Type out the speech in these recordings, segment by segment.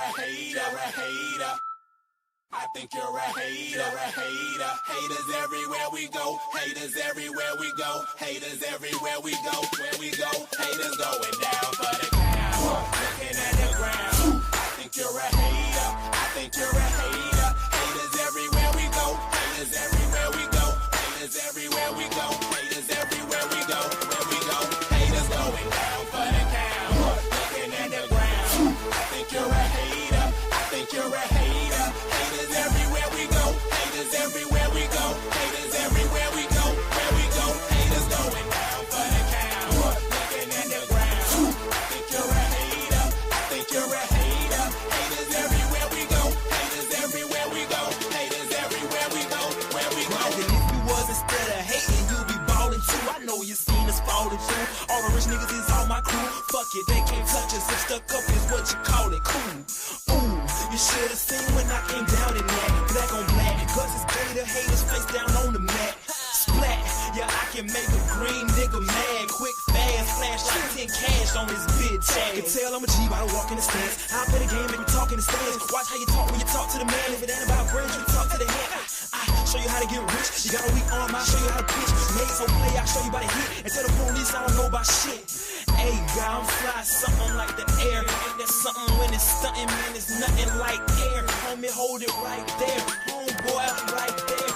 hater. I think you're a hater. Haters everywhere we go. Haters everywhere we go. Haters everywhere we go. Where we go, haters going down for the count. Looking at the ground. I think you're a hater. I think you're a hater. Haters everywhere we go. Haters everywhere we go. Haters everywhere we go. Haters everywhere we go. Where we go, haters going down for the count. Looking at the ground. I think you're a hater. I think you're a hater. Haters everywhere we go. Haters everywhere we go. Haters everywhere we go. Where we go, haters going down for the count. Looking at the ground. I think you're a hater. I think you're a hater. Haters everywhere we go. Haters everywhere we go. Haters everywhere we go. Where we go. And if you was instead of hating, you'd be balling too. I know you seen us falling through. All the rich niggas is all my crew. Fuck it, they can't touch us. If stuck up is what you call it, cool. Ooh, you should've seen when I came down in that. Black on black, cause it's gator haters face down on the mat. Splat, yeah, I can make a green nigga mad. Quick, fast, flash like 10 cash on this bitch ass. You can tell I'm a G by the walk in the stands. I play the game, make me talk in the stands. Watch how you talk when you talk to the man. If it ain't about brains, you talk to the hand. I show you how to get rich. You got a weak arm, I'll show you how to pitch. Made so play, I'll show you by the hit. And tell the police I don't know about shit. Hey, God, I'm fly, something like the air. Ain't that something when it's stunting, man? It's nothing like air. Homie, hold it right there. Homeboy, right there.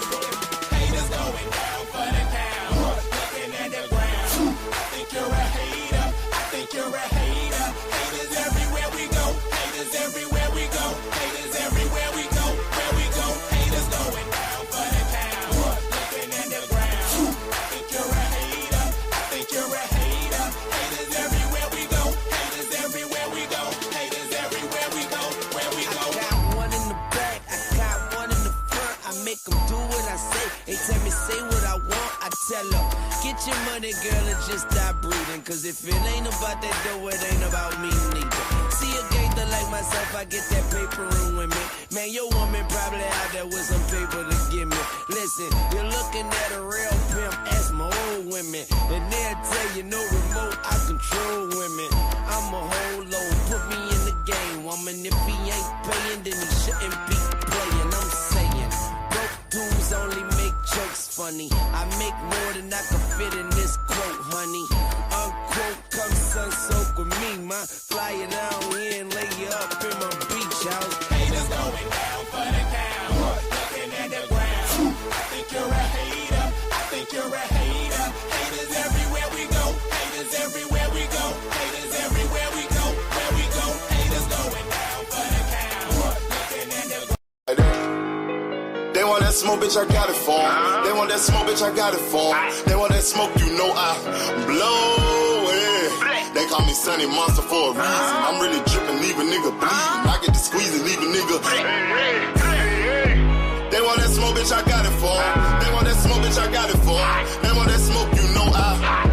Haters going down for the count. Looking at the ground. I think you're a hater. I think you're a hater. Haters everywhere we go. Haters everywhere we go. Haters everywhere we go. Where we go, haters going down for the count. Looking at the ground. I think you're a hater. I think you're a hater. Haters everywhere we go. Haters everywhere we go. Haters everywhere we go. Where we go. I got one in the back. I got one in the front. I make them do what I say. They tell me say what I want. I tell them, get your money, girl, and just stop breathing. Cause if it ain't about that dough, it ain't about me neither. See a gangster like myself, I get that paper and women. Man, your woman probably out there with some paper to give me. Listen, you're looking at a real pimp, ask my old women. And they'll tell you no remote, I control women. I'm a whole load, put me in the game, woman. If he ain't paying, then he shouldn't be playing. I'm saying, broke dudes only make jokes funny. I make more than I can fit in this quote, honey. Unquote, come sun soak with me, ma. Fly you down here and lay you up in my beach house. Haters going down for the count. Looking at the ground. I think you're a hater. I think you're a hater. Haters everywhere we go. Haters everywhere we go. Haters everywhere we go. Where we go, haters going down for the count. Looking at the ground. They want that smoke, bitch, I got it for 'em. They want that smoke, bitch, I got it for 'em. They want that smoke, you know I blow it. They call me Sunny Monster for a reason. I'm really dripping, leave a nigga bleeding. I get to squeeze and leave a nigga. They want that smoke, bitch, I got it for 'em. They want that smoke, bitch, I got it for 'em. They want that smoke, you know I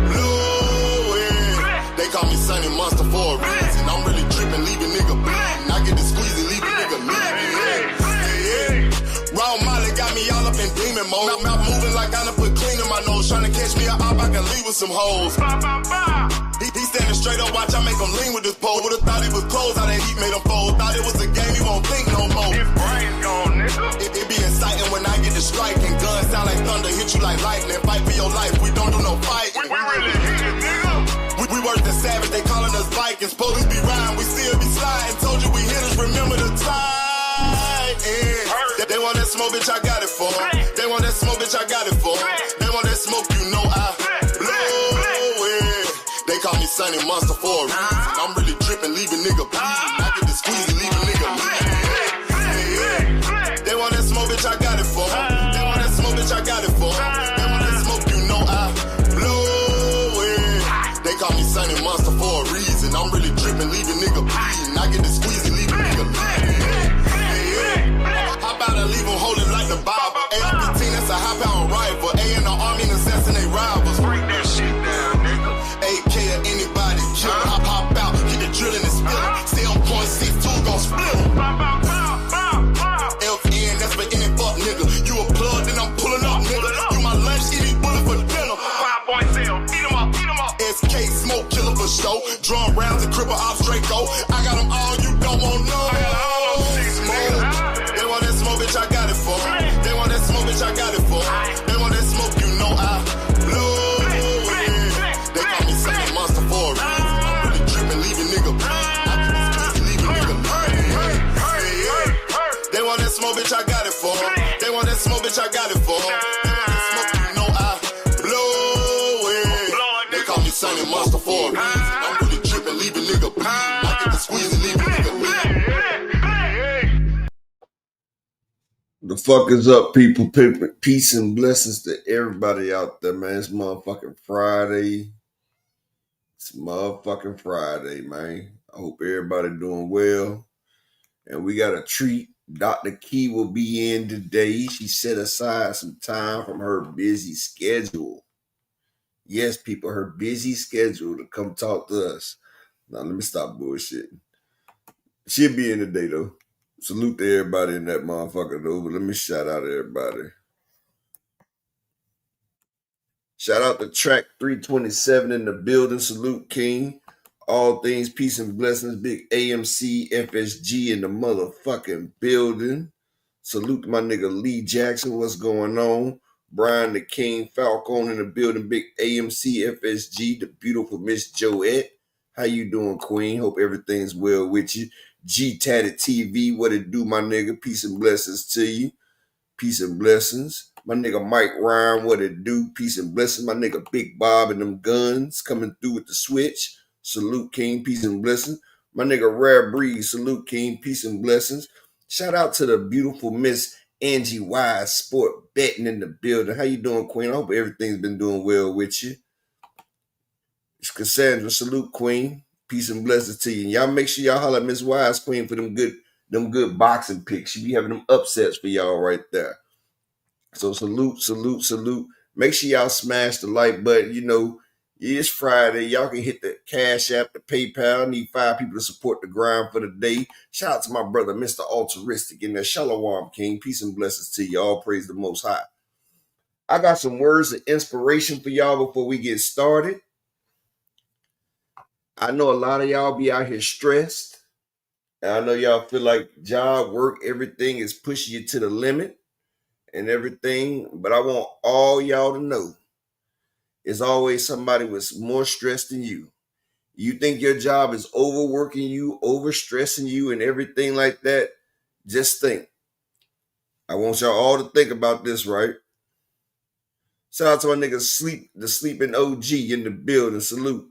blow it. They call me Sunny Monster for a reason. I'm really dripping, leave a nigga bleeding. I get to squeeze and leave a nigga bleeding. Raw Molly got me all up in demon mode. Mouth moving like I done put clean in my nose. Tryna catch me up, I can leave with some hoes. He standing straight up, watch I make him lean with this pole. Would've thought he was closed, how that heat made him fold. Thought it was a game, he won't think no more. His brain's gone, nigga. It be exciting when I get to striking. Guns sound like thunder, hit you like lightning. Fight for your life, we don't do no fighting. We really hit it, nigga. We worse than savage, they calling us Vikings. Police be riding, we still be sliding. Told you we hitters, remember the time. They want that smoke, bitch, I got it for 'em. They want that smoke, bitch, I got it for 'em. They want that smoke, you know I blow it. They call me Sunny Monster for a reason. I'm really dripping, leave a nigga bleeding. I get to squeeze and leave a nigga bleeding. They want that smoke, bitch, I got it for 'em. They want that smoke, bitch, I got it for 'em. They want that smoke, you know I blow it. They call me Sunny Monster for a reason. I'm really dripping, leave a nigga bleeding. I get to squeeze and leave a nigga bleeding. How about I leave them holding like the Bible? AR-15, that's a high-power rifle. A in the army and assassinate rivals. Break that shit down, nigga. AK or anybody kill. Hop out, get the drilling and spilling. Stay on point, 6-2, gon' split 'em. FN, that's for any fuck nigga. You a plug, then I'm pulling up, nigga. You my lunch, eat these bullets for dinner. 5.0, eat 'em up, eat 'em up. SK, smoke killer for show. Drum rounds and cripple ops Draco. I got them all, you don't want no. got it for 'em. They want that smoke, bitch, I got it for 'em. They want that smoke, you know I blow it. They call me Sonny Monster for a reason. I'm really tripping, leave a nigga bleed. I get the squeeze and leave a nigga bleed. The fuck is up, people? Peace and blessings to everybody out there, man. It's motherfucking Friday. It's motherfucking Friday, man. I hope everybody doing well. And we got a treat. Dr. Key will be in today. She set aside some time from her busy schedule. Yes, people, her busy schedule to come talk to us. Now, let me stop bullshitting. She'll be in today, though. Salute to everybody in that motherfucker, though. But let me shout out everybody. Shout out to Track 327 in the building. Salute, King. All things peace and blessings. Big AMC, FSG in the motherfucking building. Salute to my nigga Lee Jackson. What's going on? Brian the King Falcone in the building. Big AMC, FSG. The beautiful Miss Joette. How you doing, Queen? Hope everything's well with you. G Tatted TV. What it do, my nigga? Peace and blessings to you. Peace and blessings. My nigga Mike Ryan, what it do? Peace and blessings. My nigga Big Bob and them guns coming through with the switch. Salute, King. Peace and blessings. My nigga Rare Breeze. Salute, King. Peace and blessings. Shout out to the beautiful Miss Angie Wise, sport betting in the building. How you doing, Queen? I hope everything's been doing well with you. It's Cassandra. Salute, Queen. Peace and blessings to you. And y'all make sure y'all holler at Miss Wise, Queen, for them good boxing picks. She be having them upsets for y'all right there. So salute. Make sure y'all smash the like button. You know, it's Friday. Y'all can hit the Cash App, the PayPal. I need 5 people to support the grind for the day. Shout out to my brother, Mr. Altruistic in there. Shalom, King. Peace and blessings to you. All praise the Most High. I got some words of inspiration for y'all before we get started. I know a lot of y'all be out here stressed. And I know y'all feel like job, work, everything is pushing you to the limit and everything. But I want all y'all to know there's always somebody with more stress than you. You think your job is overworking you, overstressing you, and everything like that? Just think. I want y'all all to think about this, right? Shout out to my nigga the sleeping OG in the building. Salute.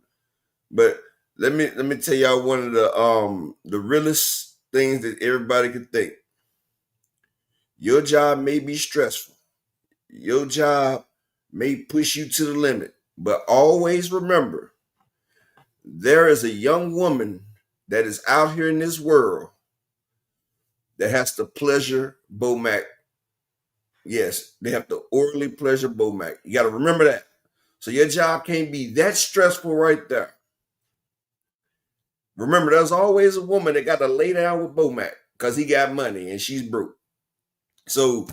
But let me tell y'all one of the realest things that everybody could think. Your job may be stressful. Your job may push you to the limit. But always remember, there is a young woman that is out here in this world that has to pleasure Bomac. Yes, they have to orally pleasure Bomac. You got to remember that. So your job can't be that stressful right there. Remember, there's always a woman that got to lay down with Bomac because he got money and she's broke. So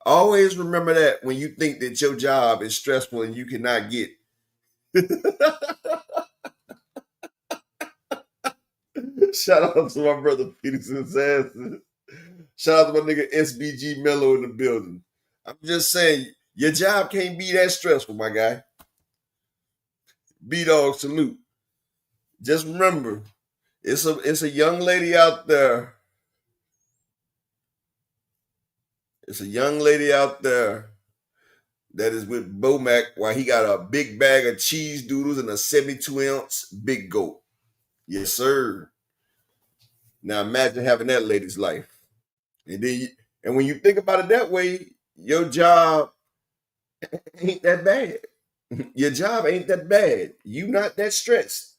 always remember that when you think that your job is stressful and you cannot get. Shout out to my brother Peterson Sanson. Shout out to my nigga SBG Mello in the building. I'm just saying, your job can't be that stressful, my guy. B-Dog, salute. Just remember, it's a young lady out there. It's a young lady out there that is with Bomac while he got a big bag of cheese doodles and a 72-ounce big goat. Yes, sir. Now imagine having that lady's life. And when you think about it that way, your job ain't that bad. Your job ain't that bad. You not that stressed.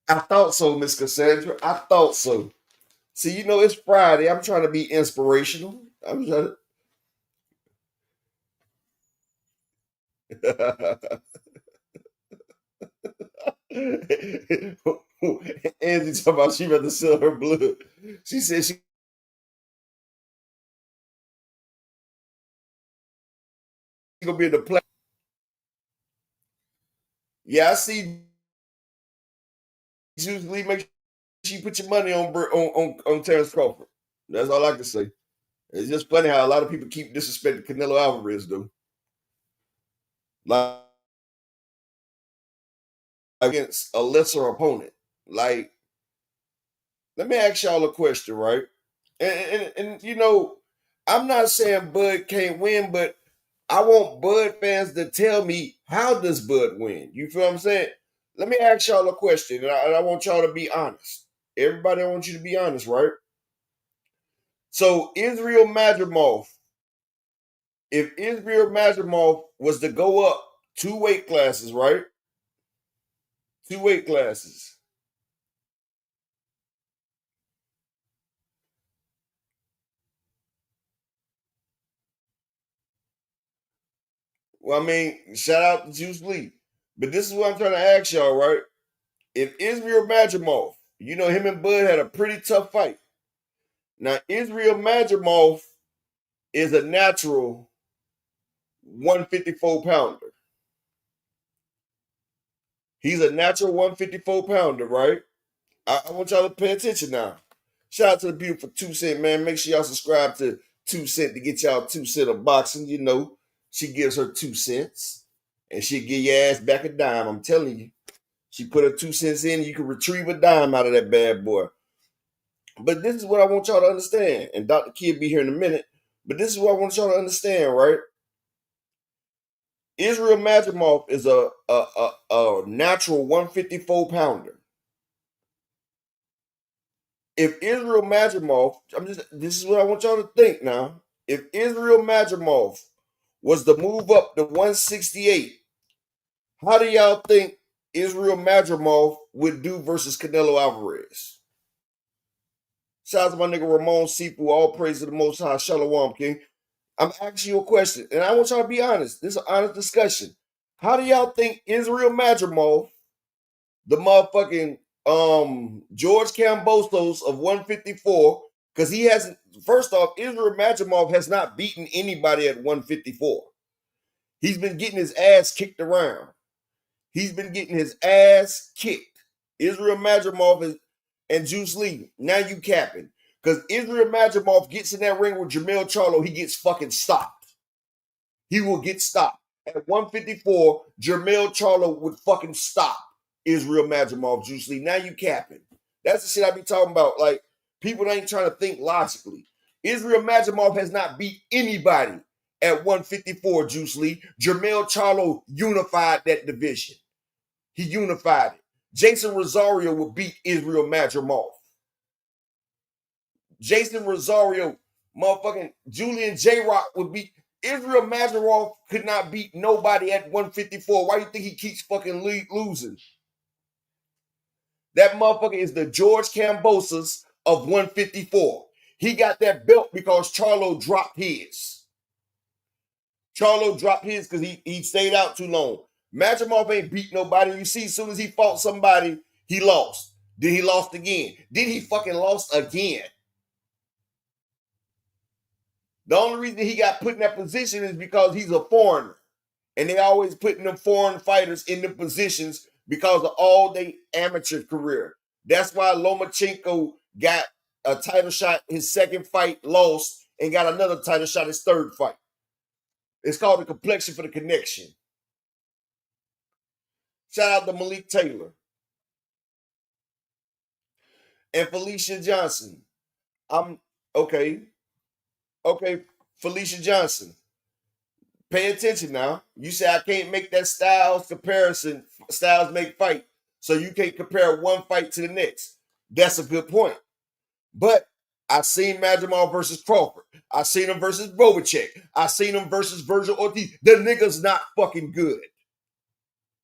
I thought so, Miss Cassandra. I thought so. See, you know, it's Friday. I'm trying to be inspirational. I'm trying to... Angie talking about she about to sell her blood. She said she gonna be in the play. Yeah, I see. Usually make sure you put your money on Terence Crawford. That's all I can say. It's just funny how a lot of people keep disrespecting Canelo Alvarez, though. Like against a lesser opponent. Like, let me ask y'all a question, right? And you know, I'm not saying Bud can't win, but I want Bud fans to tell me, how does Bud win? You feel what I'm saying? Let me ask y'all a question, and I want y'all to be honest. Everybody, I want you to be honest, right? So Israel Madrimov, if Israel Madrimov was to go up 2 weight classes, right? 2 weight classes. Well, I mean, shout out to Juice Lee. But this is what I'm trying to ask y'all, right? If Israel Madrimov, you know, him and Bud had a pretty tough fight. Now, Israel Madrimov is a natural 154 pounder. He's a natural 154 pounder, right? I want y'all to pay attention now. Shout out to the beautiful 2 Cent, man. Make sure y'all subscribe to 2 Cent to get y'all 2 Cent of boxing. You know, she gives her 2 cents and she'll give your ass back a dime. I'm telling you. She put her 2 cents in, you can retrieve a dime out of that bad boy. But this is what I want y'all to understand. And Dr. Kid be here in a minute. But this is what I want y'all to understand, right? Israel Madrimov is a natural 154 pounder. If Israel Madrimov, this is what I want y'all to think now. If Israel Madrimov was to move up to 168, how do y'all think Israel Madrimov would do versus Canelo Alvarez? Shout out to my nigga Ramon Sifu, all praise to the Most High, Shalom, King. I'm asking you a question, and I want y'all to be honest. This is an honest discussion. How do y'all think Israel Madrimov, the motherfucking George Kambosos of 154, because he hasn't, first off, Israel Madrimov has not beaten anybody at 154. He's been getting his ass kicked around. He's been getting his ass kicked. Israel Madrimov is, and Juice Lee, now you capping. Because Israel Madrimov gets in that ring with Jermell Charlo, he gets fucking stopped. He will get stopped. At 154, Jermell Charlo would fucking stop Israel Madrimov, Juice Lee. Now you capping. That's the shit I be talking about. Like, people ain't trying to think logically. Israel Madrimov has not beat anybody at 154, Juice Lee. Jermell Charlo unified that division. He unified it. Jason Rosario will beat Israel Madrimov. Jason Rosario, motherfucking Julian J-Rock would beat. Israel Madrimov could not beat nobody at 154. Why do you think he keeps fucking losing? That motherfucker is the George Kambosos of 154. He got that belt because Charlo dropped his. Charlo dropped his because he stayed out too long. Madrimov ain't beat nobody. You see, as soon as he fought somebody, he lost. Then he lost again. Then he fucking lost again. The only reason he got put in that position is because he's a foreigner. And they always putting them foreign fighters in the positions because of all their amateur career. That's why Lomachenko got a title shot his second fight, lost, and got another title shot his third fight. It's called the complexion for the connection. Shout out to Malik Taylor and Felicia Johnson. Okay, Felicia Johnson. Pay attention now. You say I can't make that styles comparison. Styles make fight. So you can't compare one fight to the next. That's a good point. But I seen Madrimov versus Crawford. I seen him versus Bobacek. I seen him versus Virgil Ortiz. The nigga's not fucking good.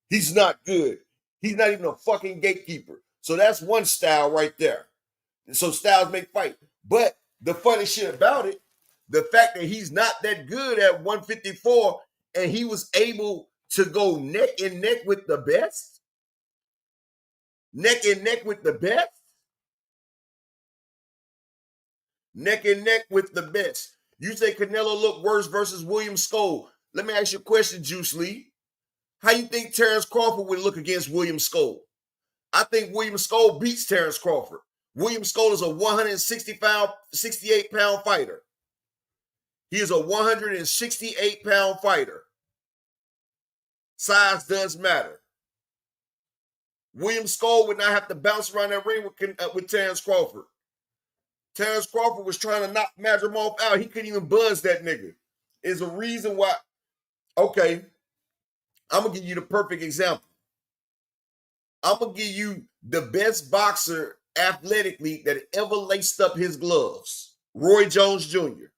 He's not good. He's not even a fucking gatekeeper. So that's one style right there. So styles make fight. But the funny shit about it, the fact that he's not that good at 154 and he was able to go neck and neck with the best. Neck and neck with the best. Neck and neck with the best. You say Canelo looked worse versus William Skole. Let me ask you a question, Juice Lee. How you think Terence Crawford would look against William Skole? I think William Skole beats Terence Crawford. William Skole is a 168-pound fighter. He is a 168-pound fighter. Size does matter. William Skole would not have to bounce around that ring with Terence Crawford. Terence Crawford was trying to knock Madrimov out. He couldn't even buzz that nigga. Is a reason why. Okay, I'm gonna give you the perfect example. I'm gonna give you the best boxer athletically that ever laced up his gloves. Roy Jones Jr.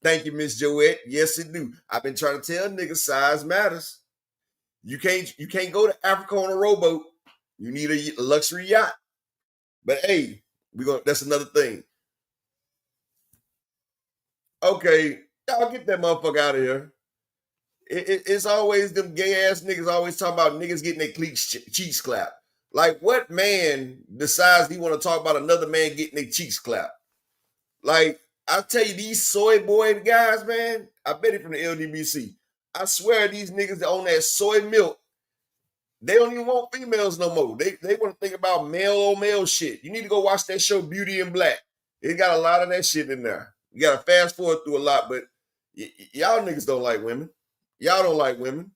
Thank you, Miss Joette. Yes, it do. I've been trying to tell niggas size matters. You can't go to Africa on a rowboat. You need a luxury yacht. But hey, that's another thing. Okay, y'all get that motherfucker out of here. It's always them gay ass niggas always talking about niggas getting their cheeks clapped. Like, what man decides he want to talk about another man getting their cheeks clapped? Like, I tell you, these soy boy guys, man, I bet it from the LDBC. I swear these niggas that own that soy milk, they don't even want females no more. They want to think about male on male shit. You need to go watch that show Beauty in Black. It got a lot of that shit in there. You got to fast forward through a lot, but y'all niggas don't like women. Y'all don't like women.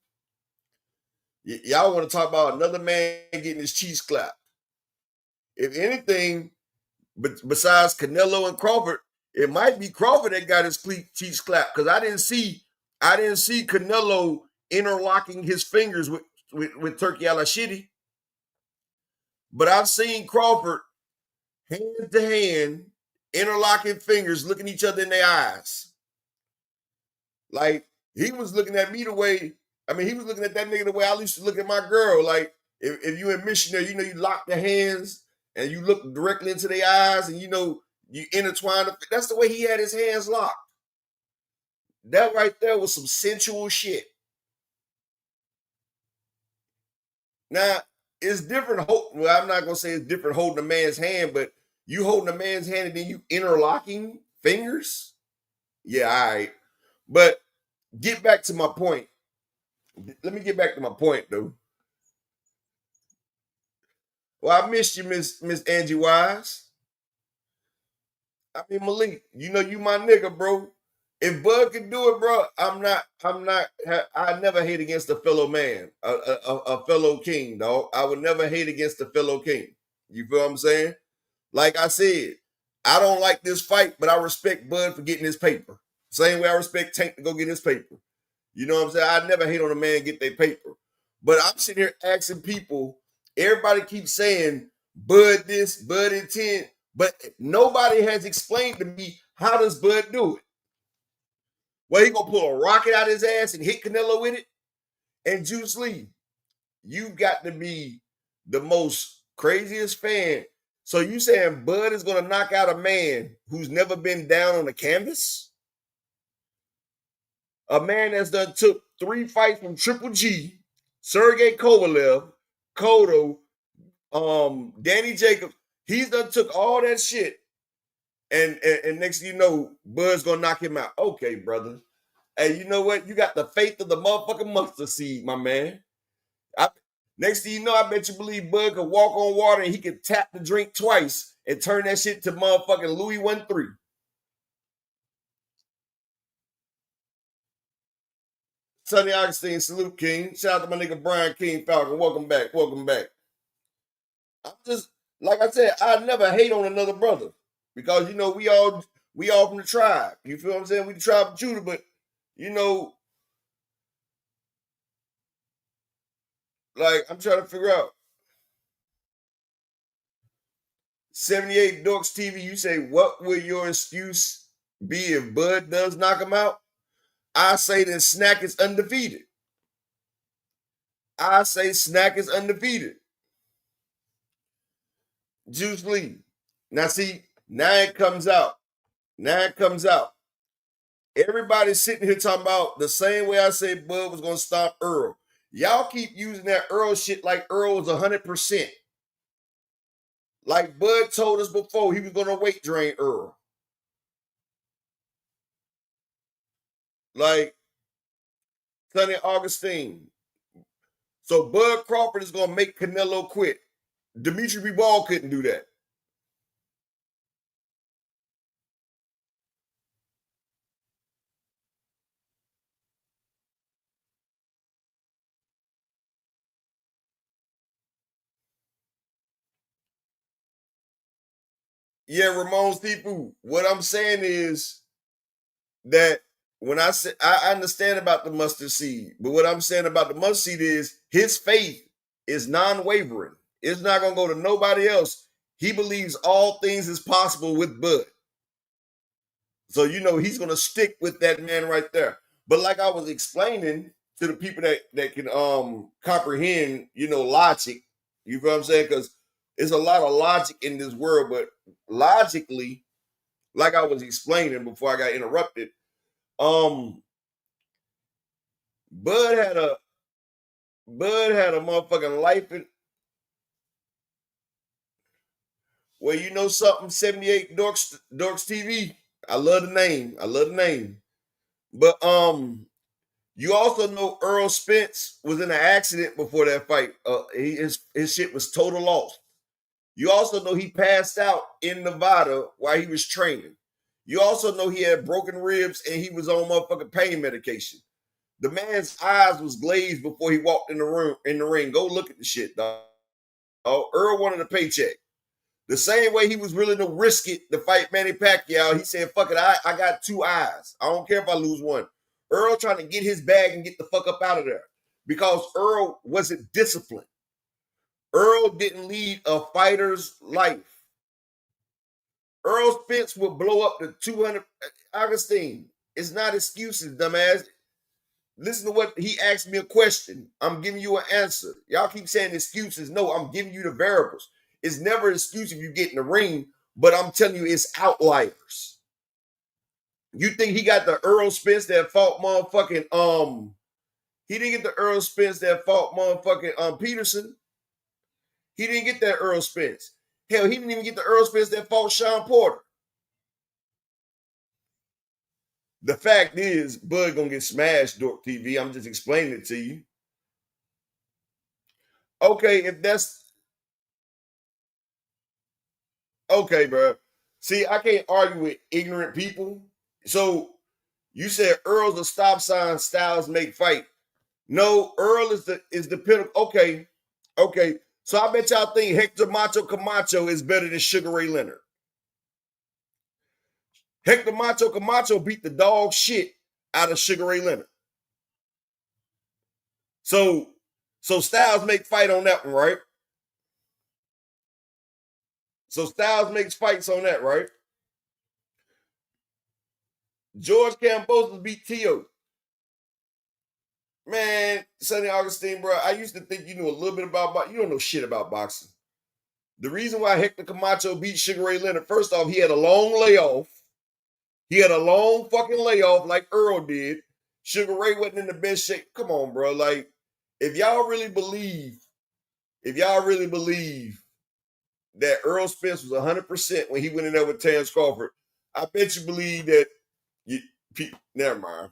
Y'all want to talk about another man getting his cheeks clapped. If anything, besides Canelo and Crawford, it might be Crawford that got his cheeks clapped because I didn't see Canelo interlocking his fingers with Turkey Al-Ashidi. But I've seen Crawford hand to hand, interlocking fingers, looking each other in their eyes. Like, he was looking at me the way, he was looking at that nigga the way I used to look at my girl. Like, if you in missionary, you lock the hands and you look directly into their eyes and you intertwine. That's the way he had his hands locked. That right there was some sensual shit. Now, it's different. Well, I'm not going to say it's different holding a man's hand, but you holding a man's hand and then you interlocking fingers? Yeah, all right. But get back to my point. Let me get back to my point, though. Well, I missed you, Miss Angie Wise. Malik, you my nigga, bro. If Bud can do it, bro, I never hate against a fellow man, a fellow king, dog. I would never hate against a fellow king. You feel what I'm saying? Like I said, I don't like this fight, but I respect Bud for getting his paper. Same way I respect Tank to go get his paper. You know what I'm saying? I never hate on a man get their paper. But I'm sitting here asking people, everybody keeps saying Bud this, Bud intent, but nobody has explained to me how does Bud do it. Well, he gonna pull a rocket out his ass and hit Canelo with it? And Juice Lee, you've got to be the most craziest fan. So you saying Bud is gonna knock out a man who's never been down on the canvas? A man that's done took 3 fights from Triple G, Sergey Kovalev, Cotto, Danny Jacobs. He's done took all that shit. And next thing you know, Bud's gonna knock him out. Okay, brother. Hey, you know what? You got the faith of the motherfucking mustard seed, my man. Next thing you know, I bet you believe Bud could walk on water and he could tap the drink twice and turn that shit to motherfucking Louis 1-3. Sonny Augustine, salute, King. Shout out to my nigga Brian King Falcon. Welcome back. Welcome back. I'm just, like I said, I never hate on another brother. Because, we all from the tribe. You feel what I'm saying? We the tribe of Judah, but, like, I'm trying to figure out. 78 Dorks TV, you say, what will your excuse be if Bud does knock him out? I say that Snack is undefeated. I say Snack is undefeated. Juice Lee. Now see, now it comes out. Everybody's sitting here talking about the same way I say Bud was going to stop Earl. Y'all keep using that Earl shit like Earl was 100%. Like Bud told us before, he was going to weight drain Earl. Like Sonny Augustine. So Bud Crawford is going to make Canelo quit. Dimitri Bivol couldn't do that. Yeah, Ramon Sifu. What I'm saying is that when I say I understand about the mustard seed, but what I'm saying about the mustard seed is his faith is non-wavering. It's not gonna go to nobody else. He believes all things is possible with Bud. So you know he's gonna stick with that man right there. But like I was explaining to the people that can comprehend, you know, logic, you know what I'm saying? Because there's a lot of logic in this world, but logically, like I was explaining before I got interrupted, um, Bud had a Bud had a motherfucking life in, well, you know something, 78 Dorks TV. I love the name. I love the name. But you also know Earl Spence was in an accident before that fight. His shit was total loss. You also know he passed out in Nevada while he was training. You also know he had broken ribs and he was on motherfucking pain medication. The man's eyes was glazed before he walked in the room in the ring. Go look at the shit, dog. Oh, Earl wanted a paycheck. The same way he was willing to risk it to fight Manny Pacquiao, he said, fuck it, I got two eyes. I don't care if I lose one. Earl trying to get his bag and get the fuck up out of there because Earl wasn't disciplined. Earl didn't lead a fighter's life. Earl Spence would blow up to 200. Augustine, it's not excuses, dumbass. Listen to what he asked me a question. I'm giving you an answer. Y'all keep saying excuses. No, I'm giving you the variables. It's never an excuse if you get in the ring, but I'm telling you, it's outliers. You think he got the Earl Spence that fought motherfucking he didn't get the Earl Spence that fought motherfucking Peterson. He didn't get that Earl Spence. Hell, he didn't even get the Earl Spence that fought Sean Porter. The fact is, Bud gonna get smashed, Dork TV. I'm just explaining it to you. Okay, if that's okay, bro. See, I can't argue with ignorant people. So you said Earl's a stop sign, Styles make fight. No, Earl is the pinnacle. Okay. So I bet y'all think Hector Macho Camacho is better than Sugar Ray Leonard. Hector Macho Camacho beat the dog shit out of Sugar Ray Leonard. So Styles make fight on that one, right? So Styles makes fights on that, right? George Kambosos beat Tio. Man, Sonny Augustine, bro, I used to think you knew a little bit about boxing. You don't know shit about boxing. The reason why Hector Camacho beat Sugar Ray Leonard, first off, he had a long layoff. He had a long fucking layoff like Earl did. Sugar Ray wasn't in the best shape. Come on, bro. Like, if y'all really believe that Earl Spence was 100% when he went in there with Terence Crawford, I bet you believe that never mind.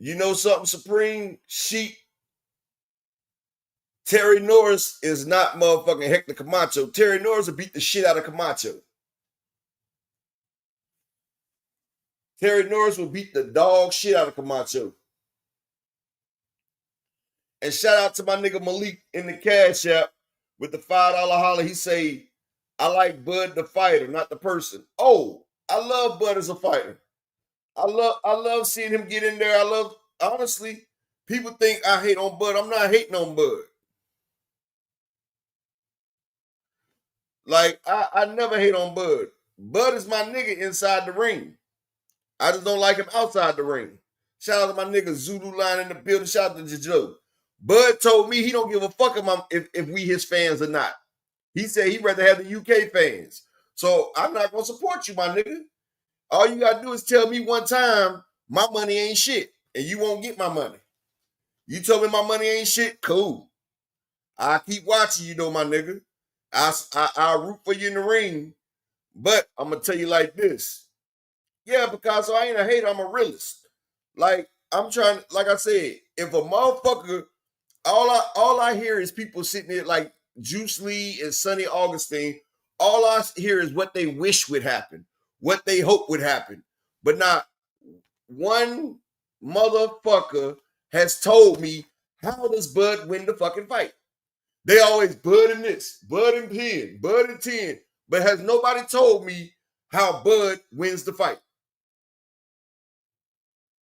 You know something, Supreme Sheep? Terry Norris is not motherfucking Hector Camacho. Terry Norris will beat the shit out of Camacho. Terry Norris will beat the dog shit out of Camacho. And shout out to my nigga Malik in the Cash App with the $5 holler. He say, I like Bud the fighter, not the person. Oh, I love Bud as a fighter. I love seeing him get in there. Honestly, people think I hate on Bud. I'm not hating on Bud. Like, I never hate on Bud. Bud is my nigga inside the ring. I just don't like him outside the ring. Shout out to my nigga Zulu Line in the building. Shout out to Joe. Bud told me he don't give a fuck if we his fans or not. He said he'd rather have the UK fans. So I'm not going to support you, my nigga. All you got to do is tell me one time my money ain't shit and you won't get my money. You told me my money ain't shit? Cool. I keep watching you though, my nigga. I'll root for you in the ring. But I'm going to tell you like this. Yeah, because I ain't a hater, I'm a realist. Like, I'm trying, like I said, if a motherfucker, all I hear is people sitting there like Juice Lee and Sonny Augustine. All I hear is what they wish would happen, what they hope would happen. But not one motherfucker has told me, how does Bud win the fucking fight? They always Bud and this, Bud and 10, Bud and 10. But has nobody told me how Bud wins the fight?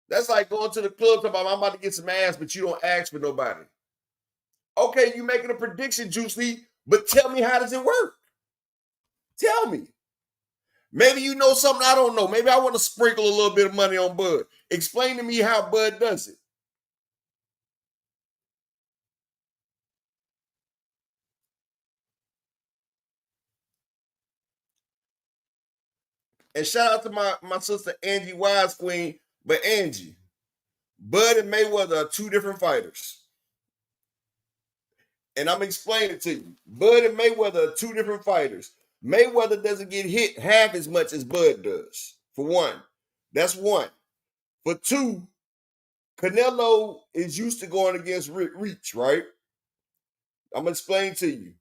That's like going to the club talking about I'm about to get some ass, but you don't ask for nobody. Okay, you making a prediction, Juice Lee, but tell me, how does it work? Tell me. Maybe you know something I don't know. Maybe I want to sprinkle a little bit of money on Bud. Explain to me how Bud does it. And shout out to my sister Angie Wise Queen. But Angie, Bud and Mayweather are two different fighters. And I'm explaining it to you. Bud and Mayweather are two different fighters. Mayweather doesn't get hit half as much as Bud does, for one. That's one. For two, Canelo is used to going against reach, right? I'm going to explain to you.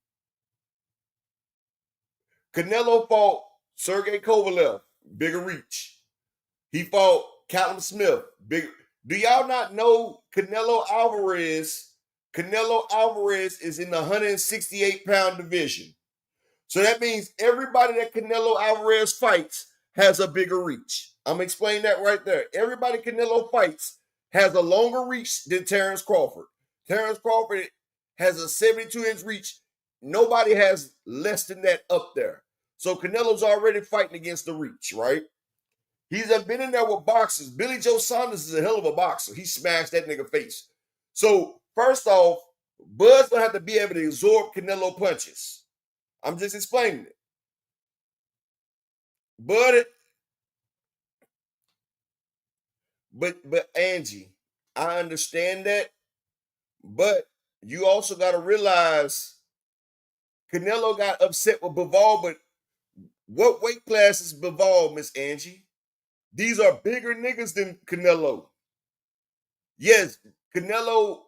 Canelo fought Sergey Kovalev, bigger reach. He fought Callum Smith, bigger. Do y'all not know Canelo Alvarez? Canelo Alvarez is in the 168-pound division. So that means everybody that Canelo Alvarez fights has a bigger reach. I'm going to explain that right there. Everybody Canelo fights has a longer reach than Terence Crawford. Terence Crawford has a 72-inch reach. Nobody has less than that up there. So Canelo's already fighting against the reach, right? He's been in there with boxers. Billy Joe Saunders is a hell of a boxer. He smashed that nigga face. So first off, Bud's going to have to be able to absorb Canelo punches. I'm just explaining it. But Angie, I understand that, but you also got to realize Canelo got upset with Bivol, but what weight class is Bivol, Miss Angie? These are bigger niggas than Canelo. Yes, Canelo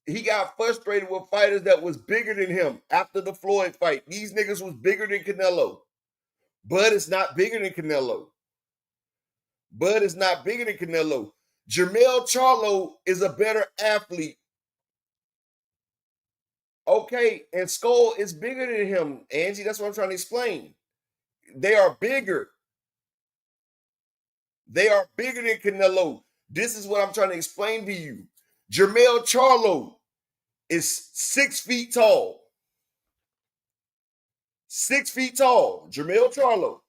he got frustrated with fighters that was bigger than him after the Floyd fight. These niggas was bigger than Canelo. Bud is not bigger than Canelo. Bud is not bigger than Canelo. Jermell Charlo is a better athlete. Okay, and Skull is bigger than him, Angie. That's what I'm trying to explain. They are bigger. They are bigger than Canelo. This is what I'm trying to explain to you. Jermell Charlo is 6 feet tall. 6 feet tall. Jermell Charlo.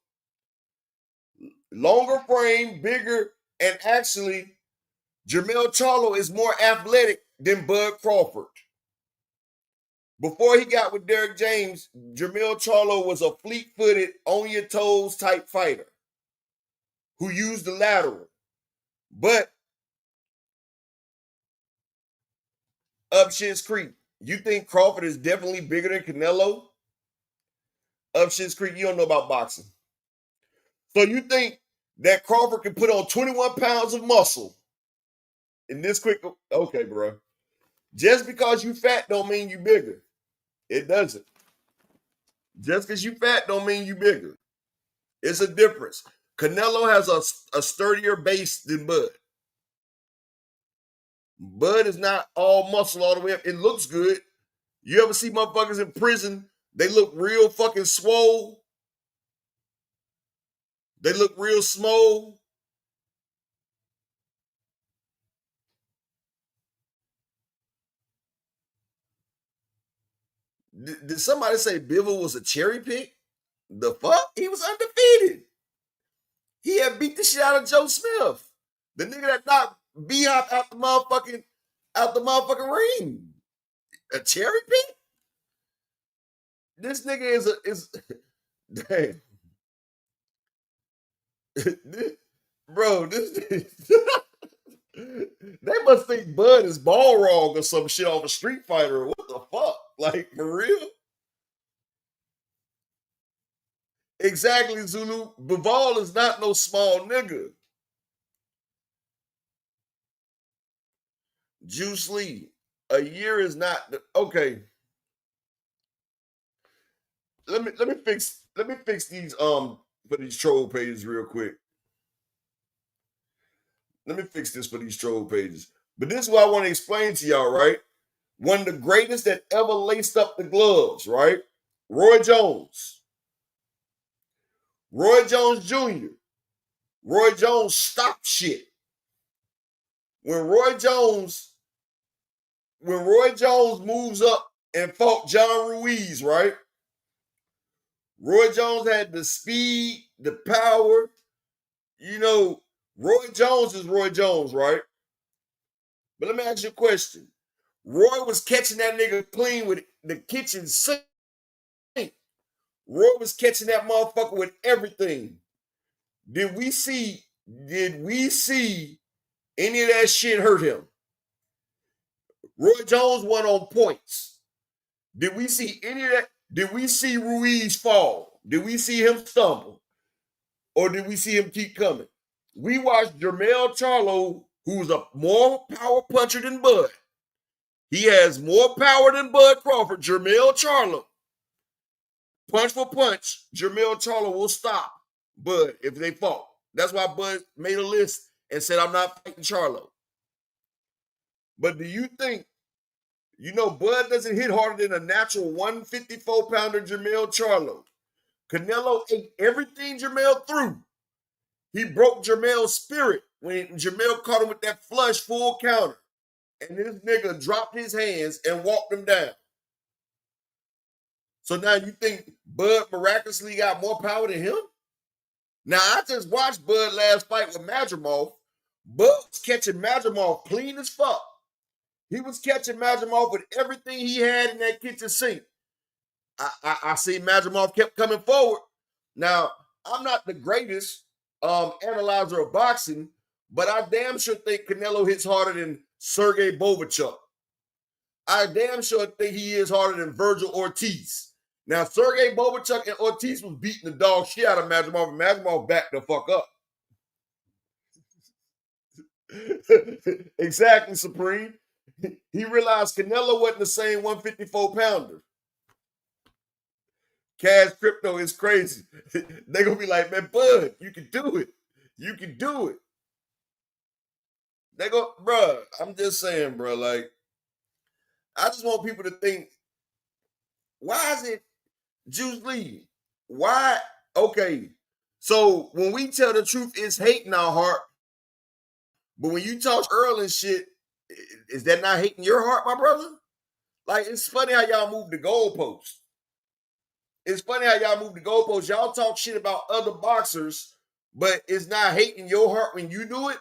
Longer frame, bigger, and actually, Jermell Charlo is more athletic than Bud Crawford. Before he got with Derrick James, Jermell Charlo was a fleet-footed, on-your-toes type fighter who used the lateral. But up Shit's Creek, you think Crawford is definitely bigger than Canelo? Up Shit's Creek, you don't know about boxing. So you think that Crawford can put on 21 pounds of muscle in this quick? Okay, bro. Just because you fat don't mean you bigger. It doesn't. Just because you fat don't mean you bigger. It's a difference. Canelo has a sturdier base than Bud. Bud is not all muscle all the way up. It looks good. You ever see motherfuckers in prison? They look real fucking swole. They look real small. Did somebody say Bivol was a cherry pick? The fuck? He was undefeated. He had beat the shit out of Joe Smith. The nigga that knocked B-Hop out the motherfucking ring. A cherry pick? This nigga is damn. Bro, they must think Bud is ball wrong or some shit off a Street Fighter. What the fuck? Like, for real? Exactly, Zulu. Bivol is not no small nigga. Juice Lee, a year is not okay. Let me fix these for these troll pages real quick. Let me fix this for these troll pages. But this is what I want to explain to y'all, right? one of the greatest that ever laced up the gloves, right? Roy Jones. Roy Jones Jr. Roy Jones stopped shit. When Roy Jones moves up and fought John Ruiz, right? Roy Jones had the speed, the power. You know, Roy Jones is Roy Jones, right? But let me ask you a question. Roy was catching that nigga clean with the kitchen sink. Roy was catching that motherfucker with everything. Did we see any of that shit hurt him? Roy Jones won on points. Did we see any of that? Did we see Ruiz fall? Did we see him stumble? Or did we see him keep coming? We watched Jermell Charlo, who's a more power puncher than Bud. He has more power than Bud Crawford. Jermell Charlo. Punch for punch, Jermell Charlo will stop Bud if they fought. That's why Bud made a list and said, I'm not fighting Charlo. But do you think, Bud doesn't hit harder than a natural 154-pounder Jermell Charlo. Canelo ate everything Jermell threw. He broke Jermell's spirit when Jermell caught him with that flush full counter. And this nigga dropped his hands and walked him down. So now you think Bud miraculously got more power than him? Now, I just watched Bud last fight with Madrimov. Bud was catching Madrimov clean as fuck. He was catching Madrimov with everything he had in that kitchen sink. I see Madrimov kept coming forward. Now, I'm not the greatest analyzer of boxing, but I damn sure think Canelo hits harder than Sergey Bovichuk. I damn sure think he is harder than Virgil Ortiz. Now, Sergey Bovichuk and Ortiz was beating the dog shit out of Madrimov, and Madrimov backed the fuck up. Exactly, Supreme. He realized Canelo wasn't the same 154-pounder. Cash Crypto is crazy. They're going to be like, man, Bud, you can do it. You can do it. They go, bruh, I'm just saying, bro, like, I just want people to think, why is it Juice Lee? Why? Okay, so when we tell the truth, it's hate in our heart. But when you talk Earl and shit, is that not hate in your heart, my brother? Like, it's funny how y'all move the goalposts. It's funny how y'all move the goalposts. Y'all talk shit about other boxers, but it's not hate in your heart when you do it.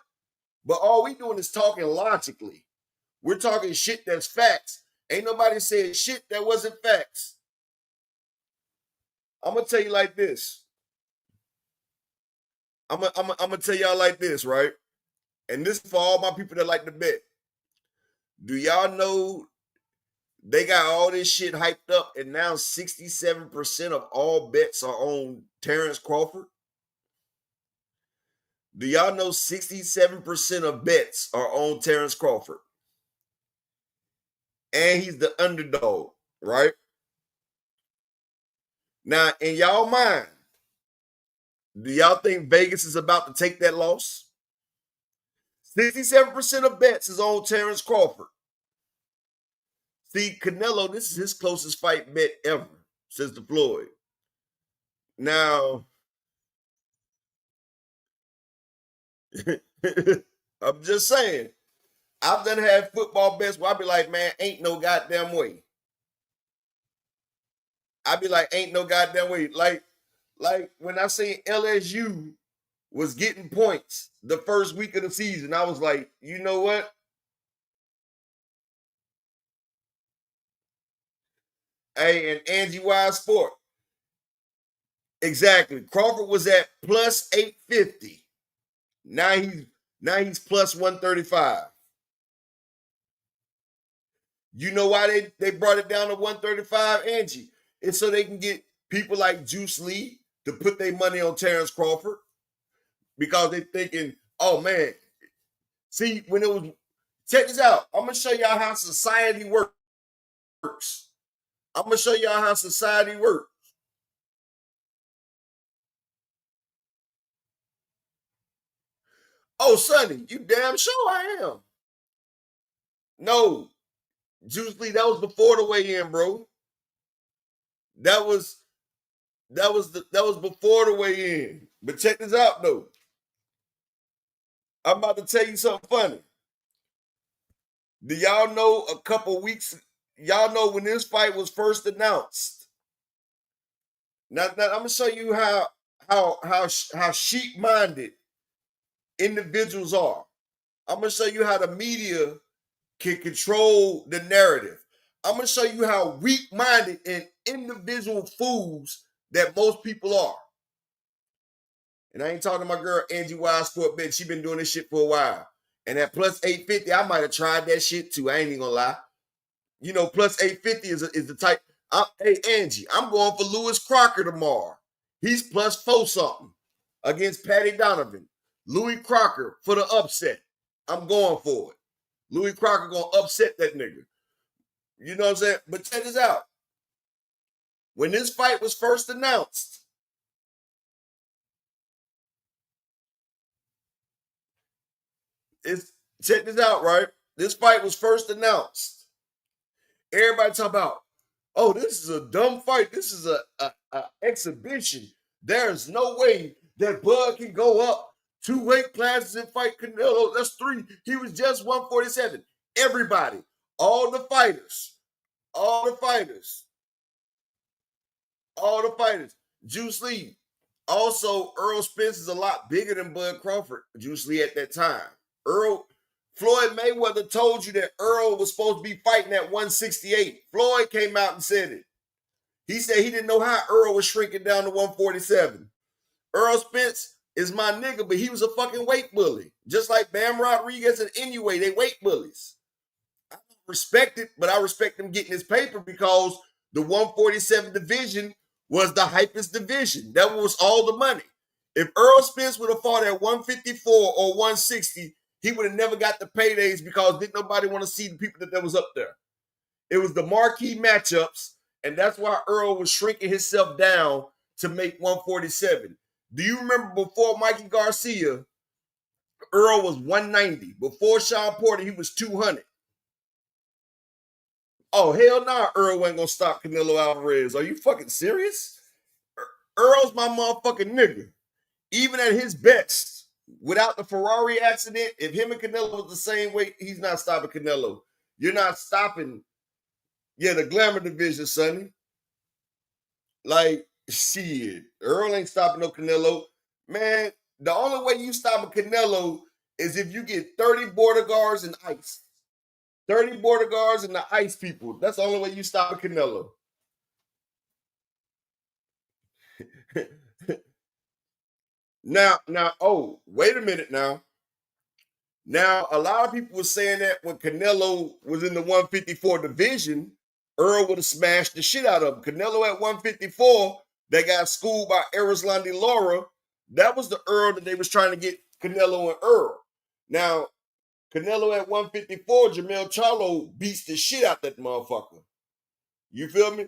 But all we doing is talking logically. We're talking shit that's facts. Ain't nobody saying shit that wasn't facts. I'm going to tell you like this. I'm gonna tell y'all like this, right? And this is for all my people that like to bet. Do y'all know they got all this shit hyped up and now 67% of all bets are on Terence Crawford? Do y'all know 67% of bets are on Terence Crawford? And he's the underdog, right? Now, in y'all mind, do y'all think Vegas is about to take that loss? 67% of bets is on Terence Crawford. See, Canelo, this is his closest fight bet ever since the Floyd. Now, I'm just saying, I've done had football bets where I be like, man, ain't no goddamn way. I be like, ain't no goddamn way. Like when I say LSU was getting points the first week of the season, I was like, you know what? Hey, and Angie Wise Sport. Exactly. Crawford was at plus 850. Now he's plus 135. You know why they brought it down to 135, Angie? It's so they can get people like Juice Lee to put their money on Terence Crawford because they're thinking, oh man, see, when it was, check this out. I'm going to show y'all how society works. I'm going to show y'all how society works. Oh, Sonny, you damn sure I am. No, Juice Lee, that was before the weigh-in, bro. That was before the weigh-in. But check this out though. I'm about to tell you something funny. Do y'all know a couple weeks? Y'all know when this fight was first announced. Now I'm gonna show you how sheep-minded individuals are. I'm gonna show you how the media can control the narrative. I'm gonna show you how weak-minded and individual fools that most people are. And I ain't talking to my girl Angie Wise for a bit. She been doing this shit for a while. And at plus 850, I might have tried that shit too. I ain't even gonna lie. You know, plus 850 is the type. Hey, Angie, I'm going for Lewis Crocker tomorrow. He's plus 4 something against Patty Donovan. Louis Crocker for the upset. I'm going for it. Louis Crocker gonna upset that nigga. You know what I'm saying? But check this out. When this fight was first announced, check this out, right? This fight was first announced. Everybody talk about, oh, this is a dumb fight. This is a exhibition. There's no way that Bud can go up 2 weight classes and fight Canelo. That's 3. He was just 147. Everybody, all the fighters, Juice Lee. Also, Earl Spence is a lot bigger than Bud Crawford. Juice Lee at that time. Floyd Mayweather told you that Earl was supposed to be fighting at 168. Floyd came out and said it. He said he didn't know how Earl was shrinking down to 147. Earl Spence is my nigga, but he was a fucking weight bully. Just like Bam Rodriguez and Inoue, they weight bullies. I don't respect it, but I respect him getting his paper because the 147 division was the hypest division. That was all the money. If Earl Spence would have fought at 154 or 160, he would have never got the paydays because didn't nobody want to see the people that was up there. It was the marquee matchups, and that's why Earl was shrinking himself down to make 147. Do you remember before Mikey Garcia, Earl was 190. Before Sean Porter, he was 200. Oh, hell nah, Earl wasn't going to stop Canelo Alvarez. Are you fucking serious? Earl's my motherfucking nigga. Even at his best, without the Ferrari accident, if him and Canelo was the same weight, he's not stopping Canelo. You're not stopping, the glamour division, sonny. Like, shit, Earl ain't stopping no Canelo. Man, the only way you stop a Canelo is if you get 30 border guards and ice. 30 border guards and the ice people. That's the only way you stop a Canelo. Now, oh, wait a minute now. Now, a lot of people were saying that when Canelo was in the 154 division, Earl would have smashed the shit out of him. Canelo at 154, they got schooled by Erislandy Lara. That was the Earl that they was trying to get Canelo and Earl. Now, Canelo at 154, Jermell Charlo beats the shit out that motherfucker. You feel me?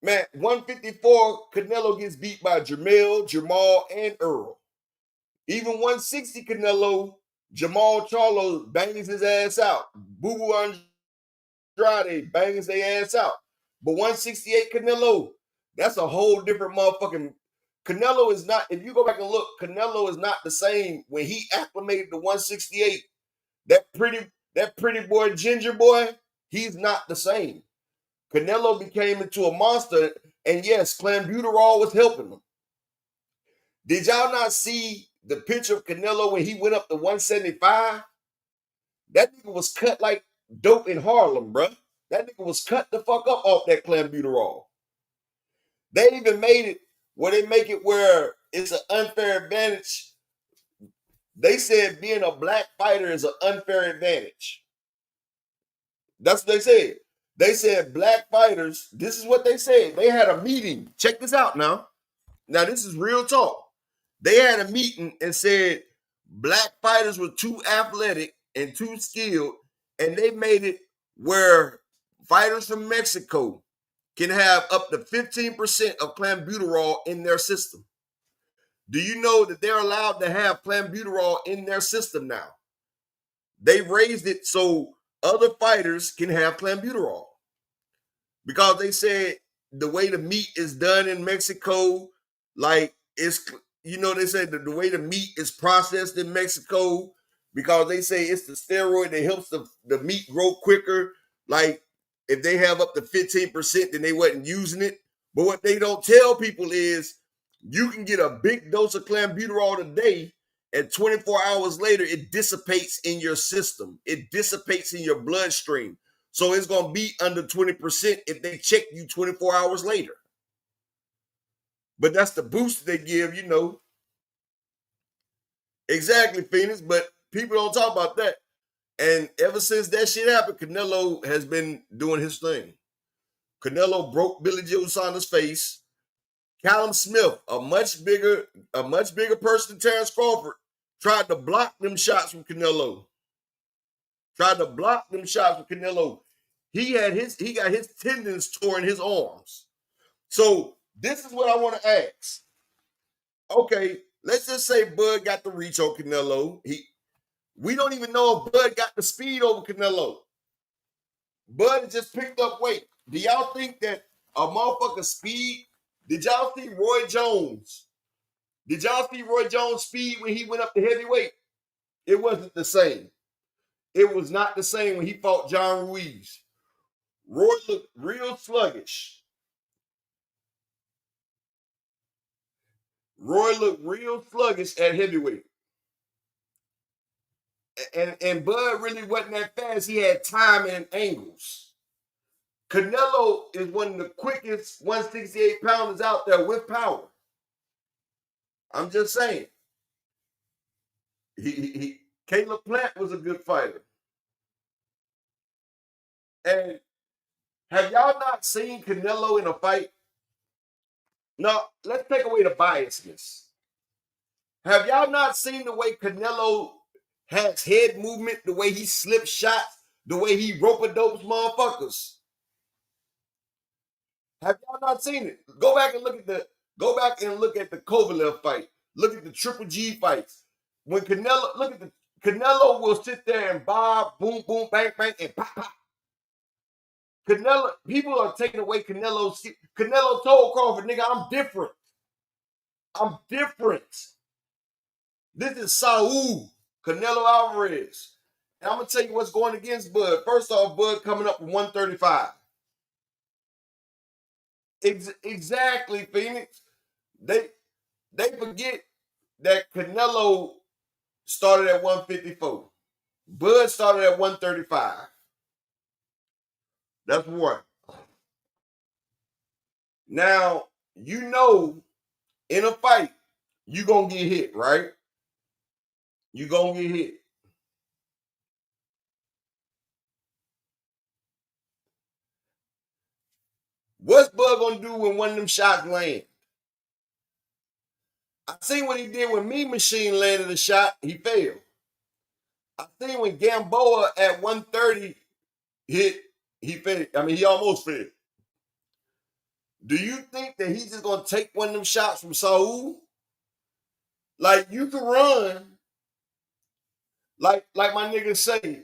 Man, 154, Canelo gets beat by Jermell, Jamal, and Earl. Even 160 Canelo, Jamal Charlo bangs his ass out. Boo Boo Andrade bangs their ass out. But 168 Canelo, that's a whole different motherfucking. Canelo is not, if you go back and look, Canelo is not the same when he acclimated to 168. That pretty boy, ginger boy, he's not the same. Canelo became into a monster, and yes, clenbuterol was helping him. Did y'all not see the picture of Canelo when he went up to 175? That nigga was cut like dope in Harlem, bruh. That nigga was cut the fuck up off that clenbuterol. They even made it where they make it where it's an unfair advantage. They said being a black fighter is an unfair advantage. That's what they said. They said black fighters, this is what they said. They had a meeting. Check this out now. Now, this is real talk. They had a meeting and said black fighters were too athletic and too skilled, and they made it where fighters from Mexico can have up to 15% of clenbuterol in their system. Do you know that they're allowed to have clenbuterol in their system now? They raised it so other fighters can have clenbuterol because they said the way the meat is done in Mexico, like it's, they said the way the meat is processed in Mexico, because they say it's the steroid that helps the meat grow quicker. Like if they have up to 15%, then they wasn't using it. But what they don't tell people is you can get a big dose of clenbuterol today, and 24 hours later, it dissipates in your system. It dissipates in your bloodstream. So it's going to be under 20% if they check you 24 hours later. But that's the boost they give, Exactly, Phoenix. But people don't talk about that. And ever since that shit happened, Canelo has been doing his thing. Canelo broke Billy Joe Saunders' face. Callum Smith, a much bigger person than Terence Crawford, tried to block them shots from Canelo. He got his tendons torn in his arms. So this is what I want to ask. Okay, let's just say Bud got the reach on Canelo. We don't even know if Bud got the speed over Canelo. Bud just picked up weight. Do y'all think that a motherfucker speed? Did y'all see Roy Jones? Did y'all see Roy Jones' speed when he went up to heavyweight? It wasn't the same. It was not the same when he fought John Ruiz. Roy looked real sluggish. At heavyweight. And Bud really wasn't that fast. He had time and angles. Canelo is one of the quickest 168 pounders out there with power. I'm just saying. Caleb Plant was a good fighter. And have y'all not seen Canelo in a fight? Now, let's take away the biasness. Have y'all not seen the way Canelo has head movement, the way he slips shots, the way he rope-a-dopes motherfuckers? Have y'all not seen it? Go back and look at the Kovalev fight. Look at the Triple G fights. When Canelo will sit there and bob, boom, boom, bang, bang, and pop, pop. Canelo, people are taking away Canelo's. Canelo told Crawford, nigga, I'm different. This is Saul, Canelo Alvarez. And I'm going to tell you what's going against Bud. First off, Bud coming up with 135. Exactly, Phoenix. They forget that Canelo started at 154. Bud started at 135. That's one. Now, in a fight, you're going to get hit, right? You're going to get hit. What's Bud going to do when one of them shots land? I seen what he did when Mean Machine landed a shot. He failed. I seen when Gamboa at 130 hit, he failed. I mean, he almost failed. Do you think that he's just going to take one of them shots from Saul? Like, you can run. Like my niggas say.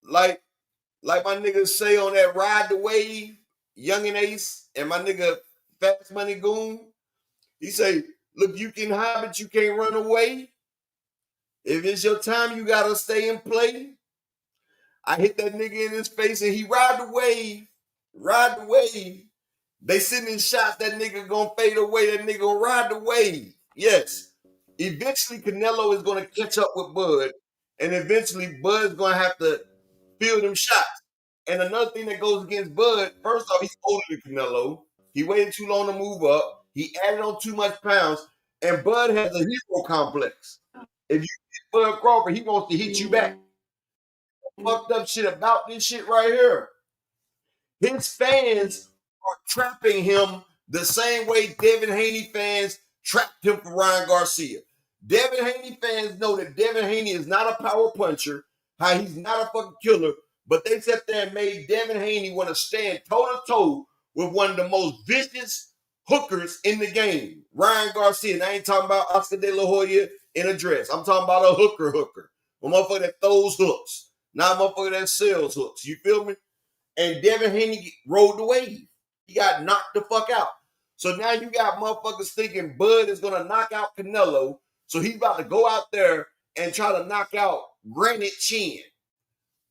Like my niggas say on that Ride the Wave, Young and Ace, and my nigga Fast Money Goon. He say, look, you can hide, but you can't run away. If it's your time, you got to stay and play. I hit that nigga in his face and he ride the wave. They sending shots, that nigga gonna fade away, that nigga gonna ride the wave. Yes. Eventually, Canelo is gonna catch up with Bud, and eventually Bud's gonna have to feel them shots. And another thing that goes against Bud, first off, he's older than Canelo. He waited too long to move up. He added on too much pounds, and Bud has a hero complex. If you hit Bud Crawford, he wants to hit you back. Fucked up shit about this shit right here. His fans are trapping him the same way Devin Haney fans trapped him for Ryan Garcia. Devin Haney fans know that Devin Haney is not a power puncher, how he's not a fucking killer, but they sat there and made Devin Haney want to stand toe-to-toe with one of the most vicious hookers in the game, Ryan Garcia. And I ain't talking about Oscar De La Hoya in a dress. I'm talking about a hooker. A motherfucker that throws hooks. Now motherfucker that sells hooks. You feel me? And Devin Haney rode the wave. He got knocked the fuck out. So now you got motherfuckers thinking Bud is gonna knock out Canelo. So he's about to go out there and try to knock out Granite Chin.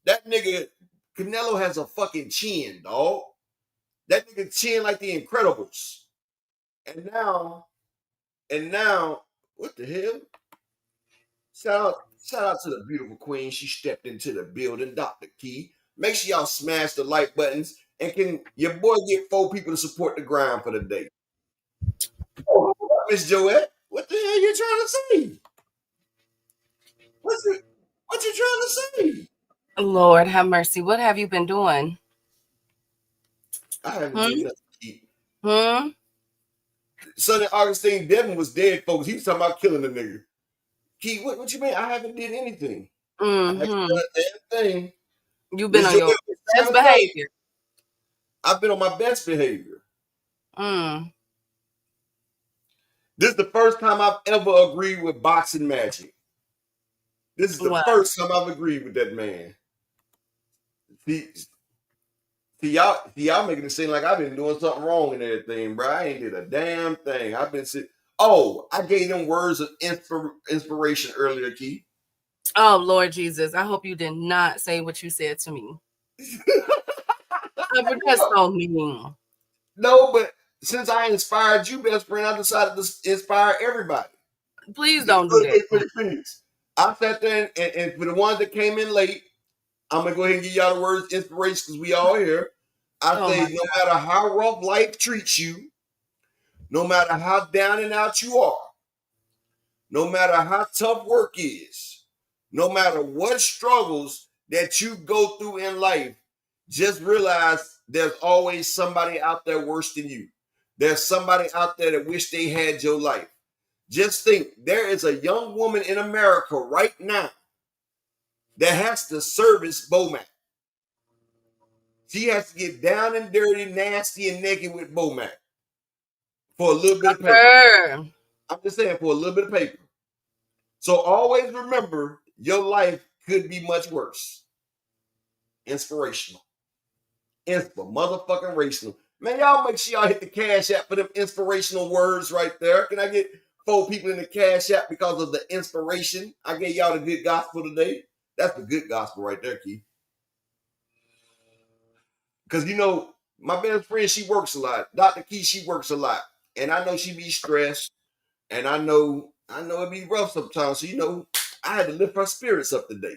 That nigga Canelo has a fucking chin, dog. That nigga chin like the Incredibles. And now, what the hell? Shout out to the beautiful queen. She stepped into the building, Dr. Key. Make sure y'all smash the like buttons. And can your boy get 4 people to support the grind for the day? Oh, Miss Joette, what the hell you trying to say? What you trying to say? Lord have mercy. What have you been doing? I haven't did nothing to eat. Hmm? Sonny Augustine Devin was dead, folks. He was talking about killing the nigga. Key, what you mean? I haven't did anything. I haven't done a damn thing. You've been Miss on your Joette, best behavior. I've been on my best behavior. Mm. This is the first time I've ever agreed with Boxing Magic. This is the first time I've agreed with that man. See, y'all making it seem like I've been doing something wrong and everything, bro. I ain't did a damn thing. I've been sitting. Oh, I gave them words of inspiration earlier, Key. Oh, Lord Jesus. I hope you did not say what you said to me. That's so mean. No, but since I inspired you, best friend, I decided to inspire everybody. Please don't do that. I sat there and for the ones that came in late, I'm gonna go ahead and give y'all the words of inspiration because we all here. I say no matter how rough life treats you, no matter how down and out you are, no matter how tough work is, no matter what struggles that you go through in life, just realize there's always somebody out there worse than you. There's somebody out there that wish they had your life. Just think, there is a young woman in America right now that has to service Bomac. She has to get down and dirty, nasty, and naked with Bomac for a little bit of paper. I'm just saying, for a little bit of paper. So always remember, your life could be much worse. Inspirational. Motherfucking rational. Man, y'all make sure y'all hit the Cash App for them inspirational words right there. Can I get 4 people in the Cash App because of the inspiration? I gave y'all the good gospel today. That's the good gospel right there, Keith. Because, you know, my best friend, she works a lot. Dr. Key, she works a lot. And I know she be stressed. And I know it be rough sometimes. So, you know, I had to lift her spirits up today.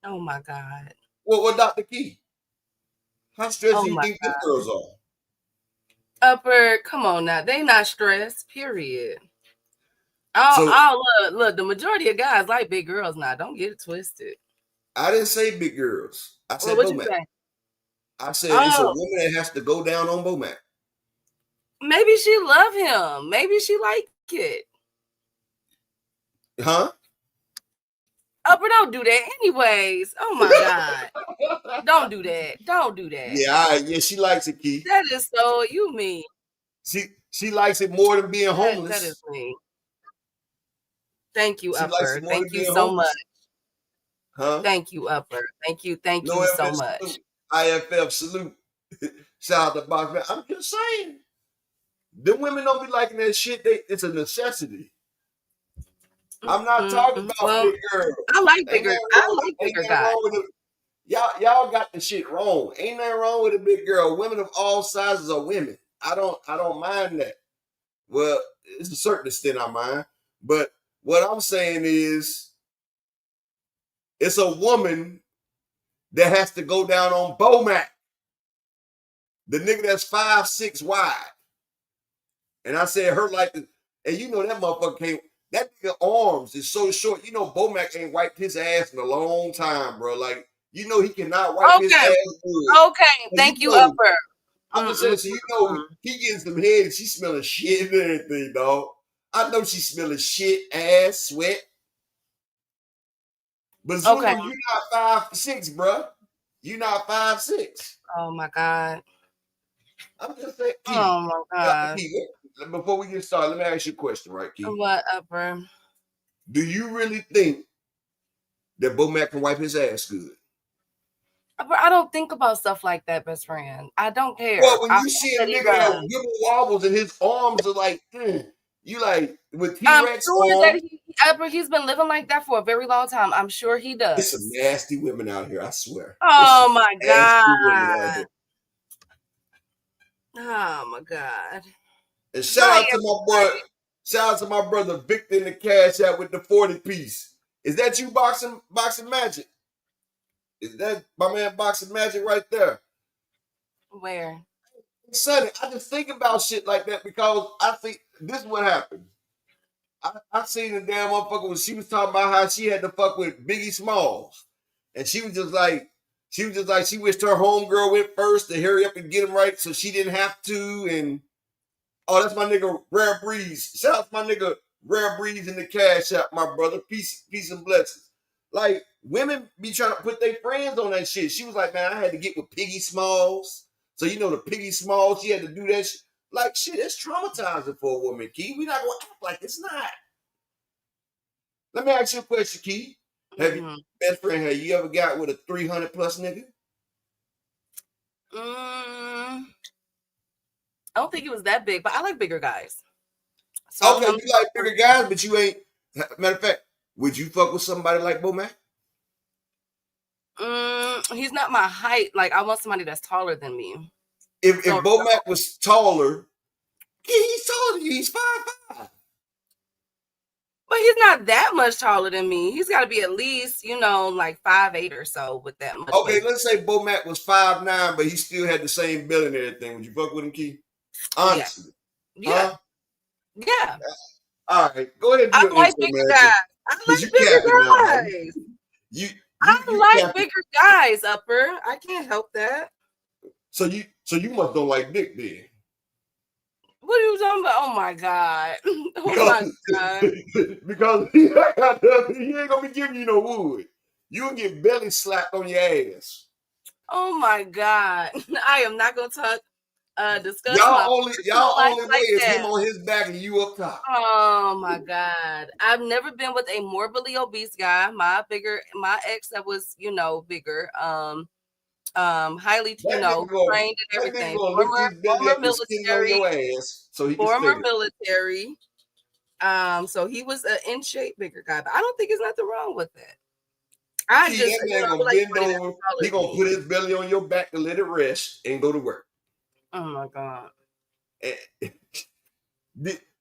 Oh, my God. What Dr. Key? How stressed do you think these girls are? Upper, come on now. They not stressed, period. Look, the majority of guys like big girls now. Don't get it twisted. I didn't say big girls. I said what Bomac. You say? I said it's a woman that has to go down on Bomac. Maybe she love him. Maybe she like it. Huh? Upper, don't do that anyways. Oh my God. Don't do that. Don't do that. Yeah, she likes it, Keith. That is so you mean. She likes it more than being homeless. That is mean. Thank you, Upper. Thank you so much. Huh? Thank you, Upper. Thank you so much. Salute. IFF salute. Shout out to Box Man. I'm just saying. The women don't be liking that shit. It's a necessity. I'm not talking about big girls. I like bigger guys. Y'all got the shit wrong. Ain't nothing wrong with a big girl. Women of all sizes are women. I don't mind that. Well, it's a certain extent I mind. But what I'm saying is, it's a woman that has to go down on Bomac. The nigga that's 5'6" wide. And I said her like this, and you know that motherfucker can't. That nigga arms is so short. You know Bomac ain't wiped his ass in a long time, bro. Like, you know he cannot wipe his ass good. Okay, thank you, Upper. I'm just saying, so you know he getting some head and she smelling shit and everything, dog. I know she smelling shit, ass, sweat. But Zulu, you're not 5'6", bro. You're not 5'6". Oh my God. I'm just saying. Key, oh my God. Key, before we get started, let me ask you a question, right, Key? What, Upper? Do you really think that Bomac can wipe his ass good? But I don't think about stuff like that, best friend. I don't care. Well, when I you see a hope that he nigga that does. wibble wobbles and his arms are like, you like with I'm T-Rex sure that arms. he's been living like that for a very long time. I'm sure he There's some does. nasty women out here, I swear. There's some Oh my nasty women out God. here. Oh my God. And shout Bye, out to my boy, shout out to my brother Victor in the cash out with the 40 piece. Is that you boxing magic? Is that my man boxing magic right there? Where? Sonny, I just think about shit like that because I think this is what happened. I seen the damn motherfucker when she was talking about how she had to fuck with Biggie Smalls. And she was just like, she wished her homegirl went first to hurry up and get him right so she didn't have to. And oh, that's my nigga Rare Breeze. Shout out to my nigga Rare Breeze in the cash app, my brother. Peace and blessings. Like, women be trying to put their friends on that shit. She was like, man, I had to get with Piggy Smalls. So, you know, the Piggy Smalls, she had to do that shit. Like, shit, it's traumatizing for a woman, Key. We not going to act like it's not. Let me ask you a question, Key. Have you, best friend, have you ever got with a 300 plus nigga? I don't think it was that big, but I like bigger guys. So okay, you like bigger guys, but you ain't. Matter of fact, would you fuck with somebody like Bo Mac? He's not my height. Like, I want somebody that's taller than me. If Bo Mac was taller, he's taller than you. He's 5'5". But he's not that much taller than me. He's got to be at least, like 5'8" or so with that much. Okay, weight. let's say Bo Mac was 5'9", but he still had the same build and everything. Would you fuck with him, Key? Honestly. Yeah. Yeah. All right, go ahead and do your like bigger guys. I like bigger guys. I like bigger guys, Upper. I can't help that. So you must don't like dick then. What are you talking about? Oh my God. Oh my God. Because he ain't gonna be giving you no wood. You'll get belly slapped on your ass. Oh my God. I am not gonna discuss y'all only way is that. him on his back and you up top. Oh my God. I've never been with a morbidly obese guy. My ex that was, bigger. Highly, trained and everything. Former military. Former military. So he was an in shape bigger guy, but I don't think there's nothing wrong with it. That man gonna bend over. He gonna put his belly on your back to let it rest and go to work. Oh my God.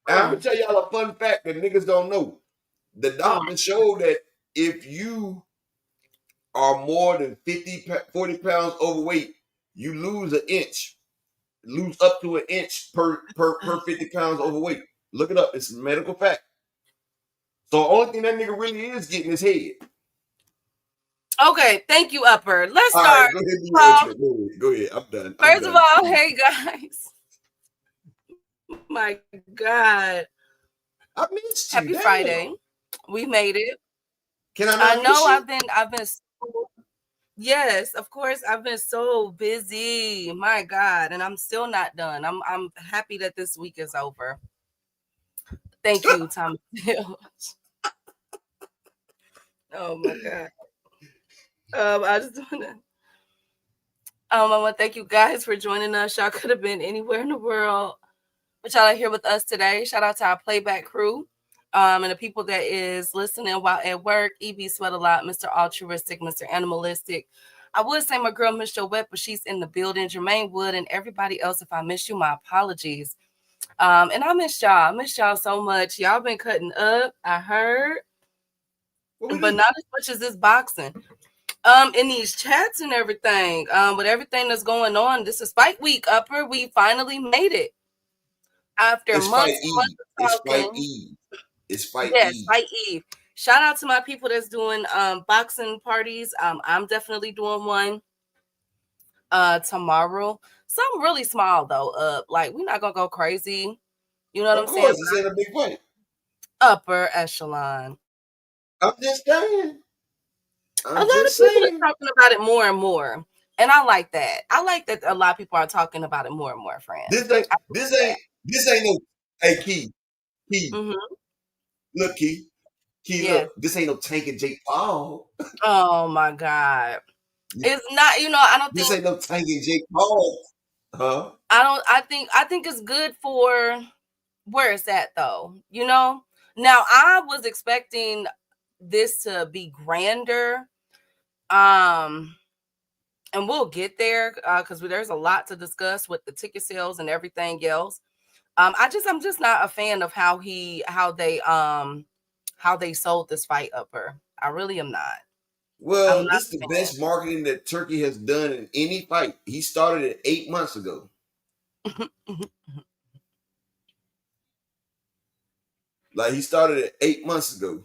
I'm gonna tell y'all a fun fact that niggas don't know. The doctor showed that if you are more than 40 pounds overweight, you lose an inch. Lose up to an inch per 50 pounds overweight. Look it up. It's a medical fact. So the only thing that nigga really is getting his head. Okay, thank you, Upper. Let's all start. Right, go ahead. I'm done. First of all, hey guys. My God. I missed you. Happy Friday. We made it. Can I not know I've been yes, of course. I've been so busy. My God. And I'm still not done. I'm happy that this week is over. Thank you, Thomas. Oh my God. I just I want to thank you guys for joining us. Y'all could have been anywhere in the world, but y'all are here with us today. Shout out to our playback crew, and the people that is listening while at work. EB Sweat a Lot, Mr. Altruistic, Mr. Animalistic. I would say my girl Miss Joette, but she's in the building. Jermaine Wood and everybody else. If I missed you, my apologies. And I missed y'all. I missed y'all so much. Y'all been cutting up. I heard, but not as much as this boxing. In these chats and everything, with everything that's going on, this is fight week, Upper. We finally made it after months of talking. It's fight Eve. Fight Eve. Shout out to my people that's doing boxing parties. I'm definitely doing one tomorrow. Something really small though. Like we're not gonna go crazy. You know what I'm saying? This ain't a big fight. Upper echelon. I'm just saying. A lot of people are talking about it more and more, and I like that. I like that a lot of people are talking about it more and more, friends. This ain't no. Hey, Key. Mm-hmm. Look, Key. Look. This ain't no Tank and Jake Paul. Oh my God. It's not, I don't This think ain't no Tangy Jake Paul. Huh? I think it's good for where it's at though. Now I was expecting this to be grander. And we'll get there because there's a lot to discuss with the ticket sales and everything else. I'm just not a fan of how they sold this fight upper. I really am not. I'm Well, not this is a the fan. best marketing that Turkey has done in any fight. He started it 8 months ago. Like he started it 8 months ago.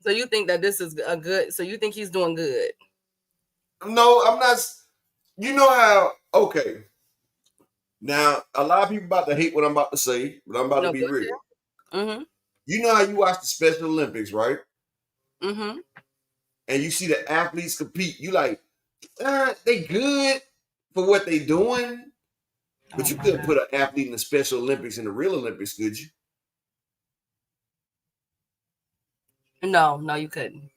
So you think that this is a good? So you think he's doing good? No, I'm not. You know how? Okay. Now, a lot of people about to hate what I'm about to say, but I'm about to be Go real. ahead. Mm-hmm. You know how you watch the Special Olympics, right? Mm-hmm. And you see the athletes compete. You like, they good for what they doing, but you couldn't put an athlete in the Special Olympics and the real Olympics, could you? No, you couldn't.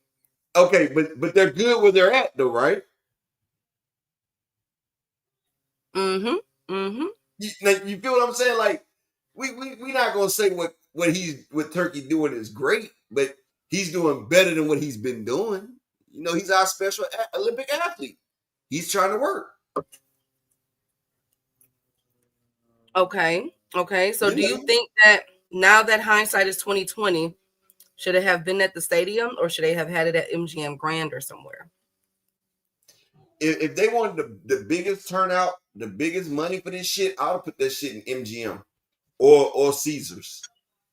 Okay, but they're good where they're at, though, right? Mm-hmm. Mm-hmm. You feel what I'm saying? Like, we not gonna say what Turkey doing is great, but he's doing better than what he's been doing. He's our special Olympic athlete. He's trying to work. Okay. So do you think that now that hindsight is 2020, should it have been at the stadium or should they have had it at MGM Grand or somewhere? If they wanted the biggest turnout, the biggest money for this shit, I would put that shit in MGM or Caesars.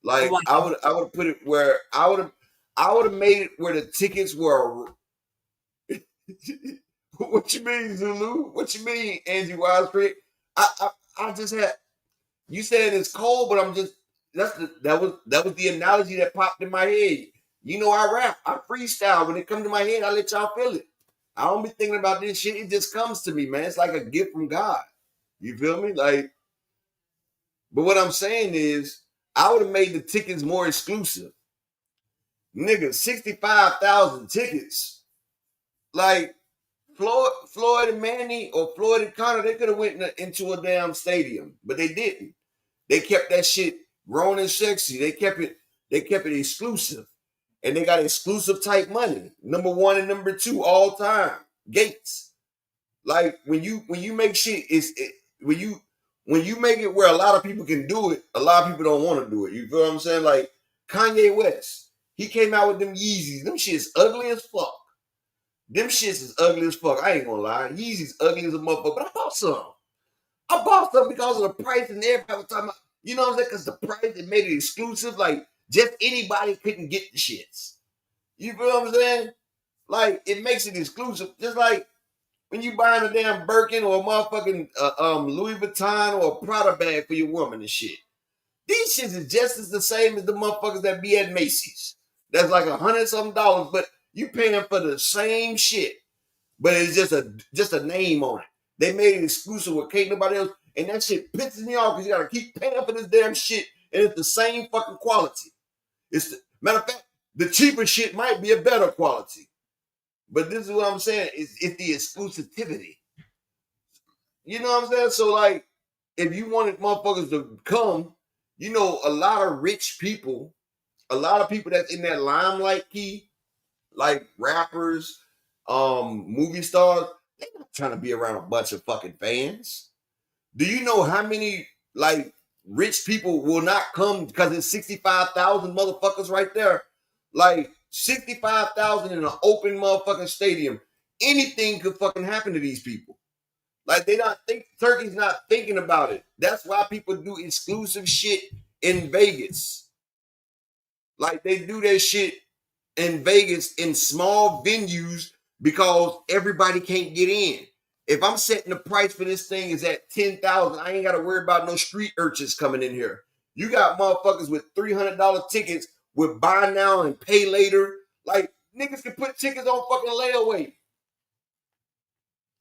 Like I would put it where I would have made it where the tickets were. What you mean, Zulu? What you mean, Angie Wisecreek? I just had you said it's cold, but I'm just that was the analogy that popped in my head. I rap, I freestyle. When it comes to my head, I let y'all feel it. I don't be thinking about this shit. It just comes to me, man. It's like a gift from God. You feel me? Like, but what I'm saying is, I would have made the tickets more exclusive. Nigga, 65,000 tickets. Like, Floyd and Manny or Floyd and Connor, they could have went into a damn stadium, but they didn't. They kept that shit grown and sexy. They kept it exclusive. And they got exclusive type money. Number 1 and number 2 all time. Gates. Like when you make shit when you make it where a lot of people can do it, a lot of people don't want to do it. You feel what I'm saying? Like Kanye West. He came out with them Yeezys. Them shits ugly as fuck. Them shits is ugly as fuck. I ain't gonna lie. Yeezys ugly as a motherfucker, but I bought some. I bought some because of the price and everybody was talking about, you know what I'm saying? Because the price, it made it exclusive. Like, just anybody couldn't get the shits. You feel what I'm saying? Like, it makes it exclusive. Just like when you buying a damn Birkin or a motherfucking Louis Vuitton or a Prada bag for your woman and shit. These shits is just as the same as the motherfuckers that be at Macy's. That's like $100-something, but you paying for the same shit. But it's just a name on it. They made it exclusive with can't nobody else. And that shit pisses me off because you gotta keep paying for this damn shit. And it's the same fucking quality. Matter of fact, the cheaper shit might be a better quality. But this is what I'm saying. It's the exclusivity. You know what I'm saying? So like, if you wanted motherfuckers to come, a lot of rich people, a lot of people that's in that limelight key, like rappers, movie stars, they're not trying to be around a bunch of fucking fans. Do you know how many like rich people will not come because it's 65,000 motherfuckers right there? Like 65,000 in an open motherfucking stadium. Anything could fucking happen to these people. Like Turkey's not thinking about it. That's why people do exclusive shit in Vegas. Like they do that shit in Vegas in small venues because everybody can't get in. If I'm setting the price for this thing is at 10,000, I ain't got to worry about no street urchins coming in here. You got motherfuckers with $300 tickets with buy now and pay later. Like niggas can put tickets on fucking layaway.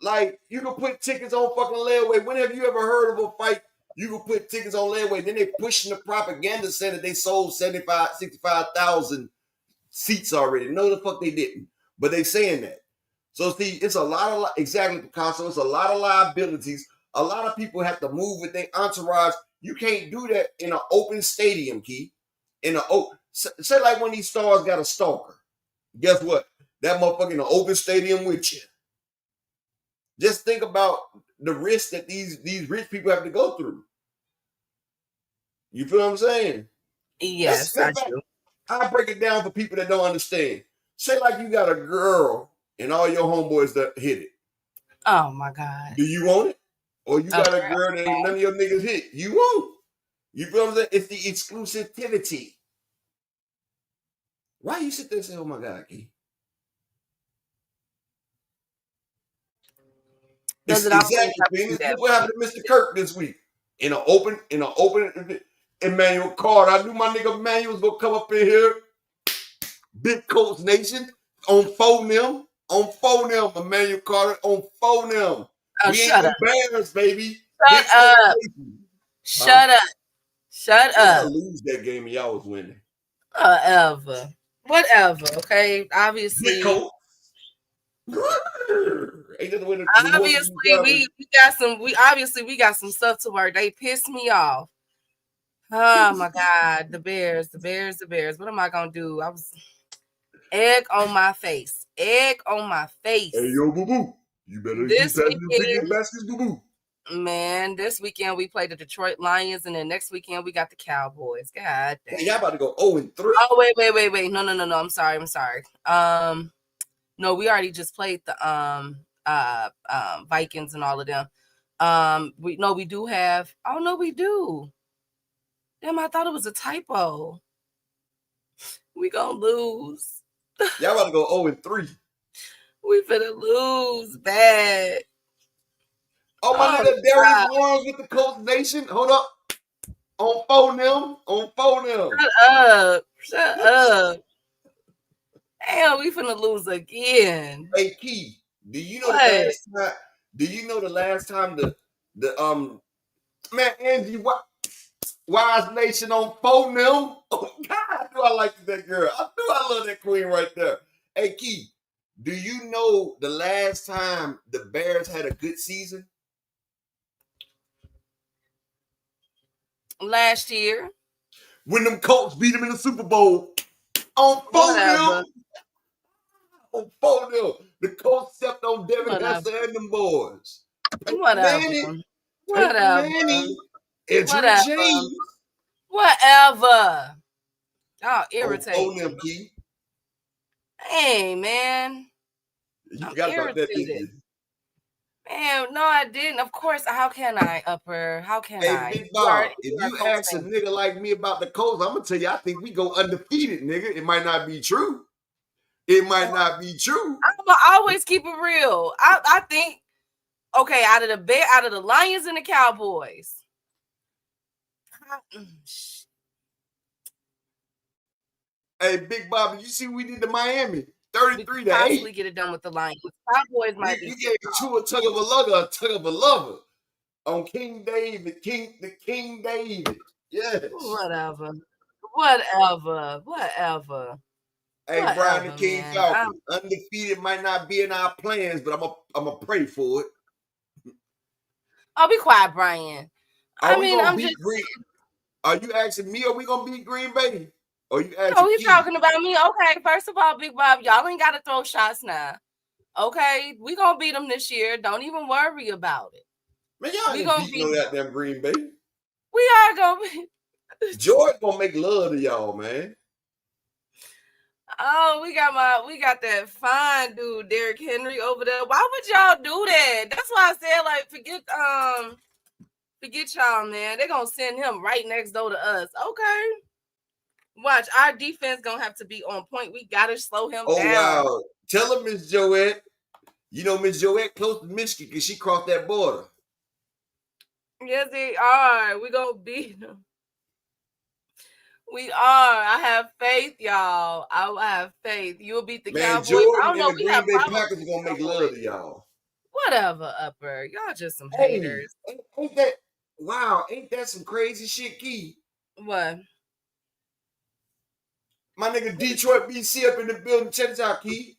Like you can put tickets on fucking layaway. When have you ever heard of a fight? You can put tickets on layaway. Then they pushing the propaganda saying that they sold 65,000 seats already. No, the fuck they didn't. But they saying that. So see, it's a lot of exactly, Picasso. It's a lot of liabilities. A lot of people have to move with their entourage. You can't do that in an open stadium, Key. In an say like when these stars got a stalker. Guess what? That motherfucker in an open stadium with you. Just think about the risk that these rich people have to go through. You feel what I'm saying? Yes, I do. I'll break it down for people that don't understand. Say like you got a girl and all your homeboys that hit it. Oh my God. Do you want it? Or you got a girl that none of your niggas hit. You won't. You feel what I'm saying? It's the exclusivity. Why you sit there and say, oh my God, Key? Exactly. What happened to Mr. Kirk this week? In an open Emmanuel Card. I knew my nigga Emmanuel was gonna come up in here. Big Coach Nation on phone them. Emmanuel Carter on phone them. Oh, we ain't embarrassed, baby. Shut up. Shut up. I lose that game and y'all was winning. Whatever. Okay. Obviously. Obviously, we got some stuff to work. They pissed me off. Oh my God, the Bears. What am I gonna do? I was egg on my face. Hey yo, boo boo. You better keep passing the biggest baskets, boo boo. Man, this weekend we played the Detroit Lions, and then next weekend we got the Cowboys. God damn. Hey, y'all about to go 0-3. Oh, wait. No. I'm sorry. No, we already just played the Vikings and all of them. We do have. Oh no, we do. Damn, I thought it was a typo. We gonna lose. Y'all about to go 0-3. We finna lose bad. Oh, my nigga Darius Lawrence with the Colts Nation. Hold up. On phone them. Shut up. Damn, we finna lose again. Hey, Key, do you know the last time the man Angie Wise Nation on phone them? Oh God, I knew I liked that girl. I knew I love that queen right there. Hey, Key, do you know the last time the Bears had a good season? Last year. When them Colts beat them in the Super Bowl. On phone them. On phone them. The Colts stepped on Devin Hester and them boys. Whatever. James. Whatever. Y'all irritating. On them, Key. Hey, man. You forgot about that, didn't you? Man, no, I didn't. Of course. How can I, Upper? How can I? Big Bob, if you ask a nigga like me about the Colts, I'm going to tell you, I think we go undefeated, nigga. It might not be true. I'm going to always keep it real. I think, okay, out of the Lions and the Cowboys. Hey, Big Bob, you see what we did to Miami? 33 to 8. Possibly get it done with the Lions. Cowboys might be. You gave Tua a tug of a lover on King David. The King David. Yes. Whatever. Hey, Brian the King Falcon. Undefeated might not be in our plans, but I'm gonna pray for it. Oh, be quiet, Brian. I'm just. Are you asking me? Are we gonna beat Green Bay? Or you asking? Oh, he's talking about me. Okay, first of all, Big Bob, y'all ain't got to throw shots now. Okay, we gonna beat them this year. Don't even worry about it. Man, y'all ain't beating no goddamn Green Bay. We are gonna be. George gonna make love to y'all, man. Oh, we got that fine dude, Derrick Henry, over there. Why would y'all do that? That's why I said, like, forget y'all, man. They're gonna send him right next door to us. Okay. Watch, our defense gonna have to be on point. We gotta slow him down. Oh wow! Tell him, Miss Joette. You know Miss Joette close to Michigan because she crossed that border. Yes, they are. We gonna beat them. We are. I have faith, y'all. I have faith. You'll beat the Cowboys. Jordan I don't know. The Green Bay Packers are gonna make love to y'all. Whatever, Upper. Y'all just some haters. Ain't that some crazy shit, Key? What? My nigga Detroit BC up in the building. Check this out, Key.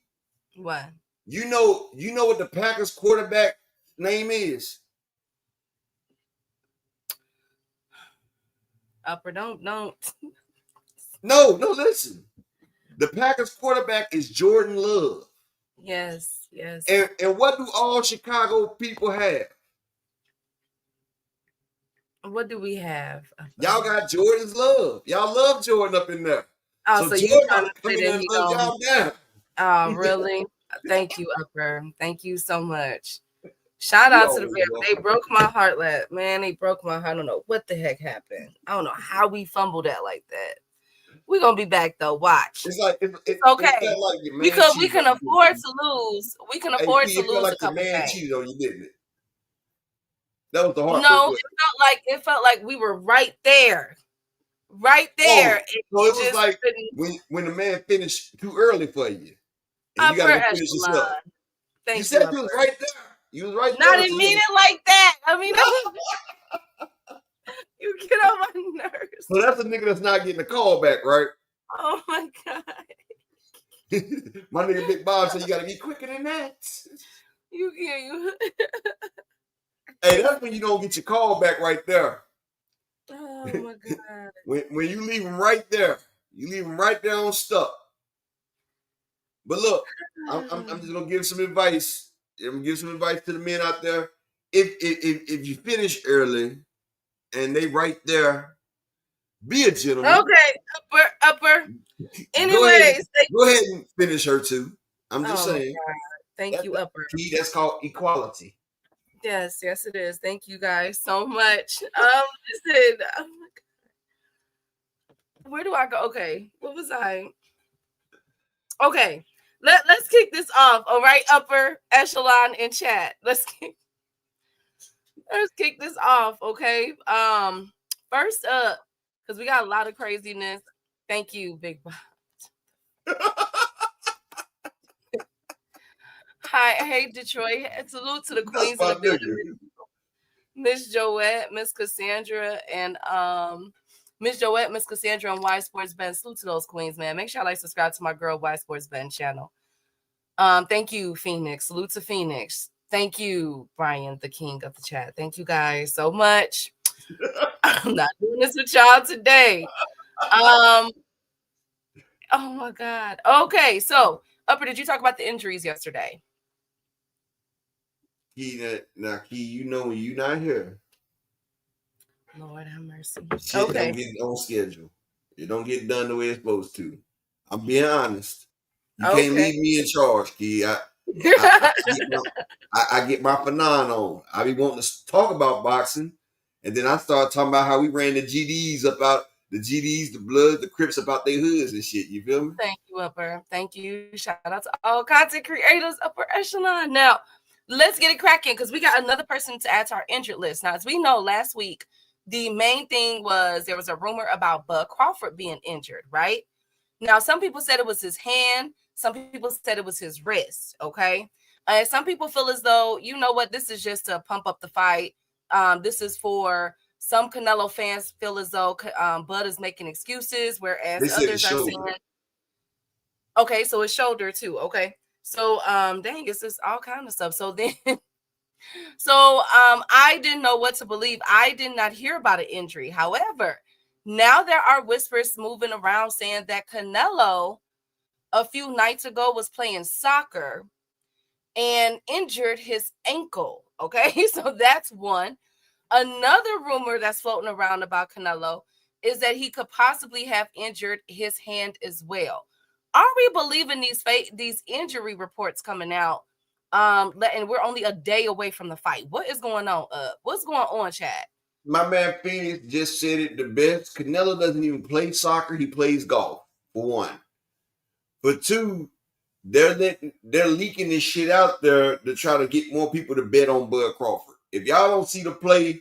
What? You know what the Packers quarterback name is? Upper, don't. No, listen. The Packers quarterback is Jordan Love. Yes. And what do all Chicago people have? What do we have? Y'all got Jordan's love. Y'all love Jordan up in there. Oh, so you Jordan trying to come say in that there and he love don't? y'all down. Oh, really? Thank you, Upper. Thank you so much. Shout out to the Bears. They broke my heart, man. They broke my heart. I don't know what the heck happened. I don't know how we fumbled that like that. We're gonna be back though. Watch. It's like it's okay. It like your man We can afford to lose. We can afford to lose like a couple your man games. cheated on you, didn't it? That was the hard. No, it felt like we were right there. Right there. So it was like when the man finished too early for you. And you gotta finish yourself. Thank you said you was right there. You was right there. I didn't mean it like that. I mean, you get on my nerves. So that's a nigga that's not getting a call back, right? Oh my God. My nigga Big Bob said you gotta be quicker than that. You. Hey, that's when you don't get your call back right there. Oh my God. when you leave them right there, you leave them right there on stuck. But look, I'm just gonna give some advice. I'm gonna give some advice to the men out there. If you finish early and they right there, be a gentleman. Okay, upper. Anyways, go ahead and finish her too. I'm just saying. Thank you, upper. That's called equality. Yes, it is. Thank you guys so much. Listen, oh my God. Where do I go? Okay, what was I? Okay, let's kick this off. All right, upper echelon in chat. Let's kick this off. Okay. First up, because we got a lot of craziness. Thank you, Big Bob. Hi, hey Detroit. Salute to the queens of the building. Miss Joette, Miss Cassandra, and Miss Joette, Miss Cassandra, and Y Sports Ben. Salute to those queens, man. Make sure I subscribe to my girl Y Sports Ben channel. Thank you, Phoenix. Salute to Phoenix. Thank you, Brian, the king of the chat. Thank you guys so much. I'm not doing this with y'all today. Oh my God. Okay, so Upper, did you talk about the injuries yesterday? Key, you know when you're not here. Lord have mercy. Shit don't get on schedule. It don't get done the way it's supposed to. I'm being honest. You can't leave me in charge, Key. I get my fanon on. I be wanting to talk about boxing, and then I start talking about how we ran the GDs about the GDs, the Bloods, the Crips about their hoods and shit. You feel me? Thank you, Upper. Thank you. Shout out to all content creators, Upper Echelon. Now, let's get it cracking because we got another person to add to our injured list. Now, as we know, last week, the main thing was there was a rumor about Bud Crawford being injured, right? Now, some people said it was his hand. Some people said it was his wrist, okay? Some people feel as though, you know what, this is just to pump up the fight. This is for some Canelo fans feel as though Bud is making excuses, whereas others are saying, okay, so his shoulder too, okay? So, dang, it's just all kind of stuff. So then, I didn't know what to believe. I did not hear about an injury. However, now there are whispers moving around saying that Canelo a few nights ago was playing soccer and injured his ankle. Okay, so that's one. Another rumor that's floating around about Canelo is that he could possibly have injured his hand as well. Are we believing these injury reports coming out? And we're only a day away from the fight. What is going on? What's going on, Chad? My man Phoenix just said it the best. Canelo doesn't even play soccer; he plays golf. For one, for two, they're leaking this shit out there to try to get more people to bet on Bud Crawford. If y'all don't see the play,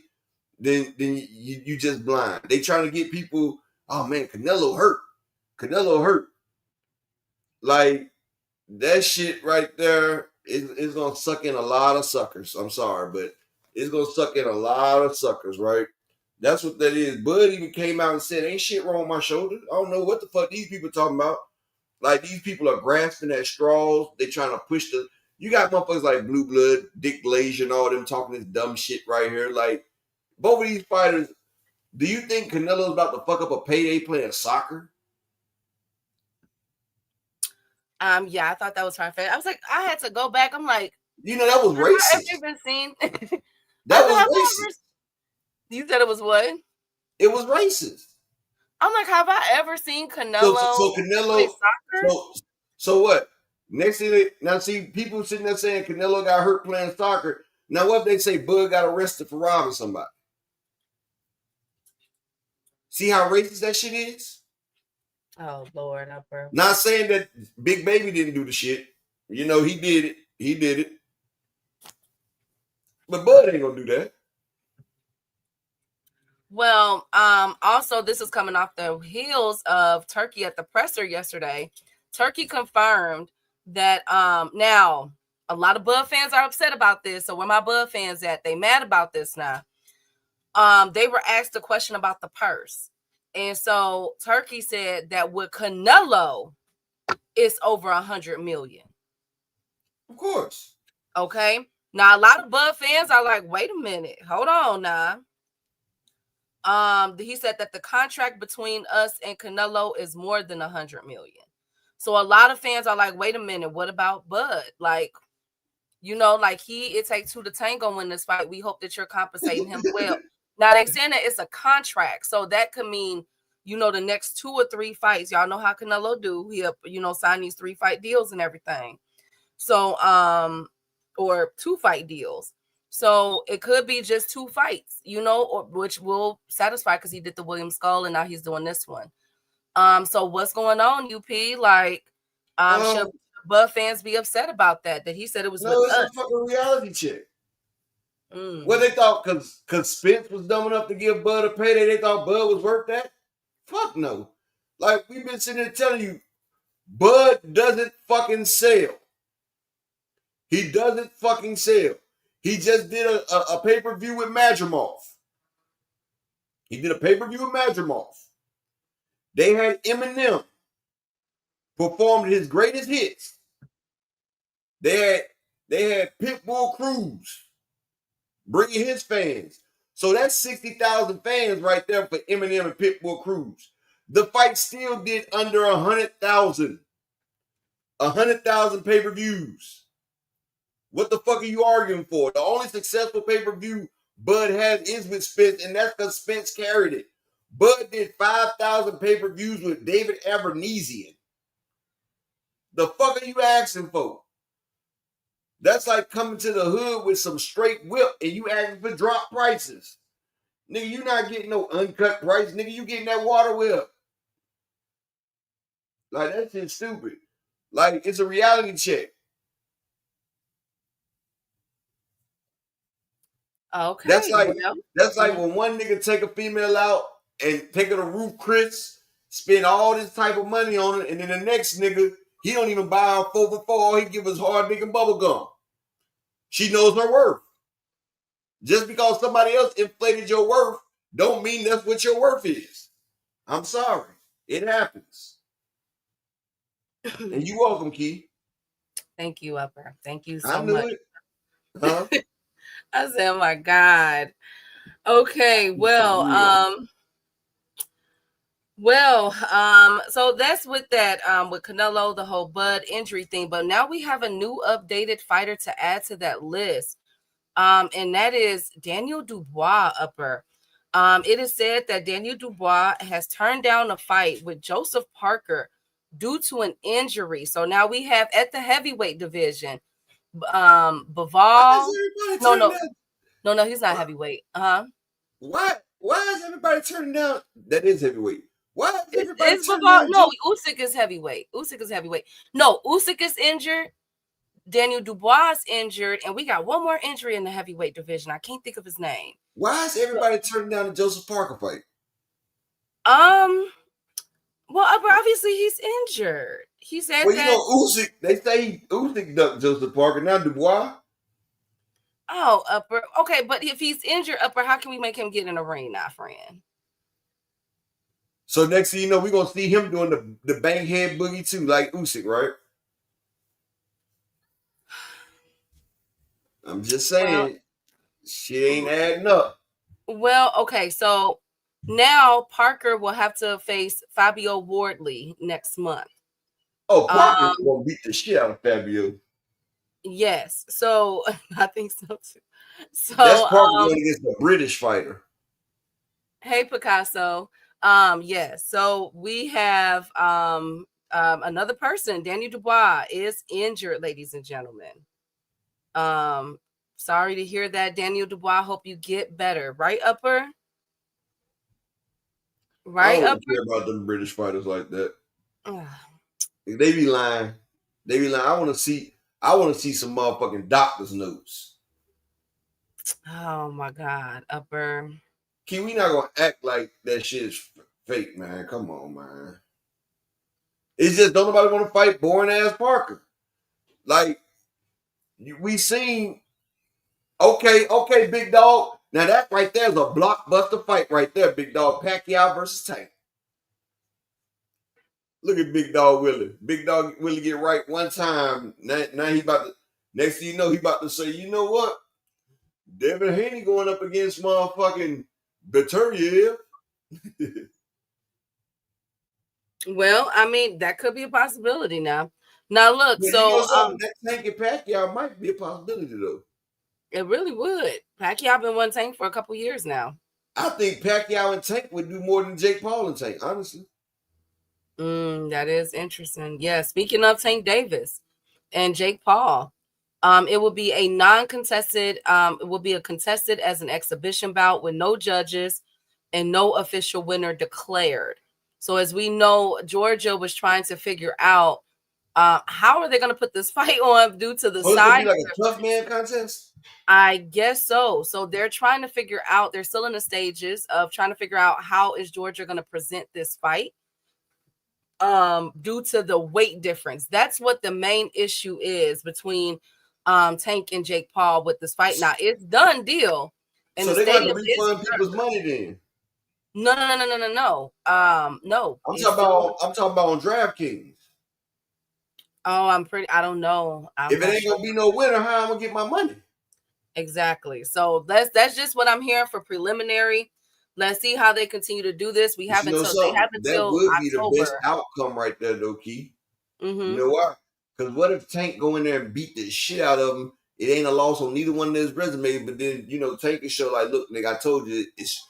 then you just blind. They trying to get people. Oh man, Canelo hurt. Like that shit right there is gonna suck in a lot of suckers. I'm sorry, but it's gonna suck in a lot of suckers, right? That's what that is. Bud even came out and said, "Ain't shit wrong with my shoulder. I don't know what the fuck these people talking about." Like these people are grasping at straws. They trying to push You got motherfuckers like Blue Blood, Dick Glazier, and all them talking this dumb shit right here. Like, both of these fighters, do you think Canelo's about to fuck up a payday playing soccer? Yeah, I thought that was her face. I was like, I had to go back. I'm like, that was racist. Have you been seen? That was racist. You said it was what? It was racist. I'm like, have I ever seen Canelo? So Canelo play soccer? So what? Next thing, now see people sitting there saying Canelo got hurt playing soccer. Now what if they say Bud got arrested for robbing somebody? See how racist that shit is? Oh Lord, upper. Not saying that Big Baby didn't do the shit. He did it. He did it. But Bud ain't gonna do that. Well, also this is coming off the heels of Turkey at the presser yesterday. Turkey confirmed that now a lot of Bud fans are upset about this. So where my Bud fans at? They mad about this now. They were asked a question about the purse. And so Turkey said that with Canelo, it's over 100 million. Of course. Okay. Now a lot of Bud fans are like, wait a minute, hold on now. He said that the contract between us and Canelo is more than 100 million. So a lot of fans are like, wait a minute, what about Bud? Like, it takes two to tango in this fight. We hope that you're compensating him well. Now they're saying that it's a contract, so that could mean, the next 2 or 3 fights. Y'all know how Canelo do. He, sign these 3-fight deals and everything. So, or 2-fight deals. So it could be just 2 fights, or which will satisfy because he did the William Skull and now he's doing this one. So what's going on, UP? Like, should Bud fans be upset about that he said it was no, it's a fucking reality check. What they thought, because Spence was dumb enough to give Bud a payday, they thought Bud was worth that? Fuck no. Like, we've been sitting there telling you, Bud doesn't fucking sell. He doesn't fucking sell. He just did a pay-per-view with Madrimov. They had Eminem perform his greatest hits. They had Pitbull Cruz bringing his fans. So that's 60,000 fans right there for Eminem and Pitbull Cruz. The fight still did under 100,000. 100,000 pay-per-views. What the fuck are you arguing for? The only successful pay-per-view Bud has is with Spence, and that's because Spence carried it. Bud did 5,000 pay-per-views with David Abernethy. The fuck are you asking for? That's like coming to the hood with some straight whip and you asking for drop prices. Nigga, you not getting no uncut price. Nigga, you getting that water whip. Like, that shit's stupid. Like, it's a reality check. Okay. That's like when one nigga take a female out and take her to Roof Chris, spend all this type of money on it, and then the next nigga, he don't even buy her 4 for 4. All he give us hard nigga bubble gum. She knows her worth. Just because somebody else inflated your worth, don't mean that's what your worth is. I'm sorry. It happens. And you welcome, Key. Thank you, Upper. Thank you so much. I knew it. Huh? I said, oh my God. Okay, so that's with that, with Canelo, the whole Bud injury thing. But now we have a new updated fighter to add to that list. And that is Daniel Dubois, Upper. It is said that Daniel Dubois has turned down a fight with Joseph Parker due to an injury. So now we have at the heavyweight division, Bivol. No, he's not heavyweight. Why is everybody turning down? That is heavyweight. Why is everybody it's turning Bivol? down? No, Usyk is heavyweight. No, Usyk is injured. Daniel Dubois is injured, and we got one more injury in the heavyweight division. I can't think of his name. Why is everybody turning down the Joseph Parker fight? Well, obviously he's injured. He said Usyk. They say Usyk ducked Joseph Parker. Now Dubois. Oh, Upper. Okay, but if he's injured, Upper, how can we make him get in the ring now, friend? So next thing you know, we're gonna see him doing the bang head boogie too, like Usyk, right? I'm just saying, shit ain't adding up. Well, okay, so now Parker will have to face Fabio Wardley next month. Oh, Parker gonna beat the shit out of Fabio. Yes, so I think so too. So That's Parker going against a British fighter. Hey Picasso. Yes, so we have another person. Daniel Dubois is injured, ladies and gentlemen. Sorry to hear that, Daniel Dubois. Hope you get better. Right, Upper? I Right, don't Upper? care about them British fighters like that. They be lying. They be lying. I want to see some motherfucking doctor's notes. Oh my God, Upper. Key, we not gonna act like that shit is fake, man. Come on, man. It's just don't nobody want to fight boring ass Parker. Like we seen. Okay, big dog. Now that right there is a blockbuster fight right there, big dog. Pacquiao versus Tank. Look at Big Dog Willie. Big Dog Willie get right one time. Now he about to. Next thing you know, he about to say, you know what? Devin Haney going up against motherfucking Beteria. Well, I mean, that could be a possibility now. Now look, But so you know something? That Tank and Pacquiao might be a possibility though. it really would. Pacquiao been one Tank for a couple years now. I think Pacquiao and Tank would do more than Jake Paul and Tank, honestly. That is interesting. Yeah, speaking of Tank Davis and Jake Paul, it will be a non-contested, it will be a contested as an exhibition bout with no judges and no official winner declared. So as we know, Georgia was trying to figure out how are they going to put this fight on due to the It's gonna size. be like a tough man contest. I guess so. So they're trying to figure out, they're still in the stages of trying to figure out how is Georgia going to present this fight due to the weight difference. That's what the main issue is between Tank and Jake Paul with this fight. Now it's done deal. And So the they're gonna stadium refund people's money then. No. No. I'm talking about on DraftKings. Oh, I don't know. If it ain't gonna be no winner, how I'm gonna get my money? Exactly. So that's just what I'm hearing for preliminary. Let's see how they continue to do this. We have until that would be October. the best outcome right there, though, Key. Mm-hmm. You know why? Because what if Tank go in there and beat the shit out of him? It ain't a loss on neither one of his resumes, but then Tank can show like, look, nigga, I told you it's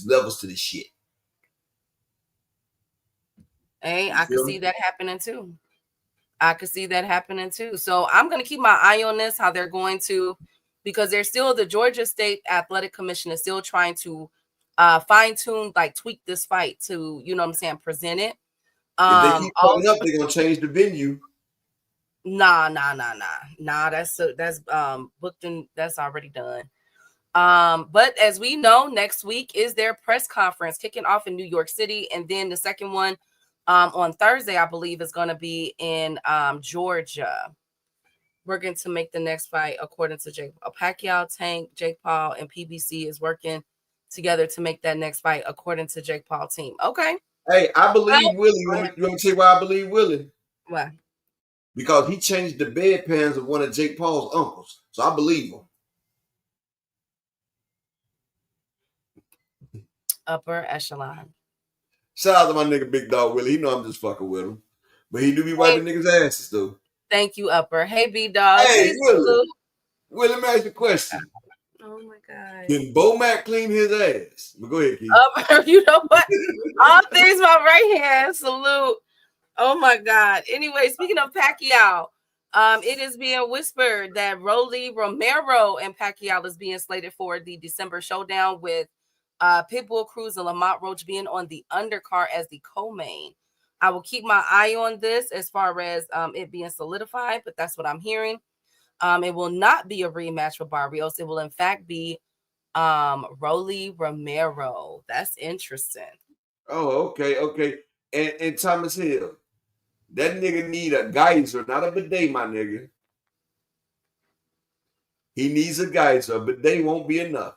levels to the shit. Hey, I can see that happening too. So I'm going to keep my eye on this, how they're going to, because they're still, the Georgia State Athletic Commission is still trying to fine tune, like tweak this fight to, present it. If they keep fucking up, they're going to change the venue. Nah. That's booked and that's already done. But as we know, next week is their press conference kicking off in New York City. And then the second one on Thursday, I believe, is going to be in Georgia. We're going to make the next fight according to Pacquiao, Tank, Jake Paul, and PBC is working together to make that next fight according to Jake Paul team. Okay. Hey, I believe Willie. You want me to tell you why I believe Willie? Why? Because he changed the bedpans of one of Jake Paul's uncles. So I believe him. Upper echelon. Shout out to my nigga Big Dog Willie. He know I'm just fucking with him. But he do be wiping niggas' asses, though. Thank you, Upper. Hey, B-Dog. Hey, Willie, let me ask you a question. Oh, my God. Can Bo Mac clean his ass? But go ahead, Keith. Upper, you know what? All things my right hand. Salute. Oh, my God. Anyway, speaking of Pacquiao, it is being whispered that Rolly Romero and Pacquiao is being slated for the December showdown with Pitbull Cruz and Lamont Roach being on the undercard as the co-main. I will keep my eye on this as far as it being solidified, but that's what I'm hearing. It will not be a rematch with Barrios. It will, in fact, be Rolly Romero. That's interesting. Oh, okay. And Thomas Hill, that nigga need a geyser, not a bidet, my nigga. He needs a geyser. A bidet won't be enough.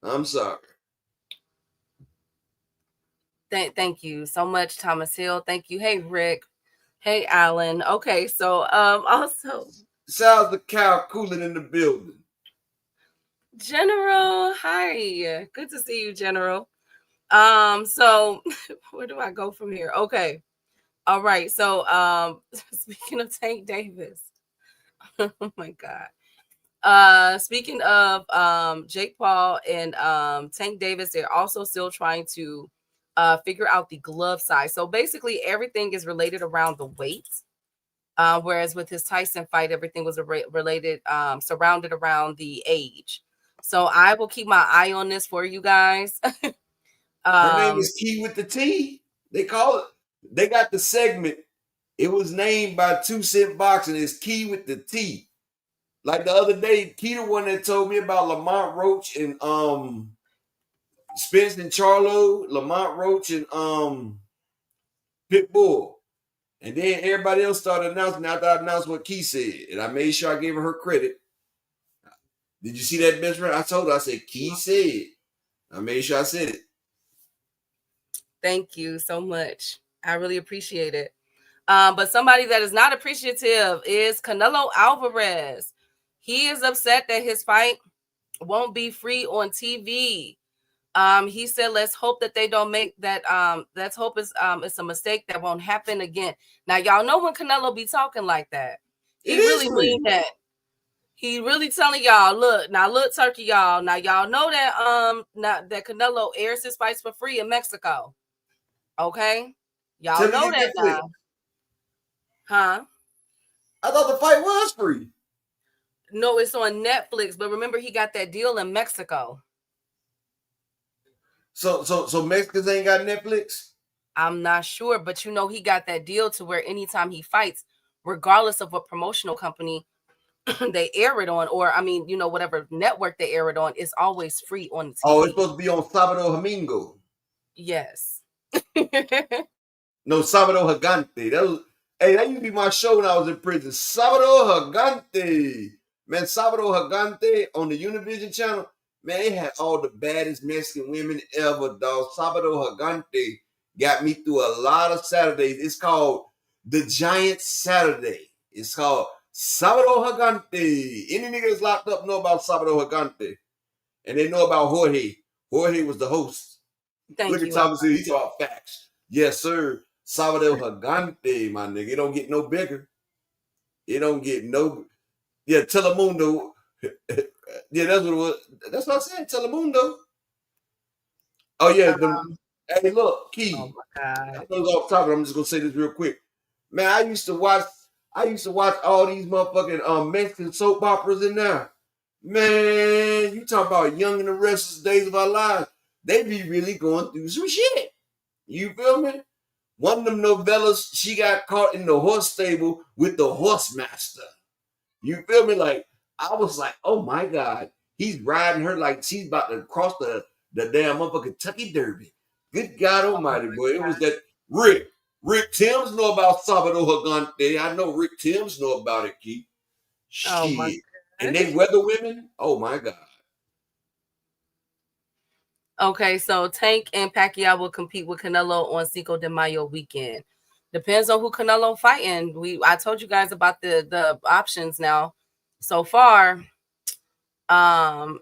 I'm sorry. Thank you so much, Thomas Hill. Thank you. Hey, Rick. Hey, Alan. Okay, so also Shout out to Cal Cooling in the building. General, hi. Good to see you, General. So where do I go from here? Okay. All right. So speaking of Tank Davis. Oh my God. Speaking of Jake Paul and Tank Davis, they're also still trying to figure out the glove size. So basically everything is related around the weight. Whereas with his Tyson fight, everything was related, surrounded around the age. So I will keep my eye on this for you guys. Her name is Key with the T. They call it. They got the segment. It was named by 2 Cent Boxing. It's Key with the T. Like the other day, Key the one that told me about Lamont Roach and Spence and Charlo, Lamont Roach and Pitbull. And then everybody else started announcing after I announced what Key said. And I made sure I gave her credit. Did you see that, best friend? I told her, I said, Key said. I made sure I said it. Thank you so much. I really appreciate it. But somebody that is not appreciative is Canelo Alvarez. He is upset that his fight won't be free on TV. He said, let's hope that they don't make that. Let's hope it's a mistake that won't happen again. Now, y'all know when Canelo be talking like that, he really mean that. He really telling y'all, look, Turkey, y'all. Now, y'all know that that Canelo airs his fights for free in Mexico. Okay, y'all know that now. Huh? I thought the fight was free. No, it's on Netflix, but remember he got that deal in Mexico. So Mexicans ain't got Netflix? I'm not sure, but he got that deal to where anytime he fights, regardless of what promotional company they air it on, or whatever network they air it on, it's always free on TV. Oh, it's supposed to be on Sábado Domingo. Yes. No, Sábado Gigante. That used to be my show when I was in prison. Sábado Gigante. Man, Sábado Gigante on the Univision channel. Man, it had all the baddest Mexican women ever, dog. Sábado Gigante got me through a lot of Saturdays. It's called The Giant Saturday. It's called Sábado Gigante. Any nigga that's locked up know about Sábado Gigante. And they know about Jorge. Jorge was the host. Look at Thomas here. He's about facts. Yes, sir. Sábado Gigante, my nigga. It don't get no bigger. It don't get no... Yeah, Telemundo. Yeah, that's what it was. That's what I said, Telemundo. Oh, yeah. Hey, look, Key. Oh, my God. I was off topic. I'm just going to say this real quick. Man, I used to watch all these motherfucking Mexican soap operas in there. Man, you talk about Young and the Restless Days of Our Lives. They be really going through some shit. You feel me? One of them novellas, she got caught in the horse stable with the horse master. You feel me? Like, I was like, oh my God. He's riding her like she's about to cross the damn motherfucking Kentucky Derby. Good God almighty, boy. It was that Rick. Rick Timms know about Sábado Gigante. I know Rick Timms know about it, Keith. Oh, shit. my God. And they weather women? Oh my God. Okay, so Tank and Pacquiao will compete with Canelo on Cinco de Mayo weekend. Depends on who Canelo fighting. I told you guys about the options now. So far, the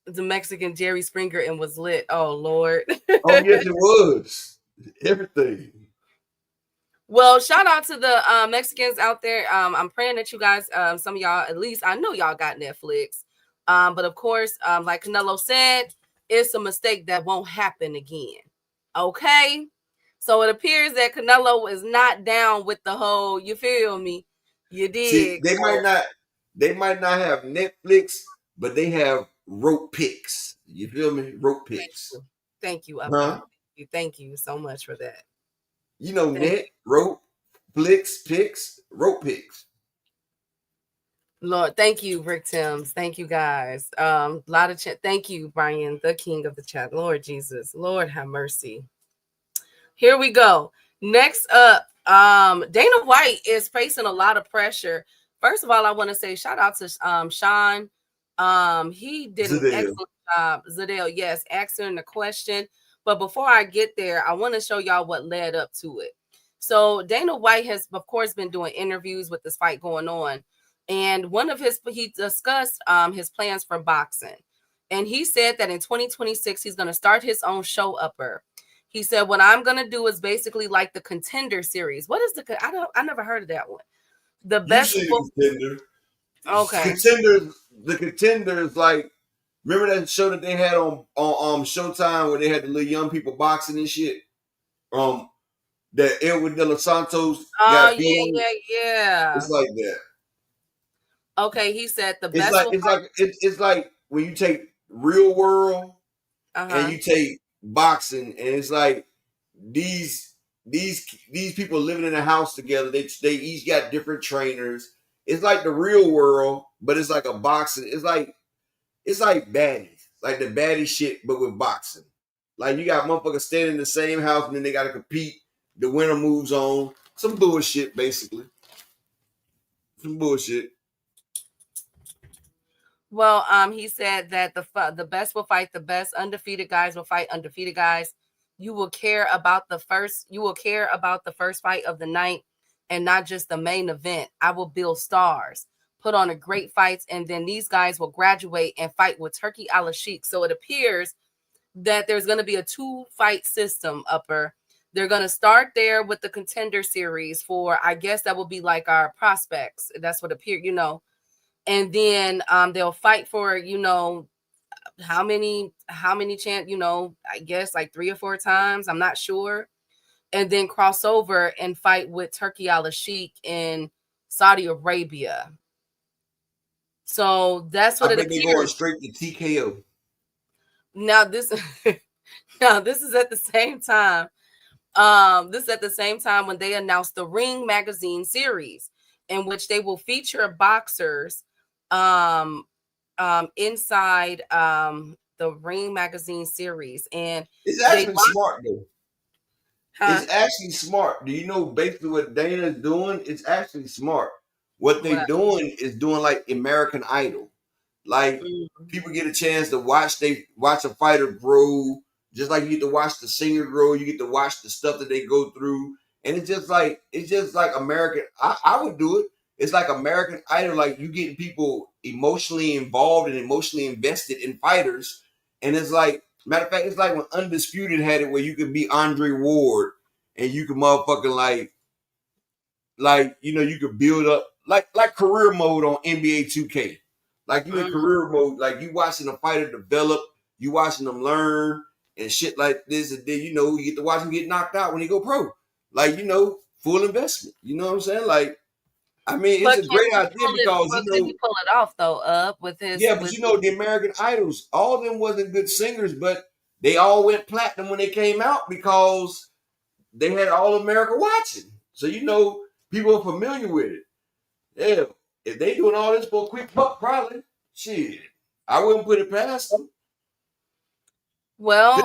Mexican Jerry Springer and was lit. Oh Lord. Oh yes, it was. Everything. Well, shout out to the Mexicans out there. I'm praying that you guys, some of y'all, at least I know y'all got Netflix. But of course, like Canelo said, it's a mistake that won't happen again. Okay. So it appears that Canelo is not down with the whole, you feel me? You did. See, they might not have Netflix, but they have rope picks. You feel me? Rope picks. Thank you. Thank you so much for that. You know, net, rope, picks, rope picks. Lord, thank you, Rick Timms. Thank you, guys. Lot of thank you, Brian, the king of the chat. Lord Jesus, Lord have mercy. Here we go. Next up, Dana White is facing a lot of pressure. First of all, I want to say shout out to Sean. He did an excellent job. Zadell, yes, answering the question. But before I get there, I want to show y'all what led up to it. So Dana White has, of course, been doing interviews with this fight going on. And he discussed his plans for boxing. And he said that in 2026, he's going to start his own show upper. He said, what I'm going to do is basically like the Contender series. What is I never heard of that one. The best. Contender. Okay. The Contenders, like, remember that show that they had on Showtime where they had the little young people boxing and shit? That Edward De Los Santos got beat on? Yeah. It's like that. Okay, he said the It's best. It's like when you take Real World and you take boxing, and it's like these people living in a house together. They each got different trainers. It's like the Real World, but it's like a boxing. It's like baddies, like the baddie shit, but with boxing. Like you got motherfuckers standing in the same house, and then they got to compete. The winner moves on. Some bullshit, basically. Some bullshit. Well, he said that the best will fight the best. Undefeated guys will fight undefeated guys. You will care about the first fight of the night and not just the main event. I will build stars, put on a great fights, and then these guys will graduate and fight with Turkey Al-Sheikh. So it appears that there's going to be a 2-fight system upper. They're going to start there with the Contender series for, I guess that will be like our prospects. That's what appeared, and then they'll fight for, how many chance, I guess like 3 or 4 times. I'm not sure. And then cross over and fight with Turkey Al-Sheikh in Saudi Arabia. So that's what it appears. They're going straight to TKO. Now this is at the same time. This is at the same time when they announced the Ring magazine series, in which they will feature boxers inside the Ring magazine series. And it's actually smart though. It's actually smart. Do you know basically what Dana is doing? It's actually smart. What they're doing is doing like American Idol. Like people get a chance to watch a fighter grow, just like you get to watch the singer grow. You get to watch the stuff that they go through, and it's just like American. I would do it. It's like American Idol. Like you getting people emotionally involved and emotionally invested in fighters, and it's like, matter of fact, it's like when Undisputed had it, where you could be Andre Ward and you could motherfucking you could build up like career mode on NBA 2K. Like you in career mode, like you watching a fighter develop, you watching them learn and shit like this, and then you get to watch him get knocked out when he go pro. Like full investment. You know what I'm saying? Like, I mean, it's a great idea because can he pull it off though? Up with his but the American Idols, all of them wasn't good singers, but they all went platinum when they came out because they had all America watching. So people are familiar with it. Yeah. If they doing all this for a quick buck, probably, shit, I wouldn't put it past them. Well,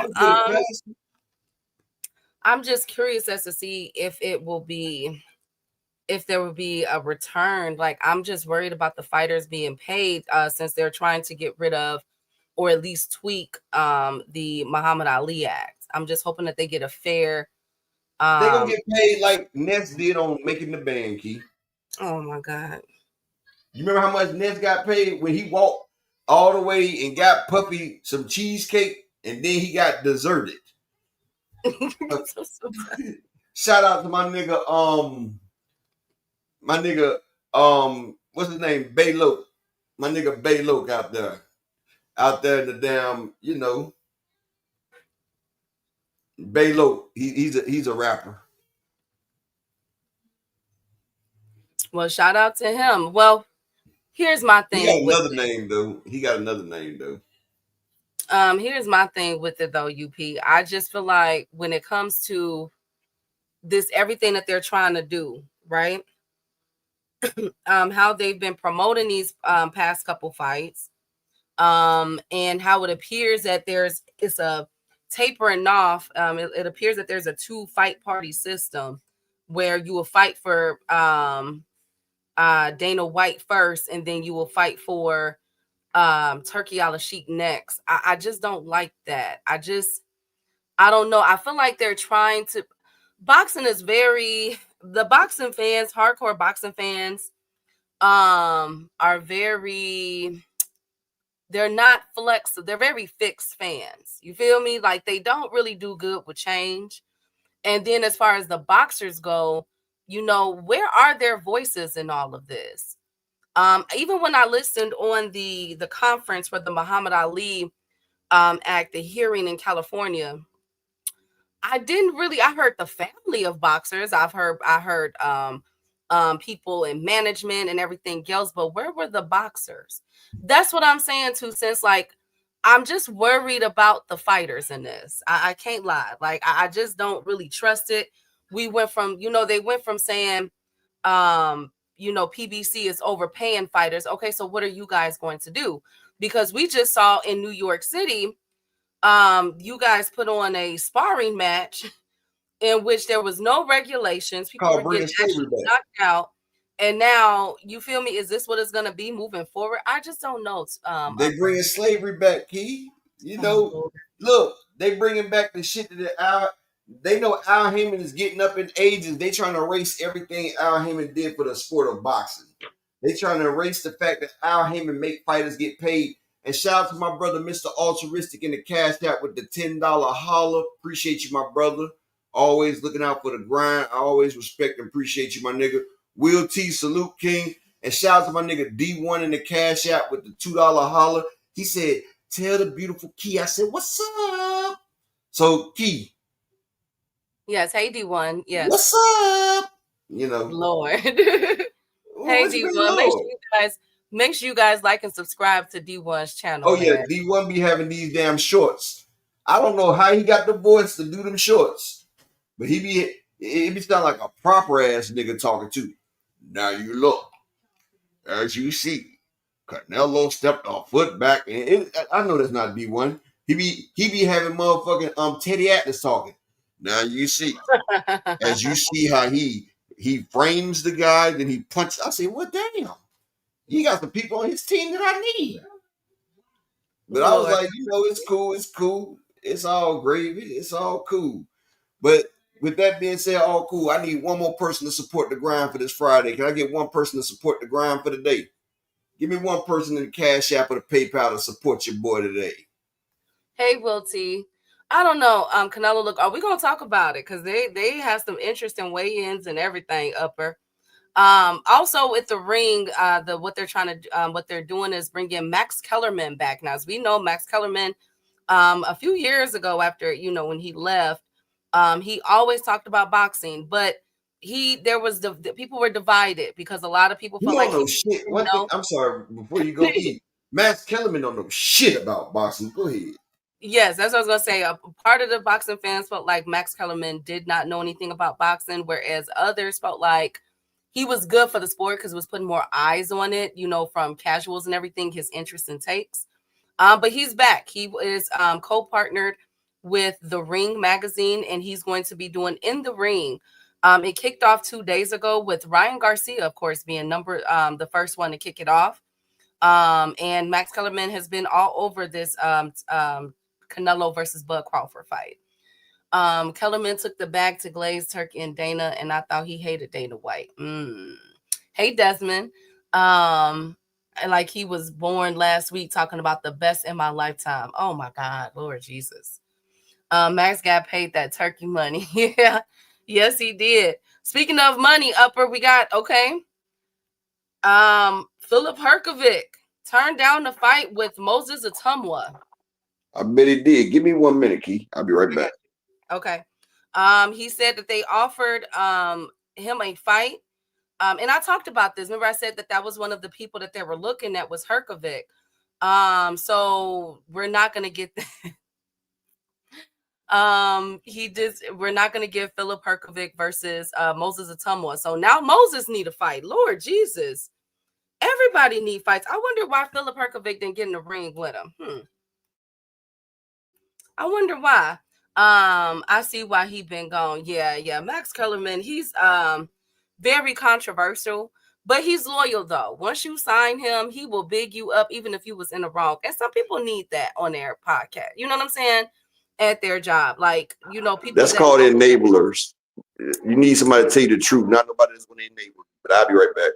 I'm just curious as to see if there will be a return. Like, I'm just worried about the fighters being paid since they're trying to get rid of or at least tweak the Muhammad Ali Act. I'm just hoping that they get a fair. They're going to get paid like Ness did on Making the Band, Key. Oh, my God. You remember how much Ness got paid when he walked all the way and got Puffy some cheesecake and then he got deserted? Shout out to my nigga, what's his name? Bayloke. My nigga Bayloke out there in the damn, Bayloke. He's a rapper. Well, shout out to him. Well, here's my thing. He got another name though. Here's my thing with it though, UP. I just feel like when it comes to this, everything that they're trying to do, right? How they've been promoting these past couple fights, and how it appears that it's a tapering off. It appears that there's a 2-fight party system where you will fight for Dana White first, and then you will fight for Turkey Al-Sheikh next. I just don't like that. I don't know. I feel like they're trying to. Boxing is the boxing fans, hardcore boxing fans, are very, they're not flexible. They're very fixed fans. You feel me? Like they don't really do good with change. And then as far as the boxers go, you know, where are their voices in all of this? Even when I listened on the conference for the Muhammad Ali act, the hearing in California, I didn't really, I heard the family of boxers. I heard people in management and everything else, but where were the boxers? That's what I'm saying too, since like I'm just worried about the fighters in this. I can't lie. Like I just don't really trust it. We went from, you know, they went from saying you know, PBC is overpaying fighters. Okay, so what are you guys going to do? Because we just saw in New York City, you guys put on a sparring match in which there was no regulations. People were getting actually knocked out. And now, you feel me? Is this what it's going to be moving forward? I just don't know. They bringing slavery back, Key. You know, look, they bringing back the shit that they know Al Heyman is getting up in ages. They trying to erase everything Al Heyman did for the sport of boxing. They trying to erase the fact that Al Heyman make fighters get paid. And shout out to my brother, Mr. Altruistic, in the cash app with the $10 holler. Appreciate you, my brother. Always looking out for the grind. I always respect and appreciate you, my nigga. Will T, salute King. And shout out to my nigga D1 in the cash app with the $2 holler. He said, tell the beautiful Key. I said, what's up? So, Key. Yes, hey D1. Yes. What's up? You know. Lord. Hey D1, make sure you guys like and subscribe to D1's channel. Oh, yeah, D1 be having these damn shorts. I don't know how he got the voice to do them shorts, but it be sound like a proper ass nigga talking to. Now you look, as you see, Canelo stepped a foot back, and I know that's not D1. He be having motherfucking Teddy Atlas talking. Now you see, as you see how he frames the guy, then he punches. I say, well, damn, he got the people on his team that I need. But I was like, you know, it's cool. It's all gravy. It's all cool. But with that being said, all cool. I need one more person to support the grind for this Friday. Can I get one person to support the grind for the day? Give me one person in the Cash App or the PayPal to support your boy today. Hey, Will T. I don't know. Canelo, look, are we gonna talk about it? Because they have some interesting weigh-ins and everything, Upper. Also with the ring, what they're doing is bringing Max Kellerman back. Now, as we know, Max Kellerman, a few years ago, after, you know, when he left, he always talked about boxing, but the people were divided because a lot of people felt like shit. One thing, I'm sorry, before you go, Max Kellerman don't know shit about boxing. Go ahead. Yes, that's what I was gonna say. A part of the boxing fans felt like Max Kellerman did not know anything about boxing, whereas others felt like he was good for the sport because it was putting more eyes on it, you know, from casuals and everything, his interests and takes. But he's back. He is co-partnered with The Ring magazine, and he's going to be doing In the Ring. It kicked off 2 days ago with Ryan Garcia, of course, being the first one to kick it off. And Max Kellerman has been all over this Canelo versus Bud Crawford fight. Kellerman took the bag to Glaze, Turkey, and Dana, and I thought he hated Dana White. Hey, Desmond. Like he was born last week talking about the best in my lifetime. Oh, my God. Lord Jesus. Max got paid that turkey money. Yeah. Yes, he did. Speaking of money, Upper, we got, okay. Philip Herkovic turned down the fight with Moses Atumwa. I bet he did. Give me 1 minute, Key. I'll be right back. Okay. He said that they offered him a fight. And I talked about this. Remember, I said that was one of the people that they were looking at was Herkovic. So we're not going to get we're not going to give Philip Herkovic versus Moses Atumwa. So now Moses need a fight. Lord Jesus. Everybody need fights. I wonder why Philip Herkovic didn't get in the ring with him. I wonder why. I see why he been gone. Yeah. Max Kellerman, he's very controversial, but he's loyal though. Once you sign him, he will big you up even if you was in the wrong. And some people need that on their podcast. You know what I'm saying? At their job. Like, you know, people that's called enablers. You need somebody to tell you the truth. Not nobody that's going to enable you. But I'll be right back.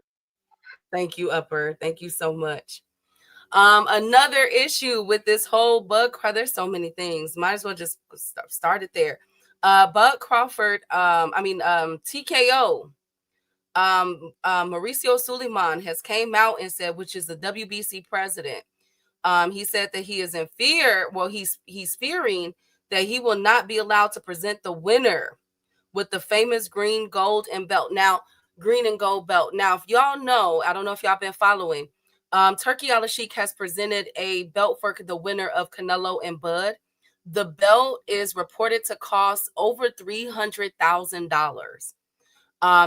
Thank you, Upper. Thank you so much. Another issue with this whole Bud Crawford, there's so many things. Might as well just start it there. Bud Crawford, TKO. Mauricio Suleiman has came out and said, which is the WBC president. He said that he is in fear. Well, he's fearing that he will not be allowed to present the winner with the famous green, gold, and belt. Now, green and gold belt. Now, if y'all know, I don't know if y'all been following. Turkey Al-Sheikh has presented a belt for the winner of Canelo and Bud. The belt is reported to cost over $300,000.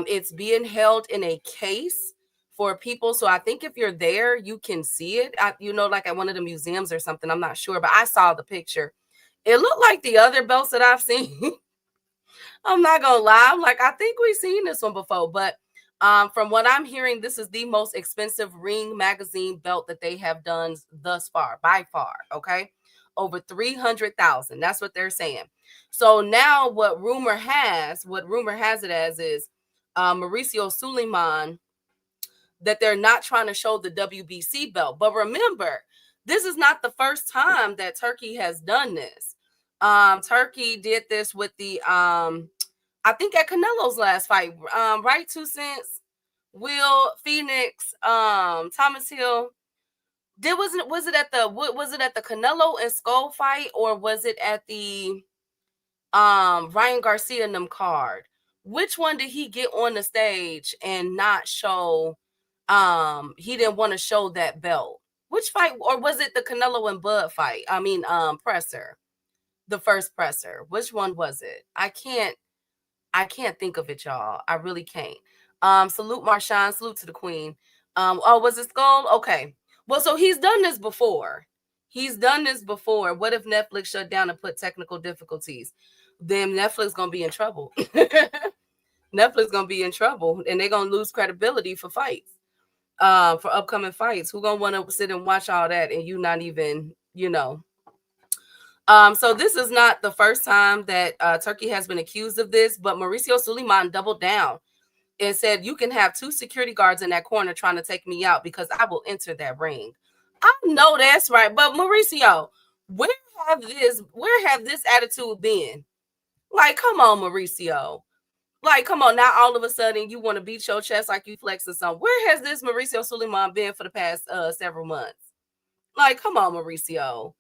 It's being held in a case for people. So I think if you're there, you can see it. Like at one of the museums or something. I'm not sure, but I saw the picture. It looked like the other belts that I've seen. I'm not gonna lie. I'm like, I think we've seen this one before, but from what I'm hearing, this is the most expensive Ring magazine belt that they have done thus far, by far. Okay, over 300,000. That's what they're saying. So now, what rumor has it as is Mauricio Suleiman, that they're not trying to show the WBC belt. But remember, this is not the first time that Turkey has done this. Turkey did this with the I think at Canelo's last fight, right? 2 Cents, Will Phoenix, Thomas Hill. Was it at the Canelo and Skull fight, or was it at the Ryan Garcia and them card? Which one did he get on the stage and not show? He didn't want to show that belt. Which fight, or was it the Canelo and Bud fight? I mean, presser, the first presser. Which one was it? I can't think of it, y'all. I really can't. Salute Marshawn. Salute to the queen. Was it Skull? Okay. Well, so he's done this before. What if Netflix shut down and put technical difficulties? Then Netflix gonna be in trouble. Netflix gonna be in trouble, and they're gonna lose credibility for fights. For upcoming fights. Who gonna want to sit and watch all that and you not even, So this is not the first time that Turkey has been accused of this, but Mauricio Suleiman doubled down and said, you can have 2 security guards in that corner trying to take me out because I will enter that ring. I know that's right. But Mauricio, where have this attitude been? Like, come on, Mauricio. Like, come on, now all of a sudden you want to beat your chest like you flex or something. Where has this Mauricio Suleiman been for the past several months? Like, come on, Mauricio.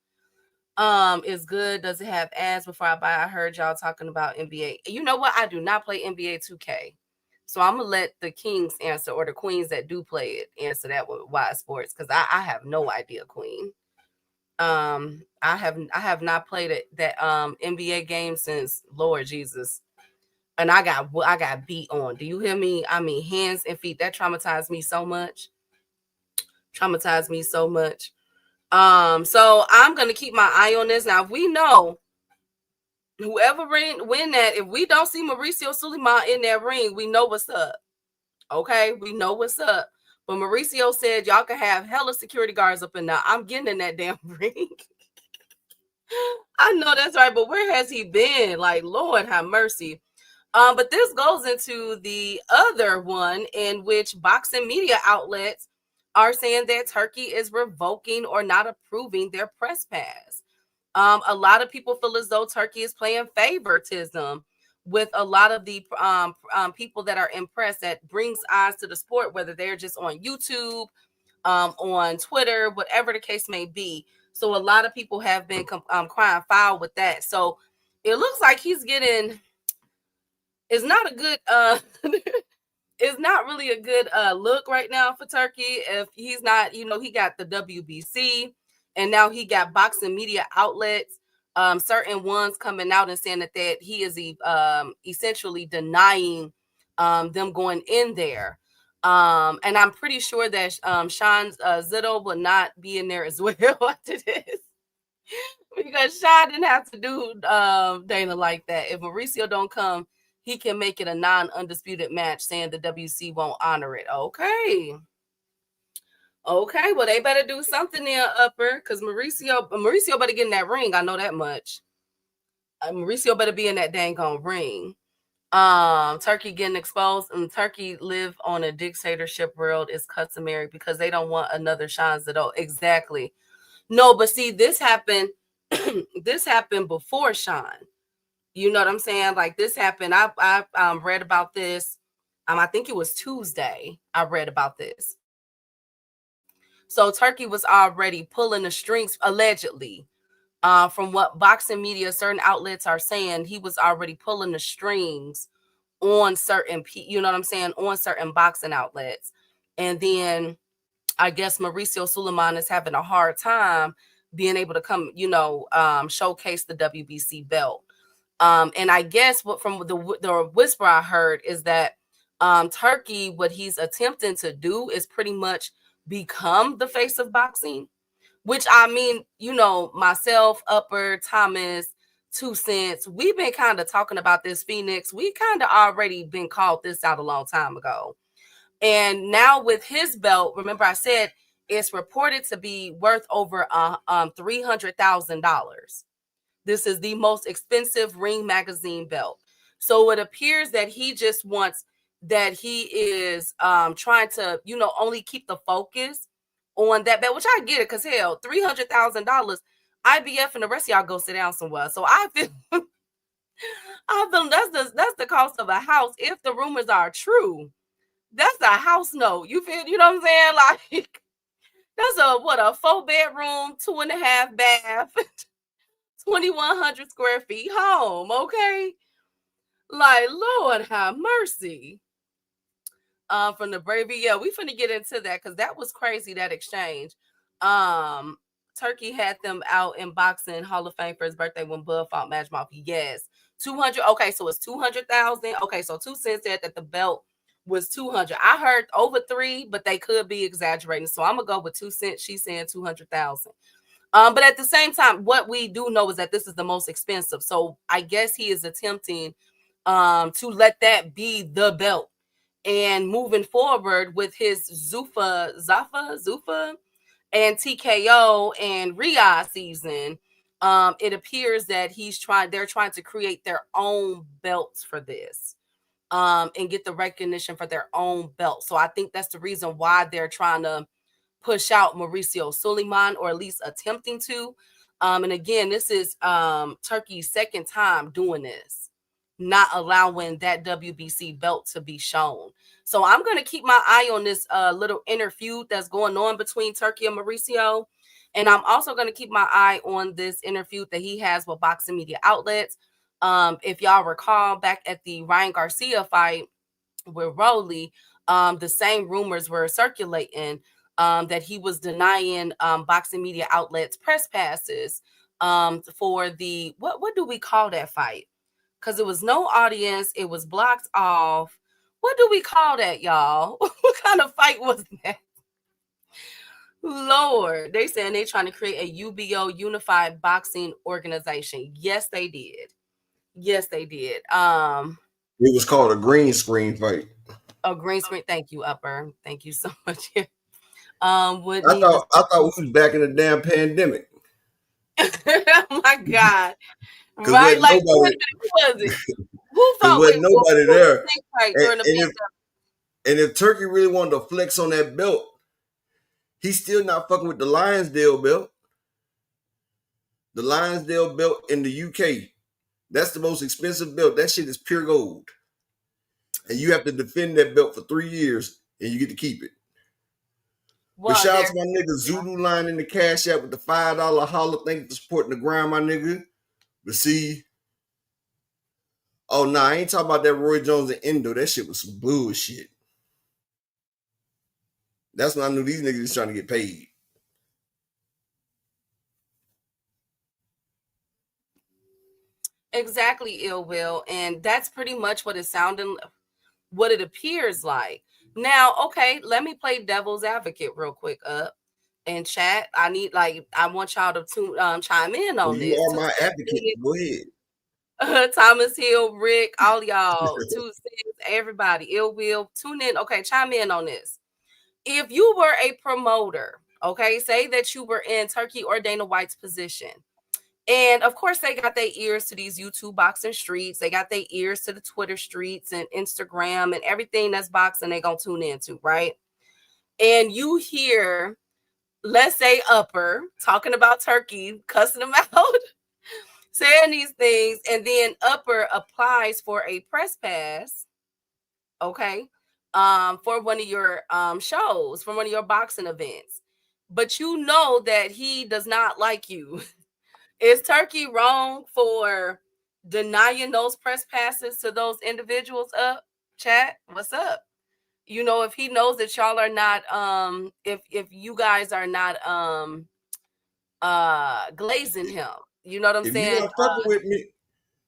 Is good. Does it have ads before I buy? I heard y'all talking about NBA. You know what? I do not play NBA 2K. So I'm gonna let the kings answer, or the queens that do play it answer that with Wide Sports, because I have no idea, queen. I have not played that NBA game since Lord Jesus. And I got beat on. Do you hear me? I mean, hands and feet. That traumatized me so much. So I'm gonna keep my eye on this. Now, if we know whoever win that, if we don't see Mauricio Suleiman in that ring, we know what's up. Okay, we know what's up. But Mauricio said y'all can have hella security guards up in there. I'm getting in that damn ring. I know that's right, but where has he been? Like, Lord have mercy. But this goes into the other one, in which boxing media outlets are saying that Turkey is revoking or not approving their press pass. A lot of people feel as though Turkey is playing favoritism with a lot of the people that are in press that brings eyes to the sport, whether they're just on YouTube, on Twitter, whatever the case may be. So a lot of people have been crying foul with that. So it looks like he's getting... It's not a good it's not really a good look right now for Turkey. If he's not, he got the WBC, and now he got boxing media outlets, certain ones coming out and saying that he is essentially denying them going in there. And I'm pretty sure that Sean Zitto will not be in there as well after this. Because Sean didn't have to do Dana like that. If Mauricio don't come, he can make it a non-undisputed match, saying the WC won't honor it. Okay, well, they better do something there, Upper, because Mauricio better get in that ring. I know that much. Mauricio better be in that dang on ring. Turkey getting exposed, and Turkey live on a dictatorship world is customary because they don't want another Sean Zado. Exactly. No, but see, this happened. This happened before Sean. You know what I'm saying? Like this happened. I read about this. I think it was Tuesday. I read about this. So Turkey was already pulling the strings, allegedly. From what boxing media, certain outlets are saying, he was already pulling the strings on certain, you know what I'm saying, on certain boxing outlets. And then I guess Mauricio Suleiman is having a hard time being able to come, showcase the WBC belt. And I guess what from the whisper I heard is that Turkey, what he's attempting to do is pretty much become the face of boxing, which I mean, myself, Upper, Thomas, 2 Cents, we've been kind of talking about this, Phoenix. We kind of already been called this out a long time ago. And now with his belt, remember I said it's reported to be worth over $300,000. This is the most expensive Ring Magazine belt. So it appears that he just wants that he is trying to, only keep the focus on that belt, which I get it, because hell, $300,000, IBF and the rest of y'all go sit down somewhere. So I feel that's the cost of a house if the rumors are true. That's a house note. You feel, you know what I'm saying? Like that's a 4-bedroom, 2.5 bath, 2,100 square feet home. Okay. Like, Lord have mercy. From the Bravey. Yeah, we finna get into that because that was crazy, that exchange. Turkey had them out in boxing Hall of Fame for his birthday when Bud fought Matchmouth. Yes. 200. Okay, so it's 200,000. Okay, so 2 Cents said that the belt was 200. I heard over 3, but they could be exaggerating. So I'm gonna go with 2 Cents. She's saying 200,000. But at the same time, what we do know is that this is the most expensive. So I guess he is attempting to let that be the belt. And moving forward with his Zuffa and TKO and Riyadh season, it appears that they're trying to create their own belts for this. And get the recognition for their own belt. So I think that's the reason why they're trying to push out Mauricio Suleiman, or at least attempting to. And again, this is Turkey's second time doing this, not allowing that WBC belt to be shown. So I'm going to keep my eye on this little interview that's going on between Turkey and Mauricio. And I'm also going to keep my eye on this interview that he has with boxing media outlets. If y'all recall, back at the Ryan Garcia fight with Rowley, the same rumors were circulating that he was denying boxing media outlets press passes for the, what do we call that fight? Because it was no audience, it was blocked off. What do we call that, y'all? What kind of fight was that? Lord, they saying they trying to create a UBO, Unified Boxing Organization. Yes, they did. Yes, they did. It was called a green screen fight. A green screen. Thank you, Upper. Thank you so much. I thought we was back in the damn pandemic. Oh my God. Right? Like, who was it? Who fought? Wasn't nobody there. And if Turkey really wanted to flex on that belt, he's still not fucking with the Lonsdale belt. The Lonsdale belt in the UK. That's the most expensive belt. That shit is pure gold. And you have to defend that belt for 3 years and you get to keep it. Well, but shout out to my nigga Zulu line in the Cash App with the $5 holler. Thank you for supporting the grind, my nigga. But see, oh nah, I ain't talking about that Roy Jones and Endo. That shit was some bullshit. That's when I knew these niggas was trying to get paid. Exactly, Ill Will. And that's pretty much what it appears like. Now, okay, let me play devil's advocate real quick up in chat. I want y'all to chime in on this. You are my advocate. Go ahead. Thomas Hill, Rick, all y'all, 2 Cents, everybody, Ill Will, tune in. Okay, chime in on this. If you were a promoter, okay, say that you were in Turkey or Dana White's position, And of course, they got their ears to these YouTube boxing streets. They got their ears to the Twitter streets and Instagram and everything that's boxing they gonna tune into, right? And you hear, let's say, Upper talking about Turkey, cussing him out, saying these things, and then Upper applies for a press pass, okay, for one of your shows, for one of your boxing events. But you know that he does not like you. Is Turkey wrong for denying those press passes to those individuals? Up, chat, what's up? You know, if he knows that y'all are not, if you guys are not glazing him, you know what I'm If you saying? not fucking with me,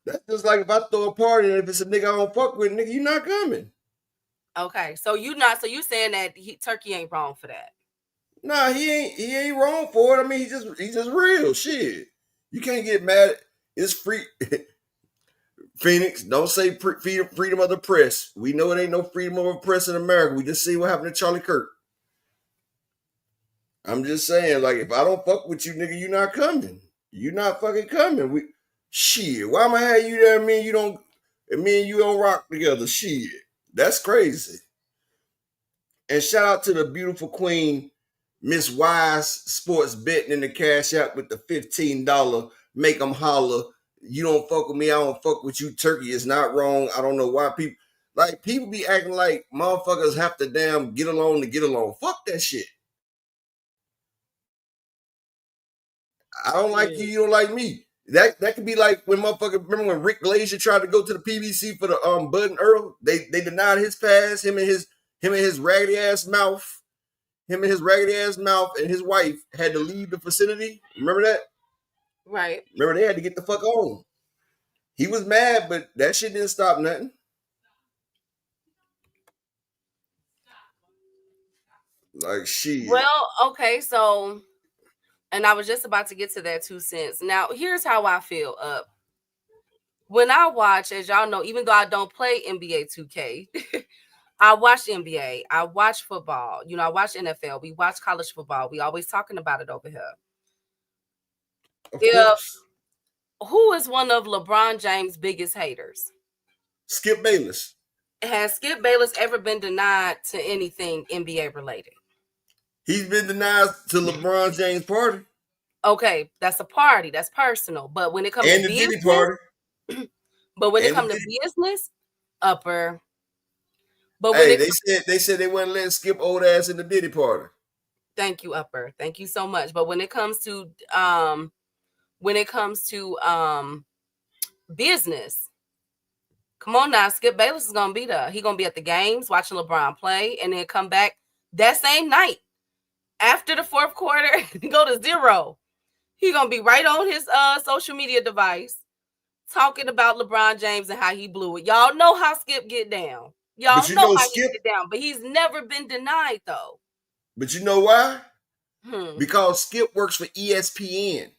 that's just like if I throw a party and if it's a nigga I don't fuck with, nigga, you not coming. Okay, so you saying that Turkey ain't wrong for that? Nah, he ain't wrong for it. I mean, he's just real shit. You can't get mad. It's free. Phoenix, don't say freedom of the press. We know it ain't no freedom of the press in America. We just see what happened to Charlie Kirk. I'm just saying, like, if I don't fuck with you, nigga, you not coming. You not fucking coming. Shit. Why am I have you there? Me and you don't rock together. Shit. That's crazy. And shout out to the beautiful queen, Miss Wise Sports Betting in the Cash App with the $15 make them holler. You don't fuck with me, I don't fuck with you. Turkey is not wrong. I don't know why people be acting like motherfuckers have to damn get along to get along. Fuck that shit. I don't like you, you don't like me. That could be like when motherfucker, remember when Rick Glazier tried to go to the PBC for the Bud and Earl? They denied his pass, him and his raggedy ass mouth. Him and his raggedy ass mouth and his wife had to leave the vicinity. Remember that? Right. Remember they had to get the fuck on. He was mad, but that shit didn't stop nothing. Like shit. Well, okay, so, and I was just about to get to that 2 cents. Now, here's how I feel. When I watch, as y'all know, even though I don't play NBA 2K, I watch NBA. I watch football. You know, I watch NFL. We watch college football. We always talking about it over here. Of course. Who is one of LeBron James' biggest haters? Skip Bayless. Has Skip Bayless ever been denied to anything NBA related? He's been denied to LeBron James' party. Okay, that's a party. That's personal. But when it comes and to the business, Diddy party. But when it comes to business, Upper. But hey, they said they wouldn't let Skip old ass in the Diddy party. Thank you, Upper. Thank you so much. But when it comes to business, come on now, Skip Bayless is gonna be there. He gonna be at the games watching LeBron play, and then come back that same night after the fourth quarter, go to 0. He gonna be right on his social media device talking about LeBron James and how he blew it. Y'all know how Skip get down. Y'all know how Skip, he get down, but he's never been denied though. But you know why? Because Skip works for ESPN.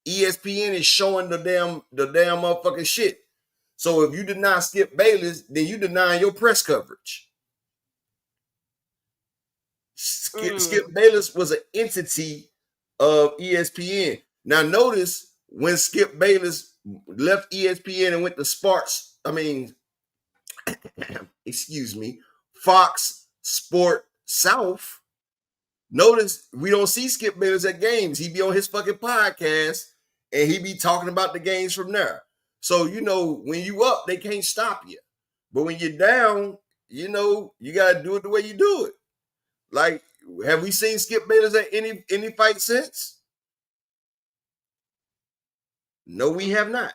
ESPN is showing the damn motherfucking shit. So if you deny Skip Bayless, then you deny your press coverage. Skip Bayless was an entity of ESPN. Now notice when Skip Bayless left ESPN and went to Fox Sport South. Notice we don't see Skip Bayless at games. He be on his fucking podcast and he be talking about the games from there. So, you know, when you up, they can't stop you. But when you're down, you know, you got to do it the way you do it. Like, have we seen Skip Bayless at any fight since? No, we have not.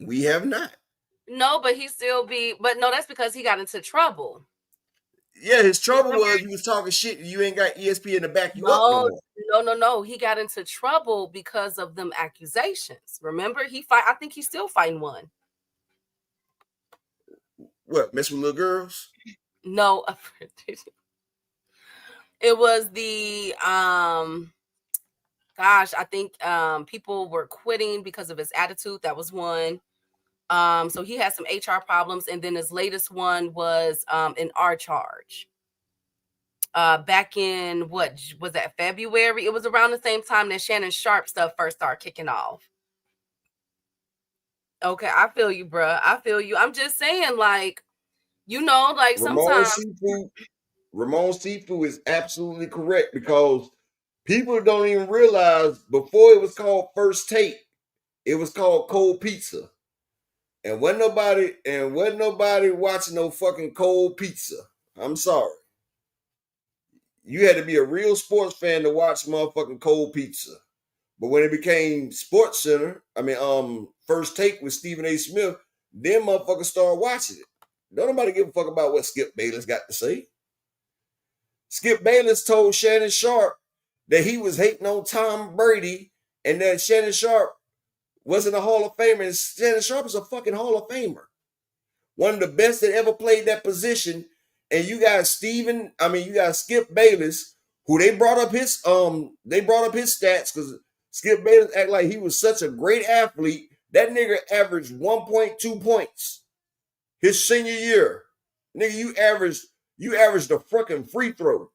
We have not. No, but no, that's because he got into trouble. Yeah, his trouble was he was talking shit and you ain't got ESPN to back you up no more. No. He got into trouble because of them accusations. Remember, I think he's still fighting one. What, mess with little girls? No. It was the I think people were quitting because of his attitude. That was one. So he had some HR problems, and then his latest one was an R charge. Back in what was that, February? It was around the same time that Shannon Sharp stuff first started kicking off. Okay, I feel you, bruh. I feel you. I'm just saying, like, you know, like Ramon sometimes. Seafood, Ramon Seafood is absolutely correct because people don't even realize before it was called First Take, it was called Cold Pizza. And wasn't nobody watching no fucking cold pizza. I'm sorry. You had to be a real sports fan to watch motherfucking cold pizza. But when it became Sports Center, First Take with Stephen A. Smith, then motherfuckers started watching it. Don't nobody give a fuck about what Skip Bayless got to say. Skip Bayless told Shannon Sharp that he was hating on Tom Brady and that Shannon Sharp wasn't a Hall of Famer. And Shannon Sharp is a fucking Hall of Famer. One of the best that ever played that position. And you got Skip Bayless, who they brought up his stats because Skip Bayless act like he was such a great athlete. That nigga averaged 1.2 points his senior year. Nigga, you averaged a fucking free throw.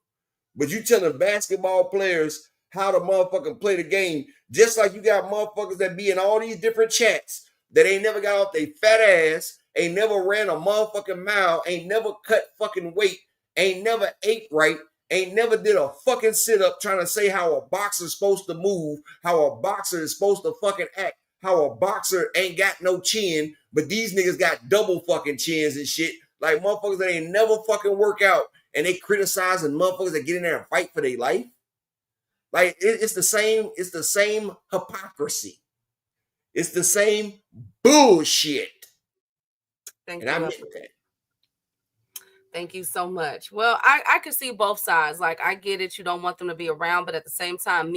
But you telling basketball players how to motherfucking play the game, just like you got motherfuckers that be in all these different chats that ain't never got off their fat ass, ain't never ran a motherfucking mile, ain't never cut fucking weight, ain't never ate right, ain't never did a fucking sit-up trying to say how a boxer's supposed to move, how a boxer is supposed to fucking act, how a boxer ain't got no chin, but these niggas got double fucking chins and shit. Like motherfuckers that ain't never fucking work out and they criticizing motherfuckers that get in there and fight for their life. Like it's the same hypocrisy. It's the same bullshit. Thank and you. I meant that. Thank you so much. Well, I could see both sides. Like, I get it. You don't want them to be around, but at the same time,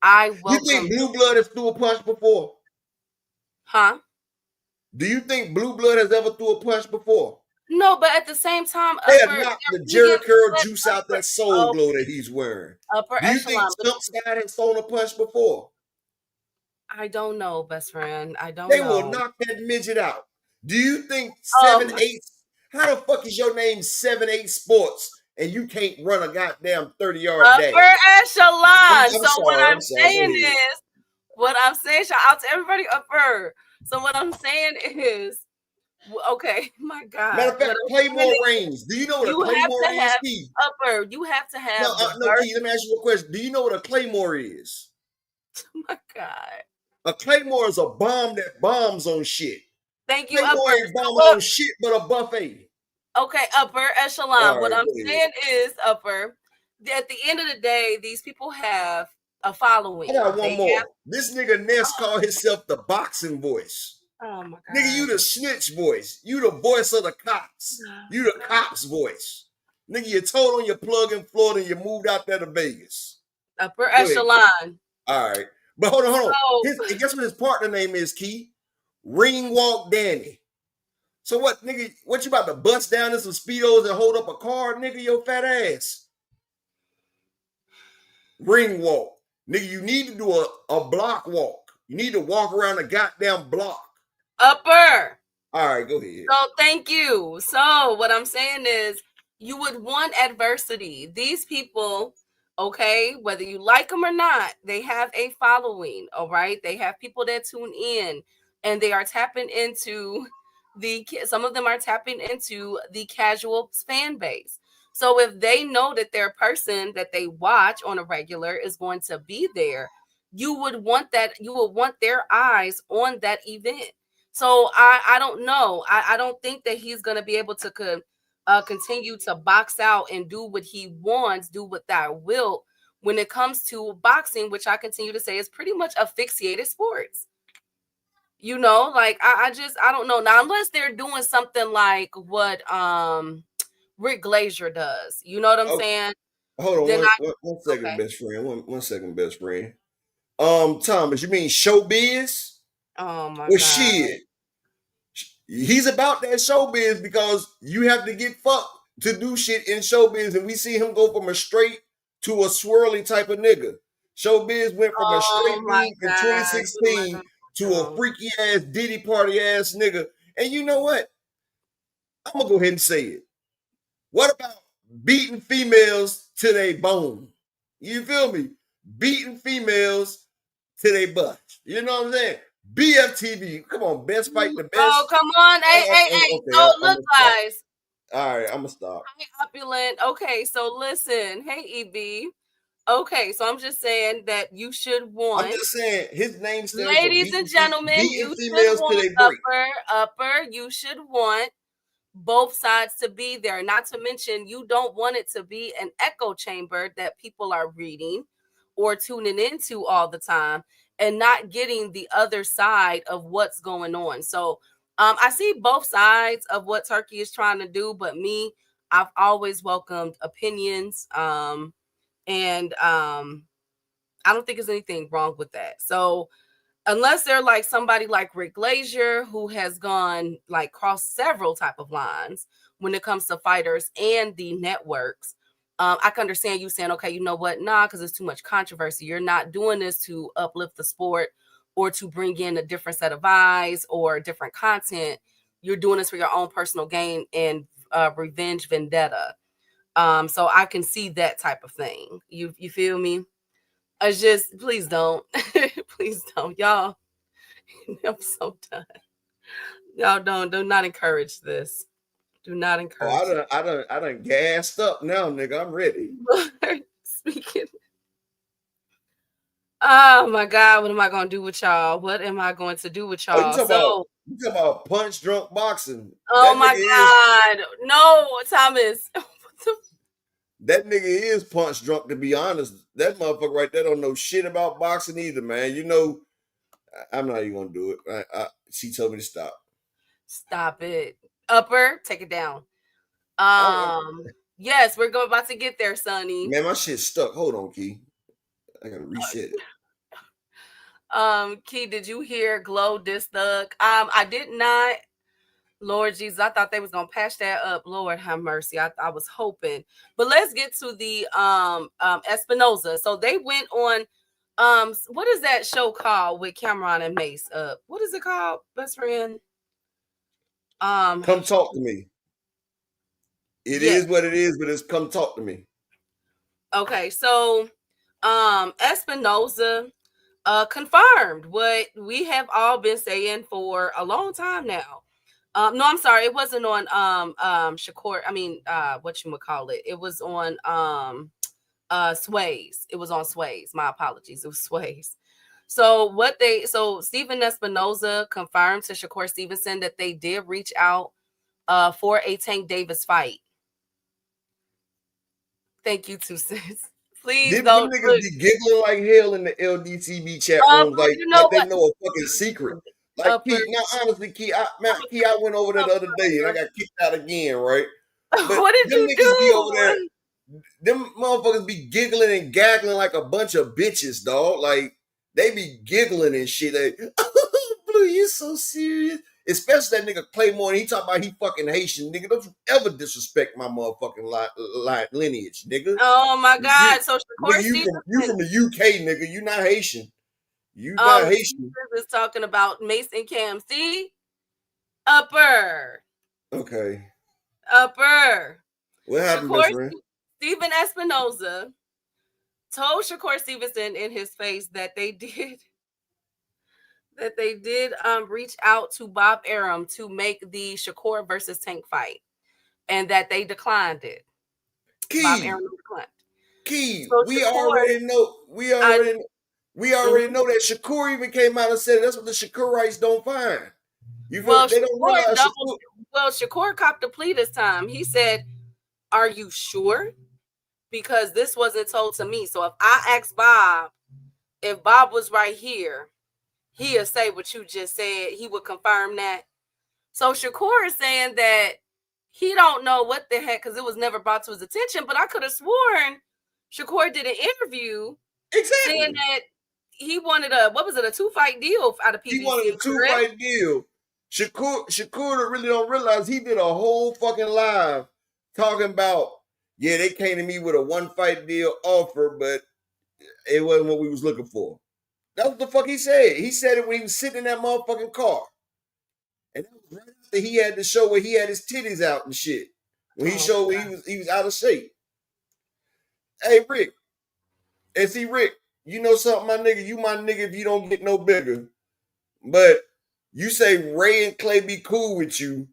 I welcome. You think Blue Blood has threw a punch before? Huh? Do you think Blue Blood has ever threw a punch before? No, but at the same time, they have knocked the Jerry Curl juice out that Soul Glow that he's wearing. Upper Do you echelon. think Stumpside has thrown a punch before? I don't know, best friend. I don't know. They know. will knock that midget out. Do you think 7-8? How the fuck is your name 7-8 Sports and you can't run a goddamn 30-yard dash? Upper echelon. I'm so sorry, what I'm saying, shout out to everybody upper. So what I'm saying is, okay, my God. Matter of fact, Claymore Reigns. Do you know what a Claymore is, Key? Upper, you have to have. No, Key, let me ask you a question. Do you know what a Claymore is? Oh my God. A Claymore is a bomb that bombs on shit. Thank you, Claymore upper. ain't bombing on shit but a buffet. Okay, upper echelon. What I'm saying is, upper, at the end of the day, these people have a following. I got one more. This nigga Ness called himself the boxing voice. Oh my God. Nigga, you the snitch voice. You the voice of the cops. You the cops voice. Nigga, you told on your plug in Florida and you moved out there to Vegas. Upper echelon. All right. But hold on. Guess what his partner name is, Key? Ring Walk Danny. So what, nigga, what you about to bust down in some Speedos and hold up a car, nigga, your fat ass? Ring walk. Nigga, you need to do a block walk. You need to walk around the goddamn block. Upper. All right, go ahead. So thank you. So what I'm saying is you would want adversity. These people, okay, whether you like them or not, they have a following, all right? They have people that tune in and they are tapping into some of them are tapping into the casual fan base. So if they know that their person that they watch on a regular is going to be there, you would want their eyes on that event. So I don't know. I don't think that he's going to be able to continue to box out and do what he wants, do what that will when it comes to boxing, which I continue to say is pretty much asphyxiated sports. You know, like I don't know. Now, unless they're doing something like what Rick Glazier does. You know what I'm saying? Hold on one second, best friend. One second, best friend. Thomas, you mean showbiz? Oh my God. Shit. He's about that showbiz because you have to get fucked to do shit in showbiz, and we see him go from a straight to a swirly type of nigga. Showbiz went from a straight dude in 2016 to a freaky ass Diddy party ass nigga. And you know what? I'm gonna go ahead and say it. What about beating females to their bone? You feel me? Beating females to their butt. You know what I'm saying? BFTV. Come on, best fight the best. Oh, come on. Hey. Okay, So look, guys. All right, I'm gonna stop. Hi, Opulent. Okay, so listen. Hey, EB. Okay, so I'm just saying that you should want. I'm just saying his name stands ladies for and gentlemen, beating you should females till they want break. upper. You should want both sides to be there. Not to mention, you don't want it to be an echo chamber that people are reading or tuning into all the time and not getting the other side of what's going on. So I see both sides of what Turkey is trying to do, but me, I've always welcomed opinions. And I don't think there's anything wrong with that. So unless they're like somebody like Rick Glazier, who has gone like crossed several type of lines when it comes to fighters and the networks, I can understand you saying, okay, you know what? Nah, because there's too much controversy. You're not doing this to uplift the sport or to bring in a different set of eyes or different content. You're doing this for your own personal gain and revenge vendetta. So I can see that type of thing. You feel me? I just please don't. Please don't. Y'all. I'm so done. Y'all do not encourage this. Do not encourage. I done gassed up now, nigga. I'm ready. Speaking. Oh my God, what am I gonna do with y'all? What am I going to do with y'all? You talking about punch drunk boxing. Oh my God. No, Thomas. That nigga is punch drunk, to be honest. That motherfucker right there don't know shit about boxing either, man. You know, I'm not even gonna do it. She told me to stop. Stop it. Upper, take it down. Yes, we're about to get there, Sonny. Man, my shit's stuck. Hold on, Key. I gotta reset it. Key, did you hear Glow diss Thug? I did not. Lord Jesus, I thought they was gonna patch that up. Lord have mercy. I was hoping. But let's get to the Espinoza. So they went on what is that show called with Cameron and Mace? What is it called, best friend? Come talk to me. It is what it is, but it's Come Talk to Me. Okay, so Espinoza confirmed what we have all been saying for a long time now. No, I'm sorry, it wasn't on Shakur. I mean, whatchamacallit. It was on Sways. It was on Sways. My apologies. It was Sways. So Stephen Espinoza confirmed to Shakur Stevenson that they did reach out for a Tank Davis fight. Thank you, two cents. Please don't. Them niggas be giggling like hell in the LDTV chat rooms, like they know a fucking secret. Like Key, now honestly, Key, I went over there the other day and I got kicked out again, right? But what did you do? Be over there, them motherfuckers be giggling and gaggling like a bunch of bitches, dog. Like they be giggling and shit. Like, Blue, you so serious? Especially that nigga Claymore, and he talking about he fucking Haitian, nigga. Don't ever disrespect my motherfucking lineage, nigga. Oh my God! So Shakur, you from the UK, nigga. You not Haitian. You not Haitian. Is talking about Mace and Cam. See, upper. Okay. Upper. What happened, best friend? Stephen Espinoza told Shakur Stevenson in his face that they did reach out to Bob Arum to make the Shakur versus Tank fight, and that they declined it. Key. Bob Arum declined. Key. So we already know that Shakur even came out and said that's what the Shakurites don't find. You feel they don't realize Shakur copped a plea this time. He said, "Are you sure? Because this wasn't told to me. So if I ask Bob, if Bob was right here, he'll say what you just said. He would confirm that." So Shakur is saying that he don't know what the heck, because it was never brought to his attention. But I could have sworn Shakur did an interview saying that he wanted a 2-fight deal out of PBC. He wanted a 2-fight deal. Shakur really don't realize he did a whole fucking live talking about, yeah, they came to me with a 1-fight deal offer, but it wasn't what we was looking for. That's what the fuck he said. He said it when he was sitting in that motherfucking car. And that was right after he had the show where he had his titties out and shit. When he showed he was out of shape. Hey, Rick. And see, Rick, you know something, my nigga? You my nigga if you don't get no bigger. But you say Ray and Clay be cool with you,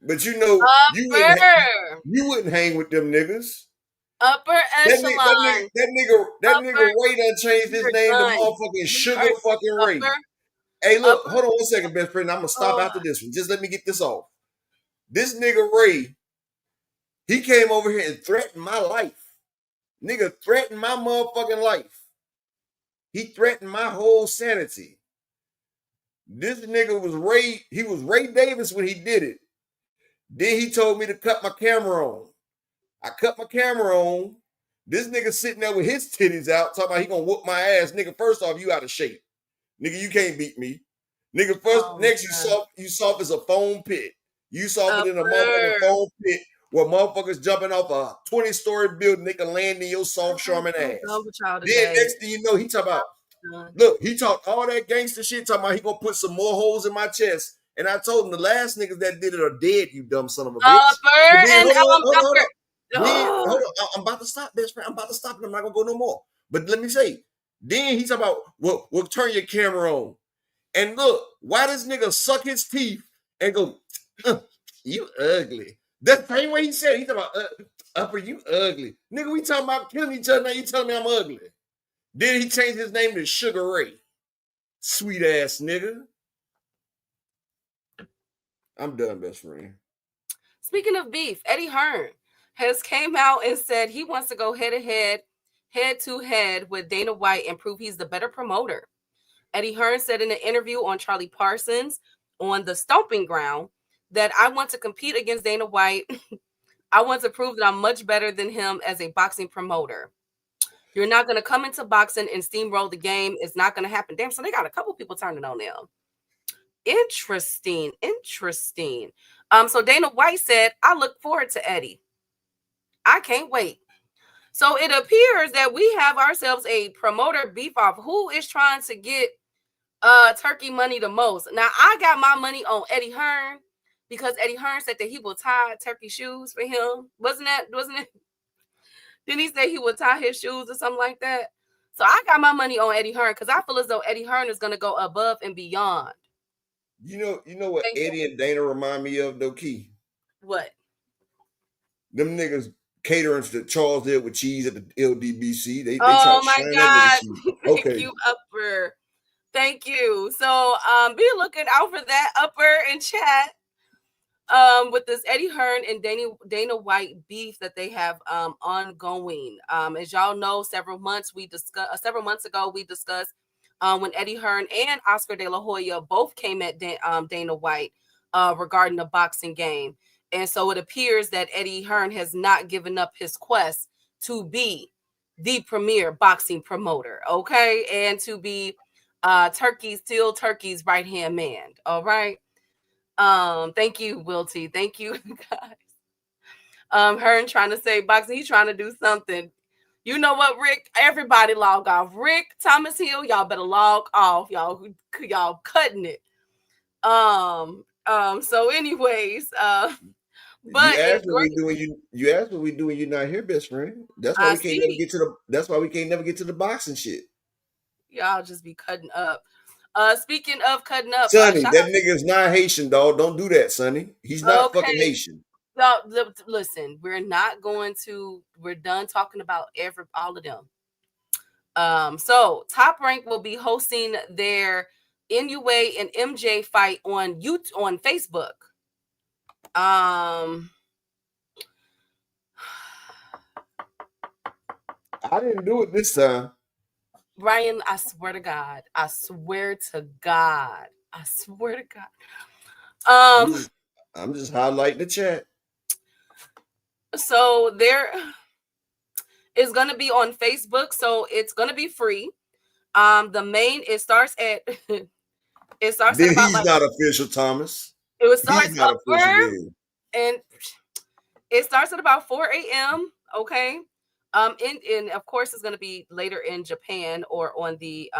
but you know you wouldn't hang with them niggas. Upper echelon. That nigga Ray done changed his name to motherfucking Sugar fucking Ray. Hey, look, hold on 1 second, best friend. I'm gonna stop after this one. Just let me get this off. This nigga Ray, he came over here and threatened my life. Nigga threatened my motherfucking life. He threatened my whole sanity. This nigga was Ray. He was Ray Davis when he did it. Then he told me to cut my camera on. I cut my camera on. This nigga sitting there with his titties out, talking about he gonna whoop my ass. Nigga, first off, you out of shape. Nigga, you can't beat me. Nigga, next you soft as a foam pit. You softer than a motherfucking foam pit where motherfuckers jumping off a 20-story building, they can land in your soft Charmin ass. Then next thing you know, he talk about, look, he talked all that gangster shit, talking about he gonna put some more holes in my chest. And I told him the last niggas that did it are dead, you dumb son of a bitch. Hold on. I'm about to stop, best friend. I'm about to stop and I'm not gonna go no more. But let me say, then he's talking about, well, turn your camera on. And look, why this nigga suck his teeth and go, you ugly. That's the same way he said. He talking about, Upper, you ugly. Nigga, we talking about killing each other. Now you telling me I'm ugly. Then he changed his name to Sugar Ray. Sweet ass nigga. I'm done, best friend. Speaking of beef, Eddie Hearn has came out and said he wants to go head to head with Dana White and prove he's the better promoter. Eddie Hearn said in an interview on Charlie Parsons on the Stomping Ground that I want to compete against Dana White. I want to prove that I'm much better than him as a boxing promoter. You're not going to come into boxing and steamroll the game. It's not going to happen. Damn, so they got a couple people turning on them. Interesting. So Dana White said, I look forward to Eddie. I can't wait. So it appears that we have ourselves a promoter beef off. Who is trying to get turkey money the most? Now, I got my money on Eddie Hearn because Eddie Hearn said that he will tie turkey shoes for him. Wasn't it? Didn't he say he would tie his shoes or something like that? So I got my money on Eddie Hearn because I feel as though Eddie Hearn is going to go above and beyond. You know what Eddie and Dana remind me of, though, Key? What? Them niggas catering to Charles did with cheese at the LDBC. They oh my God! Okay. Thank you, Upper. Thank you. So be looking out for that, Upper, in chat. With this Eddie Hearn and Dana White beef that they have ongoing. As y'all know, several months ago we discussed when Eddie Hearn and Oscar De La Hoya both came at Dana White regarding the boxing game. And so it appears that Eddie Hearn has not given up his quest to be the premier boxing promoter, okay? And to be Turkey's right-hand man, all right? Thank you, Will T. Thank you, guys. Hearn trying to say boxing, he's trying to do something. You know what, Rick? Everybody log off. Rick, Thomas Hill, y'all better log off. Y'all cutting it. So anyways, but you asked what we doing. You're not here, best friend. That's why we can't never get to the. That's why we can't never get to the boxing shit. Y'all just be cutting up. Speaking of cutting up, Sonny, that nigga's not Haitian, dog. Don't do that, Sonny. He's not fucking Haitian. So listen, we're done talking about all of them. So Top Rank will be hosting their NUA and MJ fight on Facebook. I didn't do it this time. Brian, I swear to God. I'm just highlighting the chat. So there is going to be on Facebook, so it's going to be free. It starts at then he's not official, Thomas. It starts not official, and it starts at about 4 a.m. Okay. And of course, it's going to be later in Japan or on the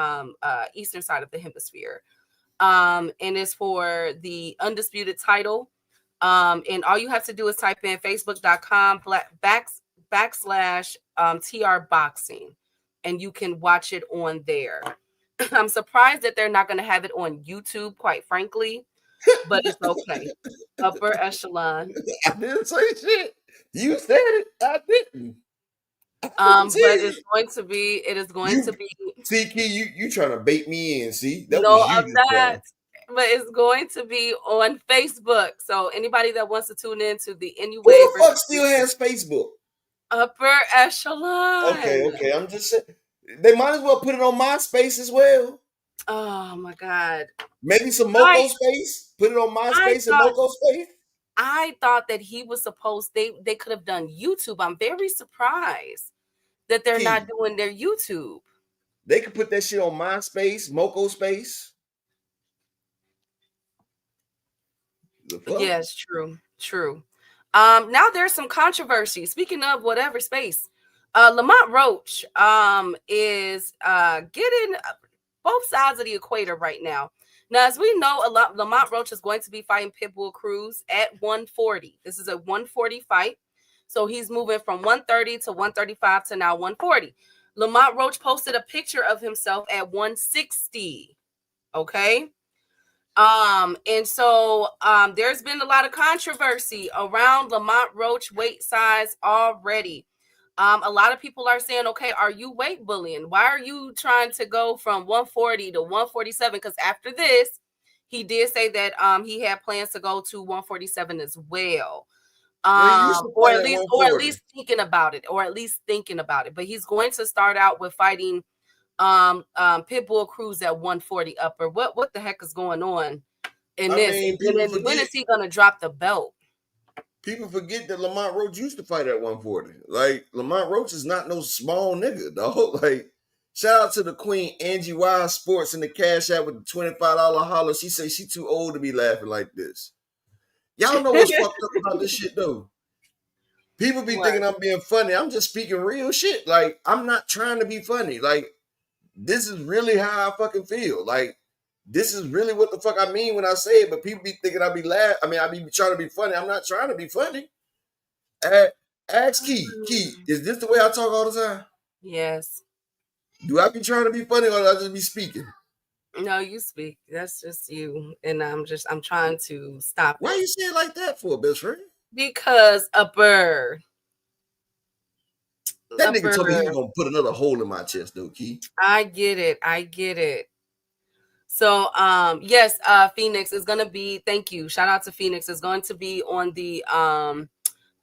eastern side of the hemisphere. And it's for the undisputed title. And all you have to do is type in facebook.com / TR Boxing, and you can watch it on there. I'm surprised that they're not going to have it on YouTube, quite frankly, but it's okay. Upper echelon. I didn't say shit. You said it. I didn't. But it's going to be. It is going You to be. see, Key, you trying to bait me in? See, that No, was you I'm this not. time. But it's going to be on Facebook. So anybody that wants to tune in to the Who Anyway the fuck versus still has Facebook? Upper Echelon. Okay. I'm just saying. They might as well put it on MySpace as well. Oh my God. Maybe some Moco space. Put it on MySpace and Moco space. I thought that he was supposed they could have done YouTube. I'm very surprised that they're not doing their YouTube. They could put that shit on MySpace, Moco space. Yes, true. Now there's some controversy. Speaking of whatever space, Lamont Roach is getting both sides of the equator right now. Now, as we know, Lamont Roach is going to be fighting Pitbull Cruz at 140. This is a 140 fight. So he's moving from 130 to 135 to now 140. Lamont Roach posted a picture of himself at 160. Okay. And so there's been a lot of controversy around Lamont Roach weight size already. A lot of people are saying, okay, are you weight bullying? Why are you trying to go from 140 to 147? Because after this, he did say that he had plans to go to 147 as well. Or at least thinking about it, But he's going to start out with fighting Pitbull Cruz at 140 upper. What the heck is going on in this? When is he gonna drop the belt? People forget that Lamont Roach used to fight at 140. Like, Lamont Roach is not no small nigga, dog. Like, shout out to the queen, Angie Wise Sports, in the Cash App with the $25 holler. She say she too old to be laughing like this. Y'all know what's fucked up about this shit, though? People be thinking I'm being funny. I'm just speaking real shit. Like, I'm not trying to be funny. Like, this is really how I fucking feel. Like, this is really what the fuck I mean when I say it, but people be thinking I be laughing. I mean, I be trying to be funny. I'm not trying to be funny. Ask Key. Key, is this the way I talk all the time? Yes. Do I be trying to be funny or do I just be speaking? No, you speak. That's just you. And I'm trying to stop. Why you say it like that for, best friend? Because upper. That nigga told me he was gonna put another hole in my chest, though, Key. I get it. So, yes, Phoenix is going to be, thank you. Shout out to Phoenix, is going to be on the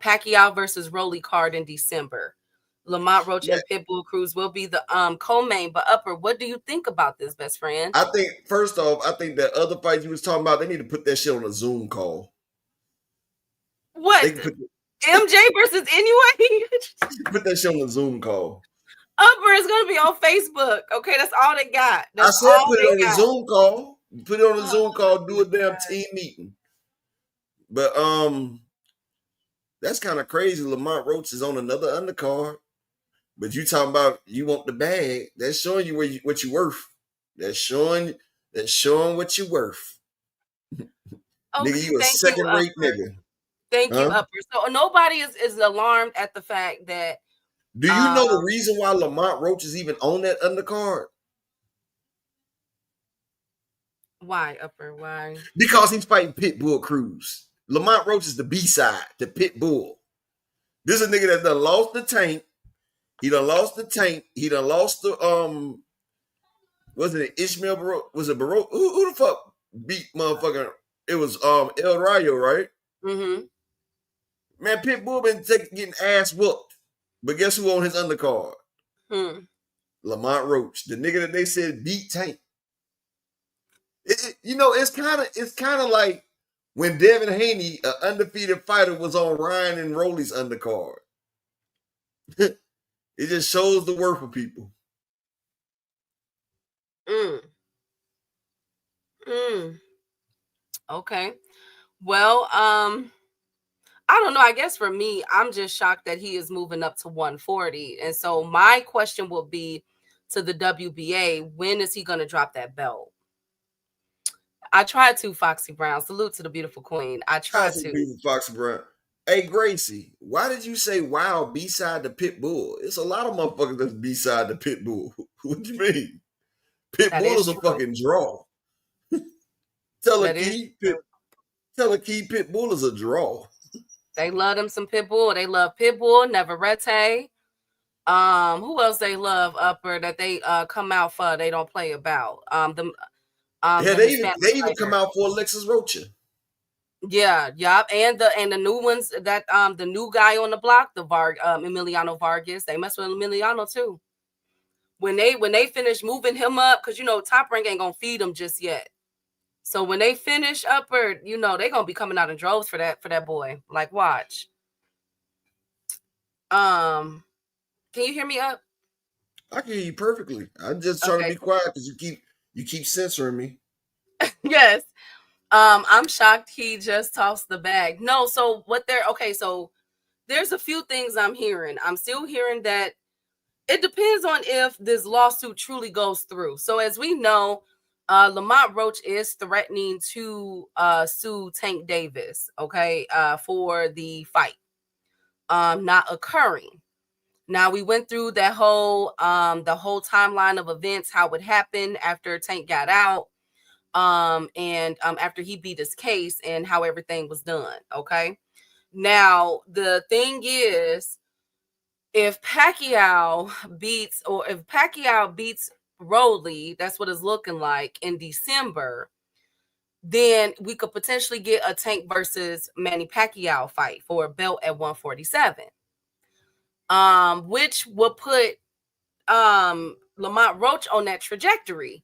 Pacquiao versus Rolly card in December. Lamont Roach and Pitbull Cruz will be the co-main. But upper, what do you think about this, best friend? I think, first off, that other fight you was talking about, they need to put that shit on a Zoom call. What? MJ versus anyway? Put that shit on a Zoom call. Upper is going to be on Facebook. Okay, that's all they got. I said put it on a Zoom call. Put it on a Zoom call. Do a damn team meeting. But that's kind of crazy. Lamont Roach is on another undercard. But you talking about you want the bag. That's showing you what you worth. That's showing what you worth. Okay, nigga, you a second-rate nigga. Thank you, Upper. So nobody is alarmed at the fact that. Do you know the reason why Lamont Roach is even on that undercard? Why, Upper? Why? Because he's fighting Pitbull Cruz. Lamont Roach is the B-side to Pitbull. This is a nigga that done lost the tank. He done lost the tank. He done lost the wasn't it Ishmael Baroque? Was it Baroque? Who the fuck beat motherfucker? It was El Rayo, right? Mm-hmm. Man, Pitbull been getting ass whooped. But guess who on his undercard? Lamont Roach, the nigga that they said beat Tank. It's kind of like when Devin Haney, an undefeated fighter, was on Ryan and Rolly's undercard. It just shows the worth of people. Okay. Well, I don't know. I guess for me, I'm just shocked that he is moving up to 140. And so my question will be to the WBA, when is he going to drop that belt? I tried to, Foxy Brown. Salute to the beautiful queen. I tried to. Foxy Brown. Hey, Gracie, why did you say, wow, B-side to Pitbull? It's a lot of motherfuckers that's B-side to Pitbull. What do you mean? Pitbull is a fucking draw. Tell a That is key, true. Pitbull is a draw. They love them some Pitbull. They love Pitbull, Neverete. Who else they love upper that they come out for? They don't play about. Yeah, The they Hispanic even come fighter. out for Alexis Rocha. Yeah, and the new ones that the new guy on the block, the Emiliano Vargas, they mess with Emiliano too. When they finish moving him up, because Top Rank ain't gonna feed him just yet. So when they finish upper, they're gonna be coming out in droves for that boy. Like, watch. Can you hear me up? I can hear you perfectly. I'm just trying to be quiet because you keep censoring me. Yes. I'm shocked he just tossed the bag. No, so so there's a few things I'm hearing. I'm still hearing that it depends on if this lawsuit truly goes through. So as we know, Lamont Roach is threatening to sue Tank Davis, for the fight not occurring. Now we went through that whole the whole timeline of events, how it happened after Tank got out, and after he beat his case and how everything was done. Okay. Now the thing is, if Pacquiao beats Rolly, that's what it's looking like in December, then we could potentially get a Tank versus Manny Pacquiao fight for a belt at 147. Which will put Lamont Roach on that trajectory,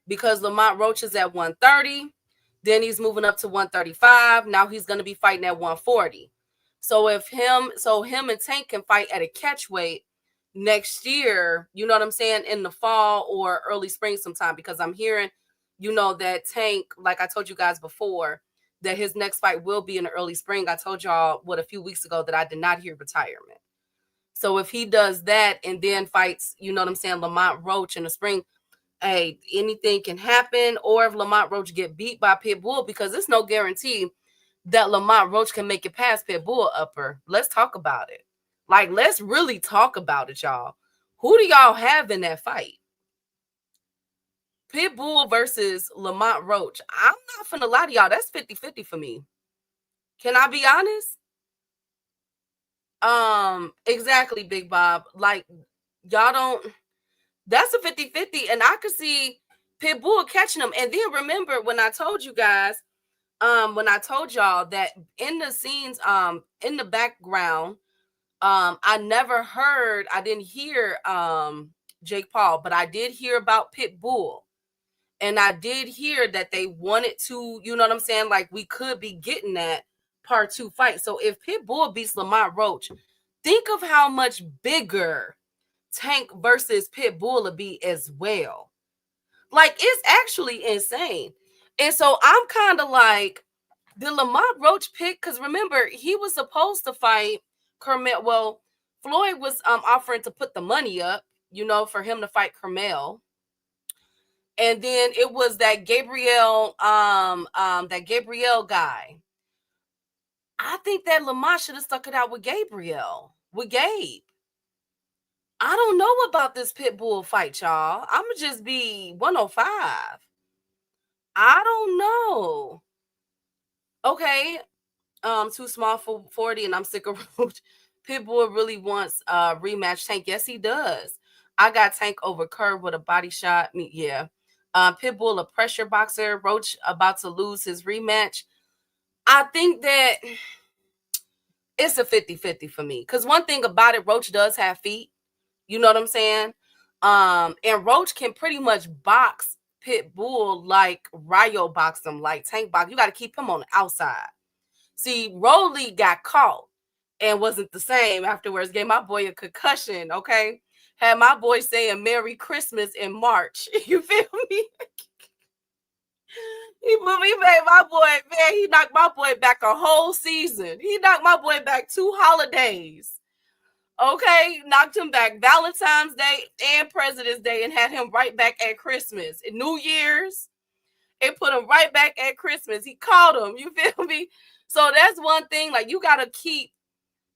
because Lamont Roach is at 130, then he's moving up to 135. Now he's going to be fighting at 140. So him and Tank can fight at a catch weight next year, you know what I'm saying, in the fall or early spring sometime, because I'm hearing, that Tank, like I told you guys before, that his next fight will be in the early spring. I told y'all a few weeks ago that I did not hear retirement. So if he does that and then fights, you know what I'm saying, Lamont Roach in the spring, hey, anything can happen. Or if Lamont Roach get beat by Pitbull, because there's no guarantee that Lamont Roach can make it past Pitbull upper. Let's talk about it. Like, let's really talk about it, y'all. Who do y'all have in that fight? Pitbull versus Lamont Roach. I'm not finna lie to y'all. That's 50-50 for me. Can I be honest? Exactly, Big Bob. Like, y'all don't, that's a 50-50, and I could see Pitbull catching him. And then remember when I told you guys, when I told y'all that in the scenes, in the background, I didn't hear Jake Paul, but I did hear about Pitbull. And I did hear that they wanted to, you know what I'm saying? Like, we could be getting that part 2 fight. So if Pitbull beats Lamont Roach, think of how much bigger Tank versus Pitbull will be as well. Like, it's actually insane. And so I'm kind of like, did Lamont Roach pick? Because remember, he was supposed to fight Carmel. Well, Floyd was offering to put the money up, for him to fight Carmel. And then it was that Gabriel guy. I think that Lamont should have stuck it out with Gabe. I don't know about this Pitbull fight, y'all. I'm gonna just be 105. I don't know. Okay, too small for 40, and I'm sick of Roach. Pitbull really wants a rematch Tank. Yes, he does. I got Tank over Curve with a body shot. Yeah. Pitbull, a pressure boxer. Roach about to lose his rematch. I think that it's a 50-50 for me. Because one thing about it, Roach does have feet. You know what I'm saying? And Roach can pretty much box Pitbull like Ryo boxed him, like Tank box. You got to keep him on the outside. See, Rolly got caught and wasn't the same afterwards. Gave my boy a concussion, okay? Had my boy saying Merry Christmas in March. You feel me? He made my boy, man, he knocked my boy back a whole season. He knocked my boy back 2 holidays. Okay, knocked him back Valentine's Day and President's Day and had him right back at Christmas. And New Year's, and put him right back at Christmas. He caught him, you feel me? So that's one thing, like, you got to keep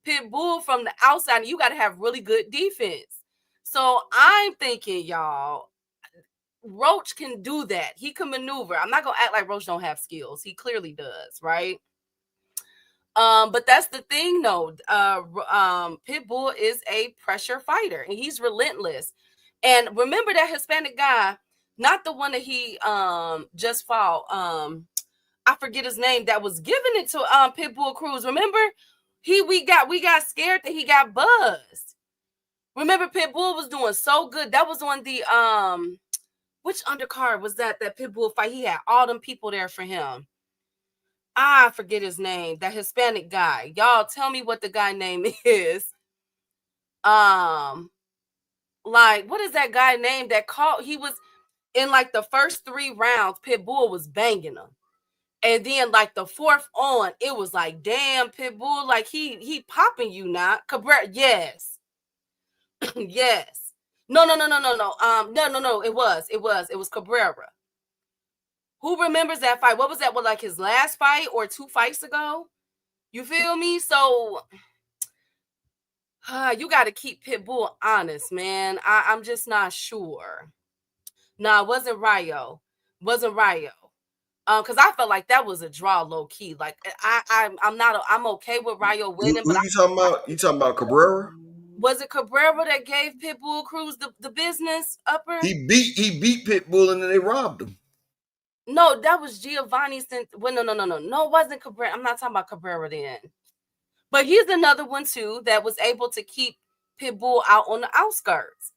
Pitbull from the outside, and you got to have really good defense. So I'm thinking, y'all, Roach can do that. He can maneuver. I'm not gonna act like Roach don't have skills. He clearly does, right? But that's the thing, though. Pitbull is a pressure fighter, and he's relentless. And remember that Hispanic guy, not the one that he just fought. I forget his name. That was giving it to Pitbull Cruz. Remember, we got scared that he got buzzed. Remember, Pitbull was doing so good. That was on the which undercard was that Pitbull fight? He had all them people there for him. I forget his name. That Hispanic guy. Y'all tell me what the guy name is. Like, what is that guy name that called? He was in like the first 3 rounds, Pitbull was banging him. And then like the 4th on, it was like, damn, Pitbull, like he popping you now. Cabrera, yes. Yes. No. No. It was Cabrera. Who remembers that fight? What was that? Like his last fight or 2 fights ago? You feel me? So you got to keep Pitbull honest, man. I'm just not sure. No, it wasn't Rayo. Because I felt like that was a draw, low key. Like I'm okay with Rayo winning. Who you talking about? You talking about Cabrera? Was it Cabrera that gave Pitbull Cruz the business upper? He beat Pitbull and then they robbed him. No, that was Giovanni. Well, no, it wasn't Cabrera. I'm not talking about Cabrera then. But he's another one too that was able to keep Pitbull out on the outskirts.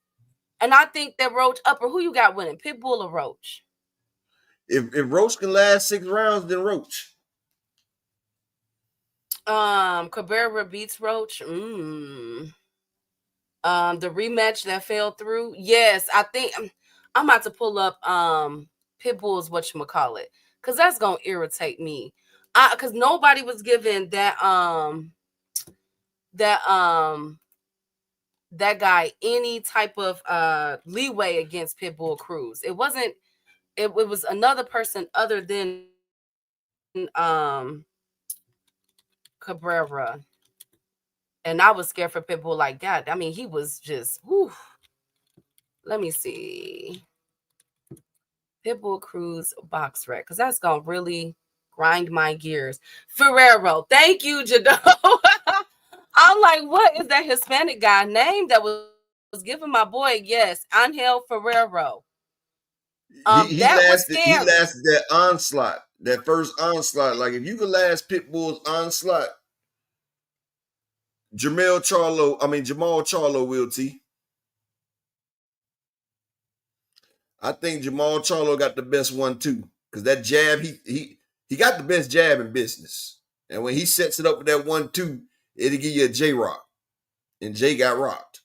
And I think that Roach upper, who you got winning, Pitbull or Roach? If Roach can last 6 rounds, then Roach. Cabrera beats Roach. The rematch that fell through. Yes, I think I'm about to pull up Pitbull's whatchamacallit, because that's gonna irritate me. Because nobody was given that guy any type of leeway against Pitbull Cruz. It wasn't. It was another person other than Cabrera, and I was scared for Pitbull like that. I mean, he was just. Whew. Let me see. Pitbull Cruz box rec, because that's gonna really grind my gears. Ferrero, thank you, Jado. I'm like, what is that Hispanic guy name that was giving my boy? Yes, Angel Ferrero. He lasted that onslaught, that first onslaught. Like if you could last Pitbull's onslaught, Jamal Charlo will T. I think Jamal Charlo got the best one too, because that jab he got the best jab in business, and when he sets it up with that 1-2, it'll give you a J rock, and Jay got rocked.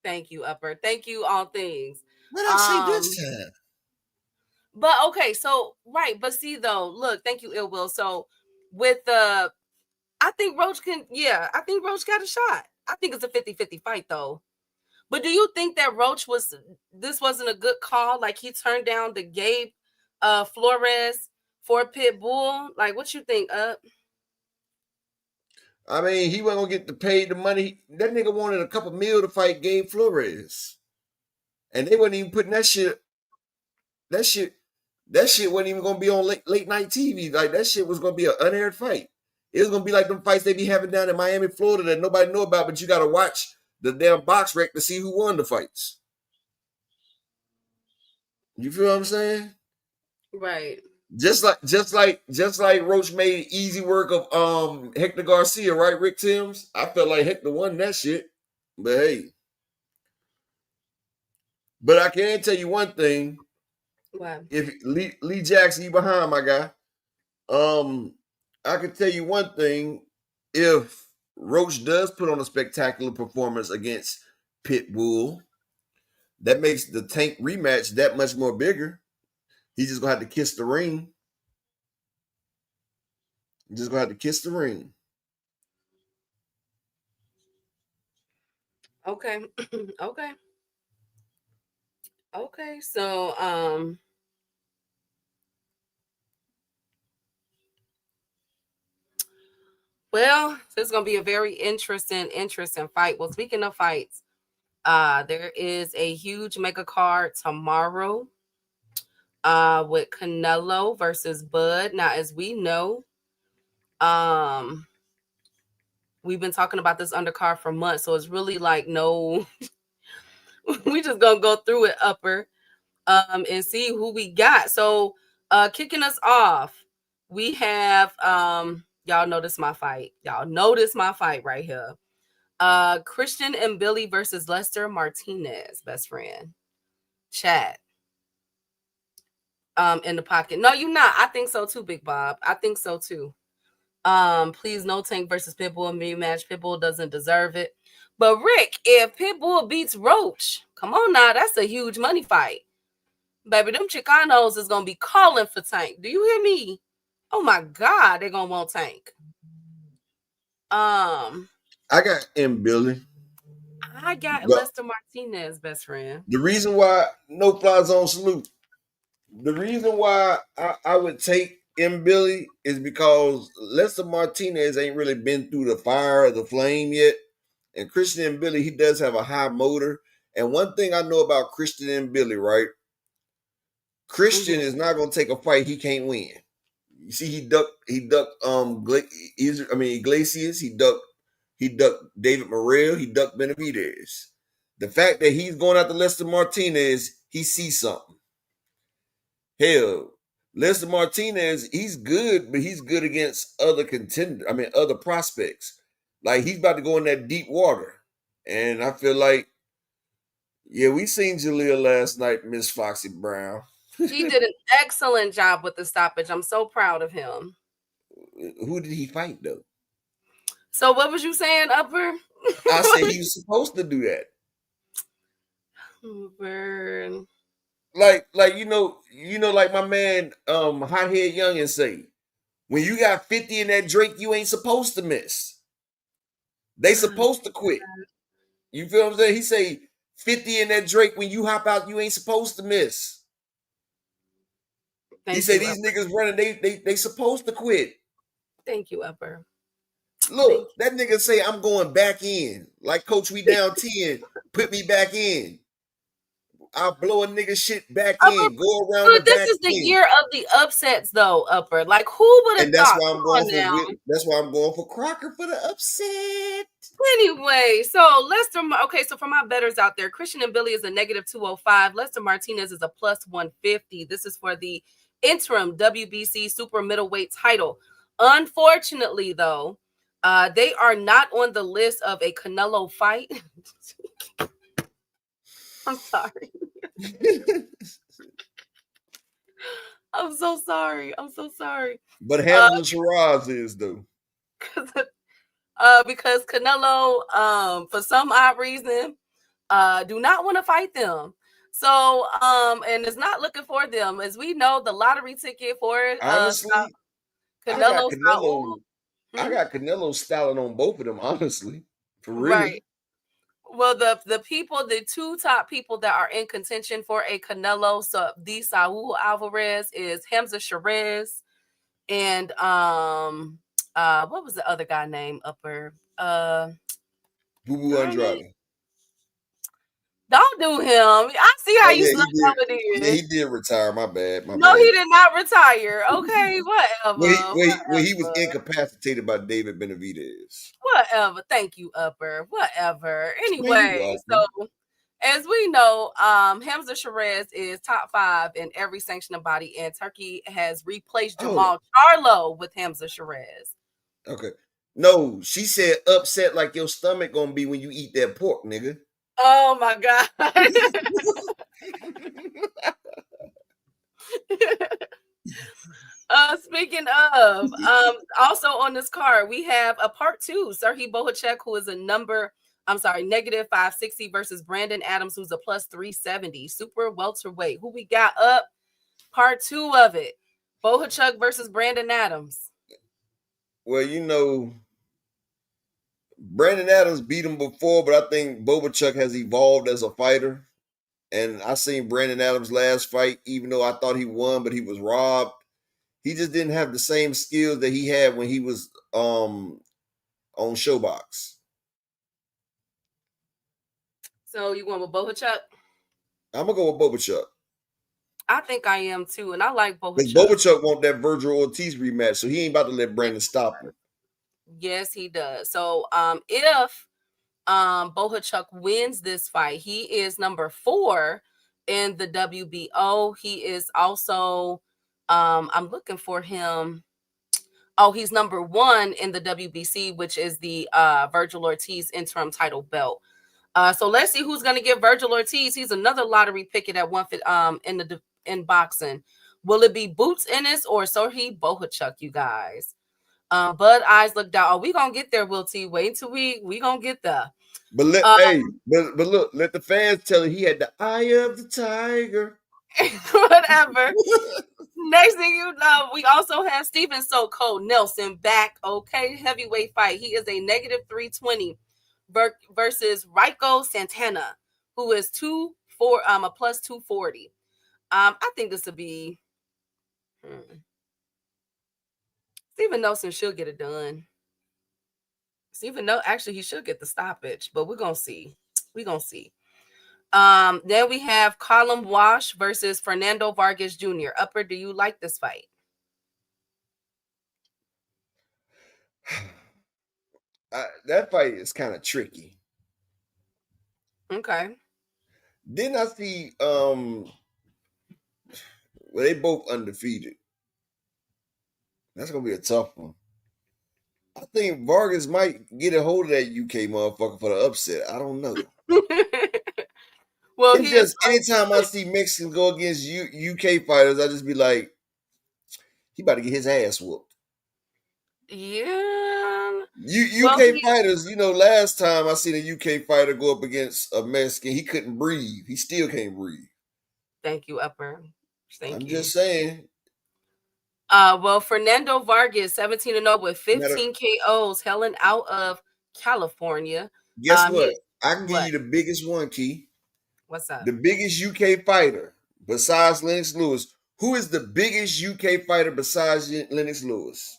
Thank you, Upper. Thank you, all things. What I say this time? But okay, so right, but see though, look, thank you, Ill Will. So with I think Roach got a shot. I think it's a 50-50 fight though. But do you think that Roach this wasn't a good call? Like he turned down the Gabe Flores for Pitbull? Like what you think, I mean, he wasn't gonna get paid the money. That nigga wanted a couple mil to fight Gabe Flores. And they wasn't even putting that shit wasn't even gonna be on late night TV. Like that shit was gonna be an unaired fight. It was gonna be like them fights they be having down in Miami, Florida that nobody know about, but you gotta watch the damn box rec to see who won the fights. You feel what I'm saying? Right. Just like Roach made easy work of Hector Garcia, right? Rick Timms. I felt like Hector won that shit. But hey. But I can tell you one thing. Wow. If Lee Jackson, you behind my guy. I can tell you one thing. If Roach does put on a spectacular performance against Pitbull, that makes the Tank rematch that much more bigger. He's just gonna have to kiss the ring. Okay. Okay. So well, this is gonna be a very interesting fight. Well, speaking of fights, There is a huge mega card tomorrow with Canelo versus Bud. Now, as we know, we've been talking about this undercard for months, so it's really like no, we just gonna go through it upper and see who we got. So kicking us off, we have y'all notice my fight. Y'all notice my fight right here. Christian and Billy versus Lester Martinez, best friend. Chat. In the pocket. No, you're not. I think so too, Big Bob. I think so too. Please no Tank versus Pitbull rematch. Pitbull doesn't deserve it. But Rick, if Pitbull beats Roach, come on now, that's a huge money fight. Baby, them Chicanos is gonna be calling for Tank. Do you hear me? Oh my God, they're gonna want Tank. I got M. Billy. I got Lester Martinez, best friend. The reason why no fly zone salute. The reason why I would take M. Billy is because Lester Martinez ain't really been through the fire or the flame yet. And Christian and Billy, he does have a high motor. And one thing I know about Christian and Billy, right? Christian is not gonna take a fight he can't win. You see, he ducked Iglesias, he ducked David Morrell, he ducked Benavidez. The fact that he's going after Lester Martinez, he sees something. Hell, Lester Martinez, he's good, but he's good against other other prospects. Like, he's about to go in that deep water. And I feel like, yeah, we seen Jaleel last night, Miss Foxy Brown. He did an excellent job with the stoppage. I'm so proud of him. Who did he fight, though? So what was you saying, Upper? I said he was supposed to do that. Burn. Like like my man Hothead Youngin say, when you got 50 in that drink, you ain't supposed to miss. They supposed to quit. You feel what I'm saying? He say 50 in that Drake, when you hop out, you ain't supposed to miss. He say these niggas running, they supposed to quit. Thank you, Upper. Look, that nigga say I'm going back in. Like, coach, we down 10. Put me back in. I'll blow a nigga shit back in. Go around the back. This is the year of the upsets, though, Upper. Like, who would have thought? That's why I'm going for Crocker for the upset. Anyway, so Lester. Okay, so for my bettors out there, Christian and Billy is a negative 205. Lester Martinez is a plus 150. This is for the interim WBC super middleweight title. Unfortunately, though, they are not on the list of a Canelo fight. I'm sorry. I'm so sorry. But Hamza Shiraz is, though. Because Canelo, for some odd reason, do not want to fight them. So, and is not looking for them. As we know, the lottery ticket for it. Honestly, Canelo. I got Canelo styling on both of them, honestly. For real. Right. Well, the two top people that are in contention for a Canelo, so the Saul Alvarez is Hamza Shiraz and what was the other guy named Upper? Boo Andrade. Don't do him. I see how you slept over there. Yeah, he did retire. My bad. No, he did not retire. Okay, whatever. Well, he was incapacitated by David Benavidez. Whatever. Thank you, Upper. Whatever. Anyway, so as we know, Hamza Shiraz is top 5 in every sanctioning body, and Turkey has replaced Jamal Charlo with Hamza Shiraz. Okay. No, she said upset like your stomach gonna be when you eat that pork, nigga. Oh my God. Speaking of, also on this card, we have a part 2, Serhiy Bohacek, who is negative 560 versus Brandon Adams, who's a plus 370, super welterweight. Who we got up? Part 2 of it. Bohacek versus Brandon Adams. Well, Brandon Adams beat him before, but I think Bohacek has evolved as a fighter. And I seen Brandon Adams' last fight, even though I thought he won, but he was robbed. He just didn't have the same skills that he had when he was on Showbox. So you going with Bohachuk? I'm gonna go with Bohachuk. I think I am too, and I like Because Bohachuk. Bohachuk want that Virgil Ortiz rematch, so he ain't about to let Brandon stop him. Yes, he does. So if Bohachuk wins this fight, he is number 4 in the WBO. He is also I'm looking for him. Oh, he's number 1 in the WBC, which is the Virgil Ortiz interim title belt. So let's see who's gonna get Virgil Ortiz. He's another lottery picket at 150 in boxing. Will it be Boots Ennis or Serhii Bohachuk, you guys? Bud Eyes looked out. Oh, we gonna get there, Will T. Wait till we gonna get there. But but look, let the fans tell you he had the eye of the tiger. Whatever. Next thing you know, we also have Steven So Cold Nelson back. Okay, heavyweight fight. He is a negative 320 versus Raiko Santana, who is a plus 240. I think this will be Steven Nelson should get it done. Actually he should get the stoppage, but we're gonna see. Then we have Colin Wash versus Fernando Vargas Jr. Upper, do you like this fight? That fight is kind of tricky. Okay. Then I see well, they both undefeated. That's gonna be a tough one. I think Vargas might get a hold of that UK motherfucker for the upset. I don't know. Well, it's just anytime I see Mexicans go against UK fighters, I just be like, he about to get his ass whooped. Yeah. UK fighters, last time I seen a UK fighter go up against a Mexican, he couldn't breathe. He still can't breathe. Thank you, Upper. I'm just saying. Well, Fernando Vargas, 17-0 with 15 KOs, hailing out of California. Guess what? I can give you the biggest one, Key. What's up? The biggest UK fighter besides Lennox Lewis. Who is the biggest UK fighter besides Lennox Lewis?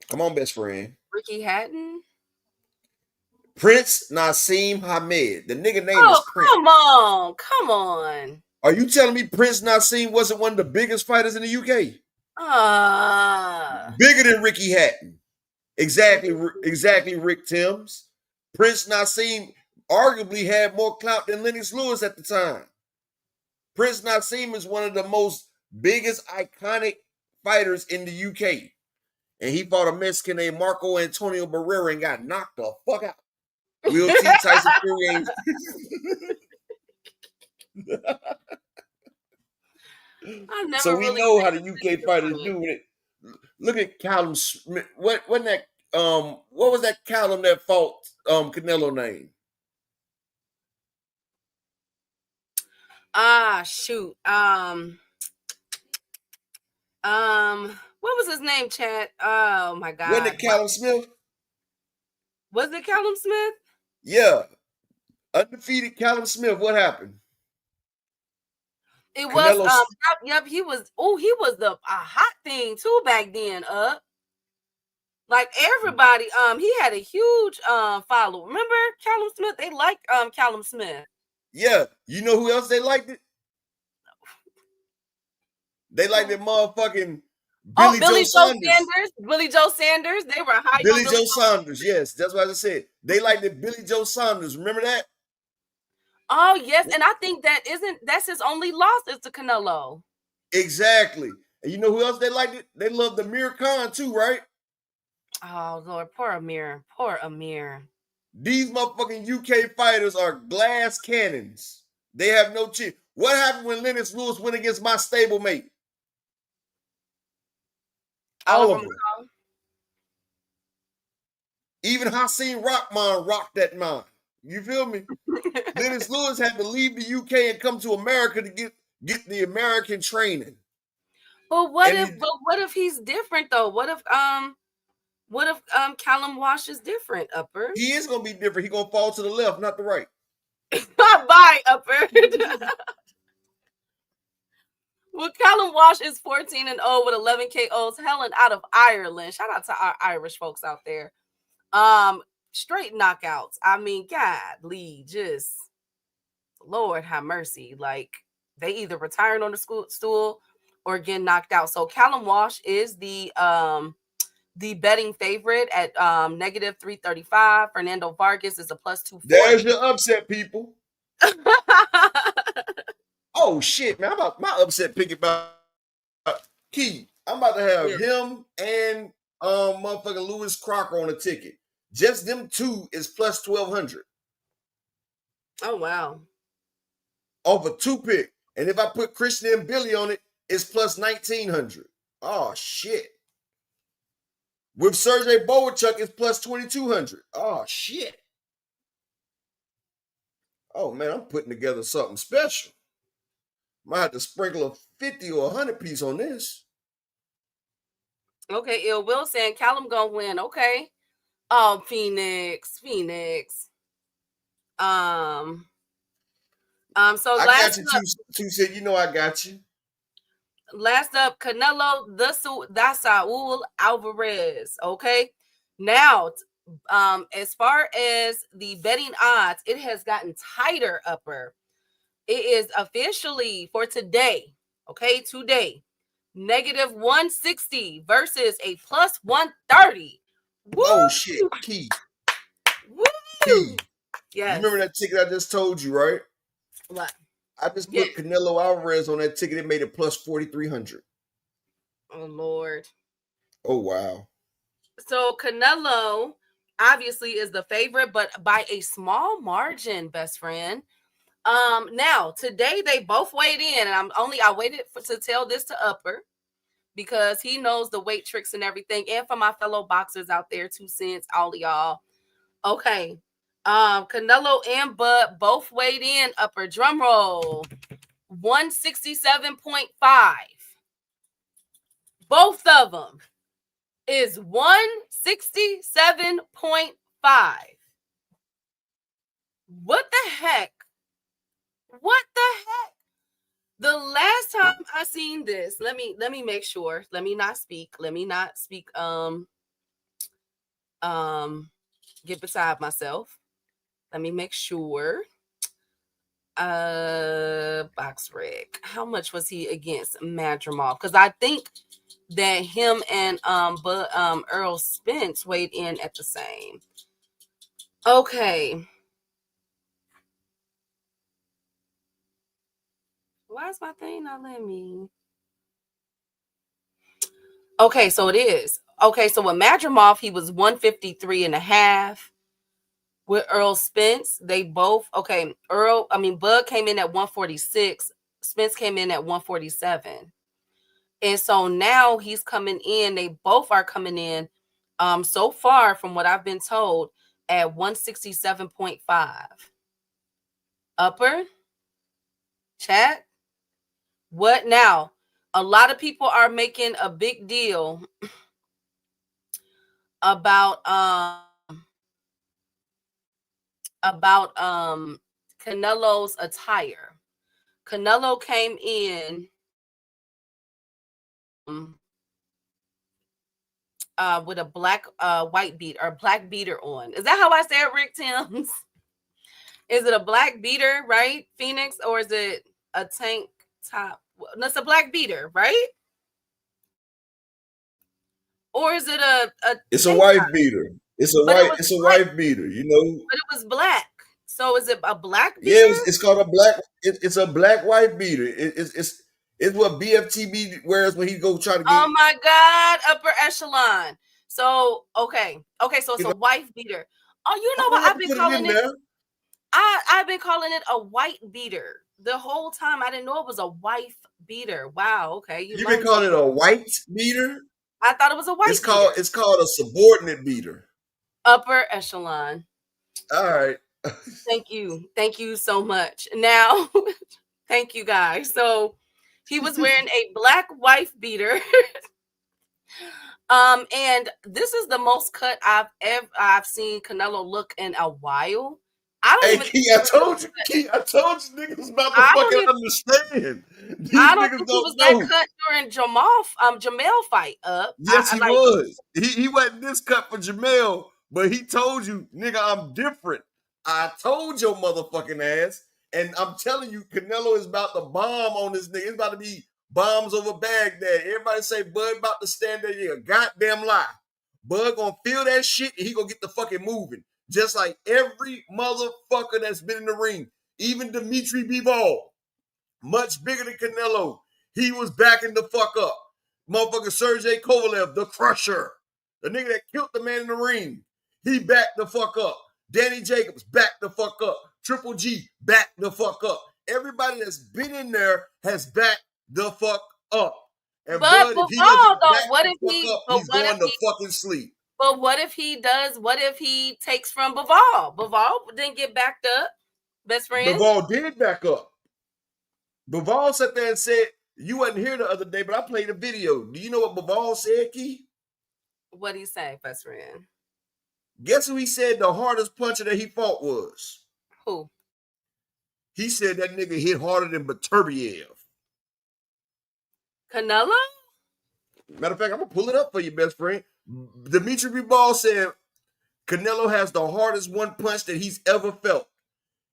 Come on, best friend. Ricky Hatton? Prince Nassim Hamed. The nigga name is Prince. Come on. Are you telling me Prince Nassim wasn't one of the biggest fighters in the UK? Bigger than Ricky Hatton. Exactly, Rick Timms. Prince Nassim arguably had more clout than Lennox Lewis at the time. Prince Nassim is one of the most biggest iconic fighters in the UK. And he fought a Mexican named Marco Antonio Barrera and got knocked the fuck out. Will T. Tyson Fury. So we know how the UK fighters do it. Look at Callum Smith. What was that Callum that fought Canelo name? Shoot. What was his name, Chad? Oh my God. Wasn't it Callum Smith? Was it Callum Smith? Yeah. Undefeated Callum Smith. What happened? It was yep, he was the hot thing too back then, like everybody, he had a huge follow. Remember Callum Smith? They liked Callum Smith. Yeah, you know who else they liked it? They liked that motherfucking Billy Joe Sanders. Billy Joe Sanders. They were high. Billy Joe Saunders. Yes, that's what I said. They liked that Billy Joe Saunders. Remember that? Oh yes, and I think that's his only loss is to Canelo. Exactly. And you know who else they liked it? They loved Amir Khan too, right? Oh Lord, poor Amir. Poor Amir. These motherfucking UK fighters are glass cannons. They have no chance. What happened when Lennox Lewis went against my stablemate? All of them. Even Hasim Rahman rocked that man. You feel me? Lennox Lewis had to leave the UK and come to America to get the American training. But what if he's different though? What if Callum Wash is different, Upper? He is gonna be different. He's gonna fall to the left, not the right. Bye, Upper. Well, Callum Walsh is 14-0 with 11 KOs. Helen out of Ireland. Shout out to our Irish folks out there. Straight knockouts. I mean, God, Lee, just Lord have mercy. Like they either retiring on the stool or getting knocked out. So Callum Walsh is the betting favorite at negative 335. Fernando Vargas is a plus 240. There's your upset, people. Oh shit, man! My upset pick about Key. I'm about to have him and motherfucking Lewis Crocker on a ticket. Just them two is plus 1,200. Oh wow! Off a 2-pick, and if I put Christian and Billy on it, it's plus 1,900. Oh shit! With Sergey Bowerchuk, it's plus 2,200. Oh shit! Oh man, I'm putting together something special. Might have to sprinkle a 50 or 100 piece on this. Okay, Ill Will saying Callum gonna win. Okay. Oh, Phoenix. So I got you two said, you know I got you. Last up, Canelo da Saul Alvarez. Okay. Now, as far as the betting odds, it has gotten tighter, Upper. It is officially for today. Okay, today. Negative 160 versus a plus 130. Woo! Oh shit, Key. Woo! Key. Yes. You remember that ticket I just told you, right? What? I just put Canelo Alvarez on that ticket. It made it plus 4,300. Oh Lord. Oh wow. So Canelo obviously is the favorite, but by a small margin, best friend. Now today they both weighed in, and I waited to tell this to Upper because he knows the weight tricks and everything, and for my fellow boxers out there, 2 cents, all of y'all. Okay. Canelo and Bud both weighed in, Upper, drum roll, 167.5. Both of them is 167.5. What the heck? What the heck? The last time I seen this, let me make sure. Let me not speak. Get beside myself. Let me make sure. Box rec. How much was he against Madrimov? Because I think that him and Earl Spence weighed in at the same. Okay. Why is my thing not letting me? Okay, so it is. Okay, so with Madrimov, he was 153.5. With Earl Spence, they both, okay, Bud came in at 146. Spence came in at 147. And so now he's coming in, they both are coming in, so far from what I've been told, at 167.5. Upper? Chat? What now? A lot of people are making a big deal about Canelo's attire. Canelo came in with a black white beater or black beater on. Is that how I say it, Rick Timms? Is it a black beater, right, Phoenix, or is it a tank top? No, it's a black beater, right? Or is it it's a wife beater. It's a wife beater, you know. But it was black. So is it a black beater? Yeah, it's called a black. It's a black wife beater. It's what BFTB wears when he go try to get. Oh my God, upper echelon. So okay, so it's a wife beater. Oh, you know what I've been calling it? I've been calling it a white beater the whole time. I didn't know it was a wife beater. Wow. Okay, you've been calling it a white beater. I thought it was a white. It's called a subordinate beater. Upper echelon. All right. Thank you so much. Now, thank you guys. So he was wearing a black wife beater. And this is the most cut I've seen Canelo look in a while. I don't Hey, even. Key, I told you, niggas about to I don't fucking even- understand. These I don't niggas think he was don't know. that cut during Jamel fight. Yes, I he like. was. He wasn't this cut for Jamel, but he told you, nigga, I'm different. I told your motherfucking ass, and I'm telling you, Canelo is about to bomb on this nigga. It's about to be bombs over Baghdad. Everybody say Bud about to stand there. You a goddamn lie. Bud gonna feel that shit, and he gonna get the fucking moving. Just like every motherfucker that's been in the ring, even Dimitri Bivol, much bigger than Canelo. He was backing the fuck up. Motherfucker Sergey Kovalev, the crusher, the nigga that killed the man in the ring, he backed the fuck up. Danny Jacobs backed the fuck up. Triple G backed the fuck up. Everybody that's been in there has backed the fuck up. And But Bud, if he Bivol, doesn't though, back what the if fuck he? up, But he's what if going to he? fucking sleep. But what if he does? What if he takes from Bivol? Bivol didn't get backed up. Best friend. Bivol did back up. Bivol sat there and said, you wasn't here the other day, but I played a video. Do you know what Bivol said, Key? What do you say, best friend? Guess who he said the hardest puncher that he fought was? Who? He said that nigga hit harder than Beterbiev. Canelo? Matter of fact, I'm going to pull it up for you, best friend. Dimitri Bivol said Canelo has the hardest one punch that he's ever felt.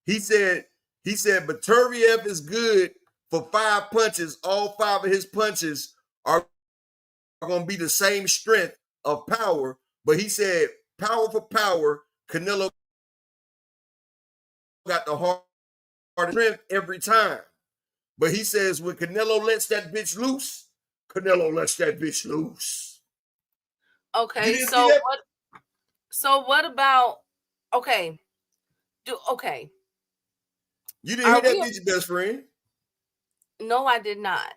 He said Beterbiev is good for 5 punches. All 5 of his punches are going to be the same strength of power. But he said power for power, Canelo got the hardest strength every time. But he says when Canelo lets that bitch loose, Canelo lets that bitch loose. Okay, so what? So what about? Okay, okay. You didn't hear that, did you, best friend? No, I did not.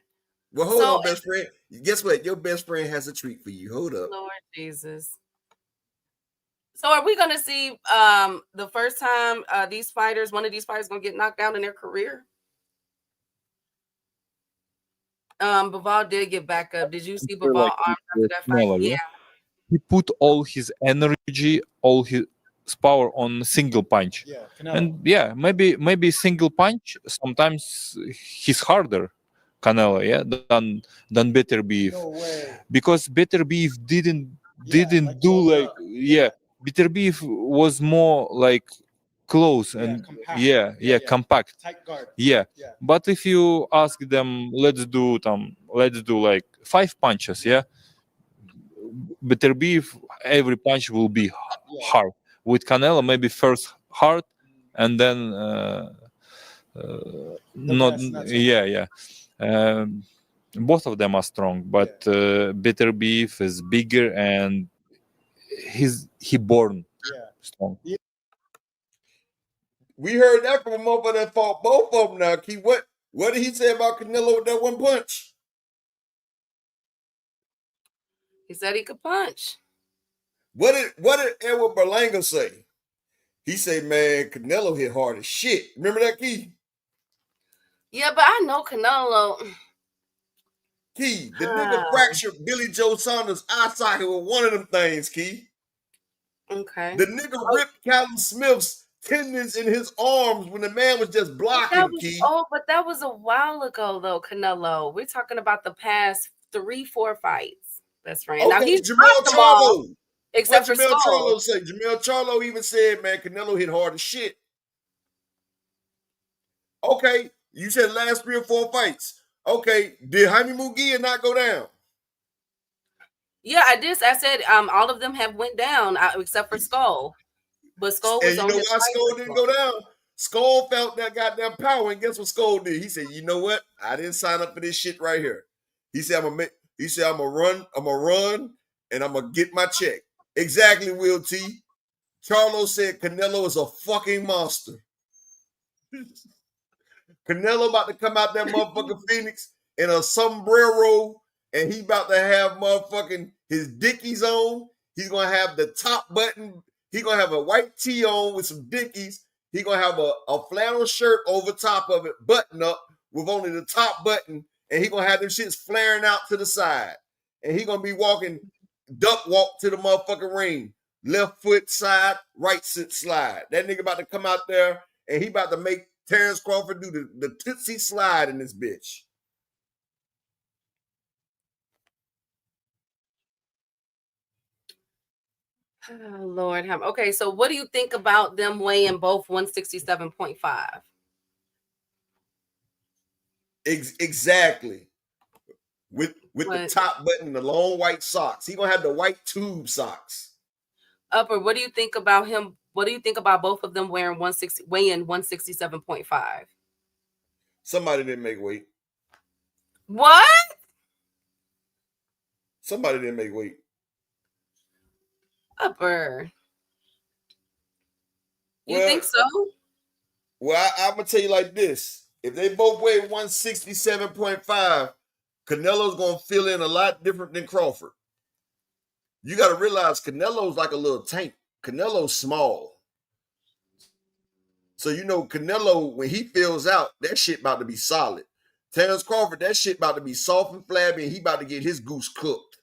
Well, hold on, best friend. Guess what? Your best friend has a treat for you. Hold up. Lord Jesus. So are we gonna see the first time one of these fighters gonna get knocked out in their career? Bivol did get back up. Did you see Bivol armed after that fight? Canelo, yeah. He put all his energy, all his power on single punch. Yeah, Canelo. And yeah, maybe single punch sometimes he's harder, Canelo, yeah, than Better Beef. No way. Because Better Beef didn't do Better Beef was more like close and compact. Compact. Tight guard. Yeah. But if you ask them, let's do like 5 punches, yeah. Better Beef, every punch will be hard. With Canelo, maybe first hard and then not. Both of them are strong, but Better Beef is bigger and he born strong. Yeah. We heard that from a motherfucker that fought both of them now. Key, what did he say about Canelo with that one punch? He said he could punch. What did Edward Berlanga say? He said, man, Canelo hit hard as shit. Remember that, Key? Yeah, but I know Canelo. Key, the nigga fractured Billy Joe Saunders' eye socket with one of them things, Key. Okay. The nigga ripped Callum Smith's tendons in his arms when the man was just blocking, Key. Oh, but that was a while ago, though, Canelo. We're talking about the past 3-4 fights. That's right. Okay, now he's Jamel Charlo. Except what for Jamel Skull. Charlo say? Jamel Charlo even said, man, Canelo hit hard as shit. Okay, you said last 3 or 4 fights. Okay, did Jaime Munguia not go down? Yeah, I did. I said all of them have went down except for Skull. But Skull was and you know why Skull didn't go down? Skull felt that goddamn power, and guess what Skull did? He said, you know what? I didn't sign up for this shit right here. He said, I'm gonna run, and I'm gonna get my check. Exactly, Will T. Charlo said Canelo is a fucking monster. Canelo about to come out that motherfucking Phoenix in a sombrero, and he about to have motherfucking his Dickies on. He's gonna have the top button. He's gonna have a white tee on with some Dickies. He's gonna have a flannel shirt over top of it, button up with only the top button, and he's gonna have them shits flaring out to the side. And he's gonna be walking duck walk to the motherfucking ring. left foot slide, right foot slide. That nigga about to come out there and he about to make Terence Crawford do the Tootsie slide in this bitch. Oh, Lord, okay. So, what do you think about them weighing both 167.5? Exactly. With the What? top button, the long white socks. He gonna have the white tube socks. Upper, what do you think about him? What do you think about both of them weighing 167.5? Somebody didn't make weight. What? Somebody didn't make weight. Upper. You think so? Well, I'm gonna tell you like this: if they both weigh 167.5, Canelo's gonna feel in a lot different than Crawford. You got to realize Canelo's like a little tank. Canelo's small. So, you know, Canelo, when he fills out, that shit about to be solid. Terence Crawford, that shit about to be soft and flabby, and he about to get his goose cooked.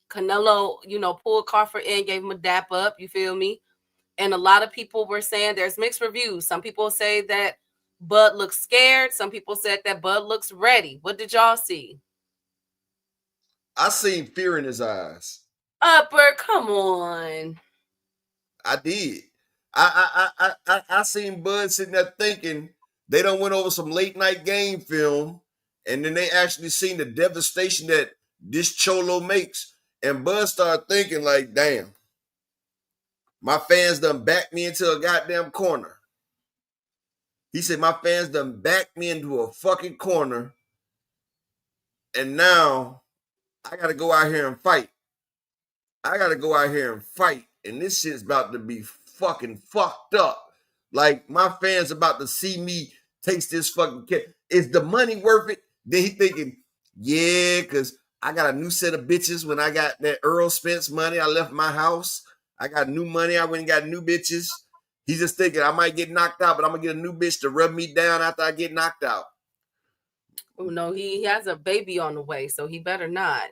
Canelo, you know, pulled Crawford in, gave him a dap up. You feel me? And a lot of people were saying there's mixed reviews. Some people say that Bud looks scared. Some people said that Bud looks ready. What did y'all see? I seen fear in his eyes. Upper, come on. I did. I seen Bud sitting there thinking they done went over some late night game film, and then they actually seen the devastation that this cholo makes. And Bud started thinking like, damn, my fans done backed me into a goddamn corner. He said, my fans done backed me into a fucking corner, and now I got to go out here and fight. And this shit's about to be fucking fucked up. Like, my fans about to see me taste this fucking cake. Is the money worth it? Then he thinking, yeah, because I got a new set of bitches when I got that Earl Spence money. I left my house. I got new money. I went and got new bitches. He's just thinking I might get knocked out, but I'm going to get a new bitch to rub me down after I get knocked out. Oh, no, he has a baby on the way, so he better not.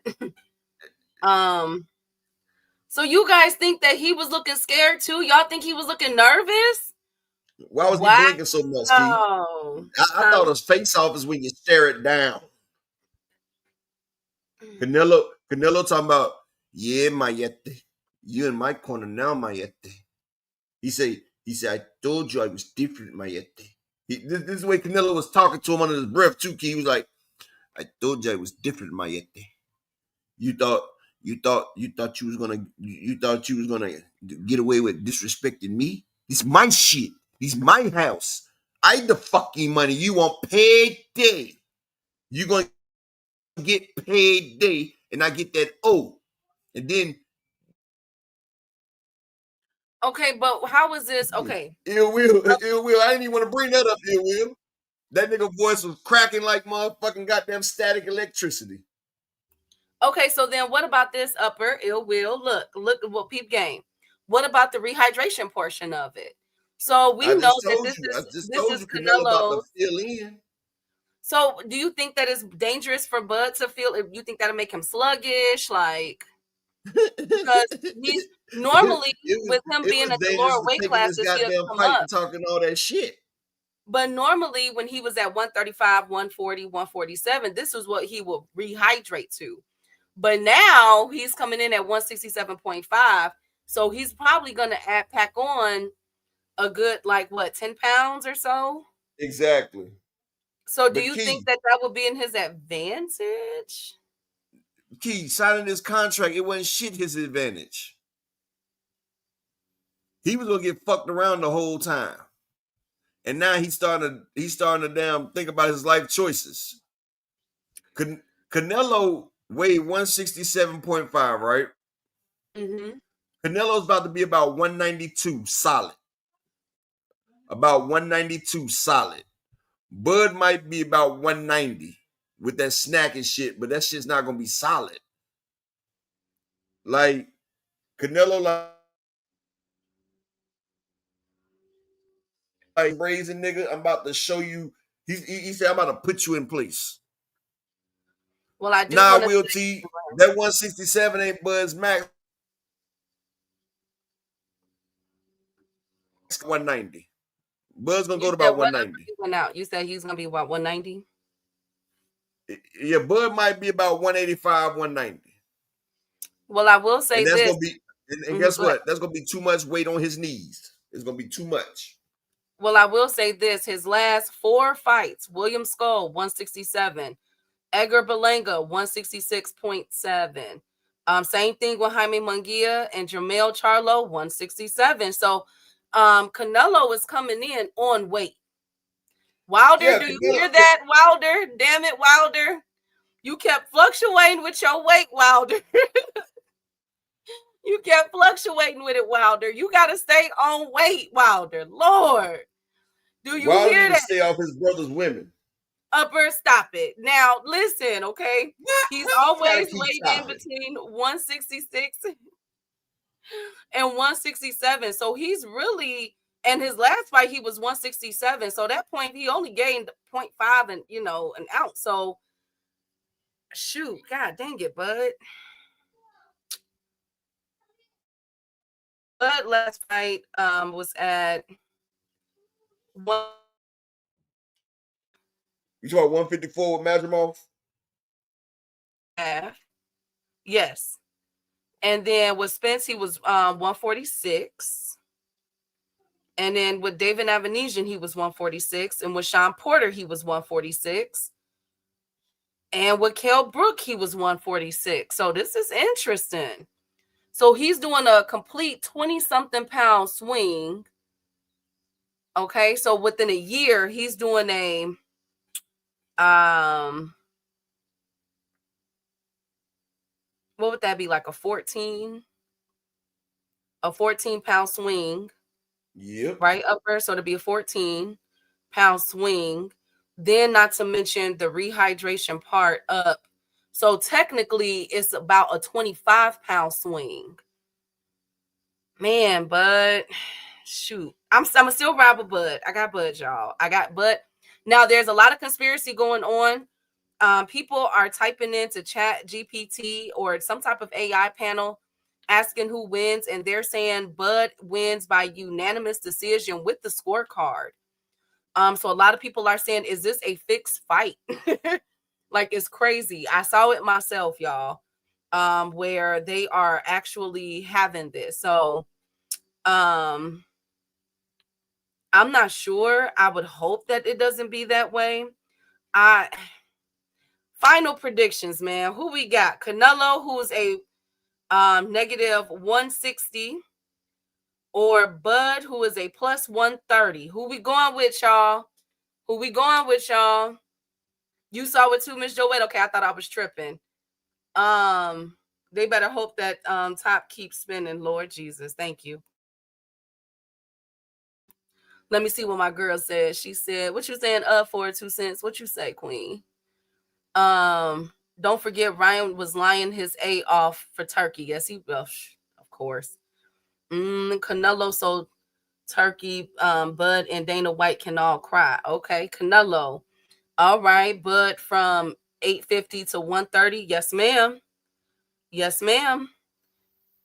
So you guys think that he was looking scared too? Y'all think he was looking nervous? Why was he blinking so much, Key? I thought his face off is when you stare it down. Canelo talking about, yeah, Mayete. You in my corner now, Mayete. He said, I told you I was different, Mayete. This is the way Canelo was talking to him under his breath too, Key. He was like, I told you I was different, Mayete. You thought you was gonna get away with disrespecting me? It's my shit. It's my house. I the fucking money. You want payday. You gonna get payday, and I get that O. And then okay, but how is this? Okay. Ill Will. I didn't even want to bring that up, Ill Will. That nigga voice was cracking like motherfucking goddamn static electricity. Okay, so then what about this Upper Ill Will? Look at what peep game. What about the rehydration portion of it? So we know that this is Canelo about to fill in. So do you think that it's dangerous for Bud to feel? If you think that'll make him sluggish, like because he's normally with him being at the lower weight classes, he'll come up talking all that shit. But normally when he was at 135, 140, 147, this is what he will rehydrate to. But now he's coming in at 167.5. So he's probably going to pack on a good, 10 pounds or so? Exactly. So do you think that would be in his advantage? Key, signing this contract, it wasn't shit his advantage. He was going to get fucked around the whole time. And now he's starting to damn think about his life choices. Canelo weighed 167.5, right? Mm-hmm. Canelo's about to be about 192 solid. About 192 solid. Bud might be about 190 with that snack and shit, but that shit's not going to be solid. Like, Canelo, like brazen nigga, I'm about to show you He said, I'm about to put you in place. Well, I do. Nah, Will T, that 167 ain't Bud's max. 190. Bud's gonna go to about 190. Went out. You said he's gonna be what, 190? Yeah, Bud might be about 185, 190. Well, I will say that's this. Gonna be, and guess what? That's gonna be too much weight on his knees. It's gonna be too much. Well, I will say this. His last 4 fights: William Skull, 167. Edgar Berlanga, 166.7. Same thing with Jaime Munguia and Jermell Charlo, 167. So Canelo is coming in on weight. Wilder, do you hear that, Wilder? Damn it, Wilder. You kept fluctuating with your weight, Wilder. You kept fluctuating with it, Wilder. You got to stay on weight, Wilder. Lord. Do you Wilder hear that? Stay off his brother's women. Upper, stop it. Now, listen, okay? He's always weighed in between 166 and 167. So he's really, and his last fight, he was 167. So that point, he only gained 0.5 and, an ounce. So, shoot, God dang it, bud. But last fight was at one. You talking about 154 with Madrimov? Yes. And then with Spence, he was 146. And then with David Avanesian, he was 146. And with Sean Porter, he was 146. And with Kell Brook, he was 146. So this is interesting. So he's doing a complete 20-something pound swing. Okay, so within a year, he's doing a what would that be, like a 14-pound swing? Yep. Right, upper. So to be a 14-pound swing. Then not to mention the rehydration part up. So technically it's about a 25-pound swing. Man, Bud, shoot. I'm still ride with Bud. I got Bud, y'all. I got Bud. Now there's a lot of conspiracy going on. People are typing into Chat GPT or some type of AI panel asking who wins, and they're saying Bud wins by unanimous decision with the scorecard. So a lot of people are saying, is this a fixed fight? Like, it's crazy. I saw it myself, y'all, where they are actually having this. So I'm not sure. I would hope that it doesn't be that way. Final predictions, man. Who we got? Canelo, who's a negative 160, or Bud, who is a plus 130. Who we going with, y'all? Who we going with, y'all? You saw it too, Miss Joette? Okay, I thought I was tripping. They better hope that top keeps spinning, Lord Jesus. Thank you. Let me see what my girl said. She said, what you saying, for 2 cents? What you say, Queen? Don't forget Ryan was lying his A off for Turkey. Yes, he will, of course. Canelo sold Turkey, Bud and Dana White can all cry. Okay, Canelo. All right, Bud from 850 to 130. Yes, ma'am. Yes, ma'am.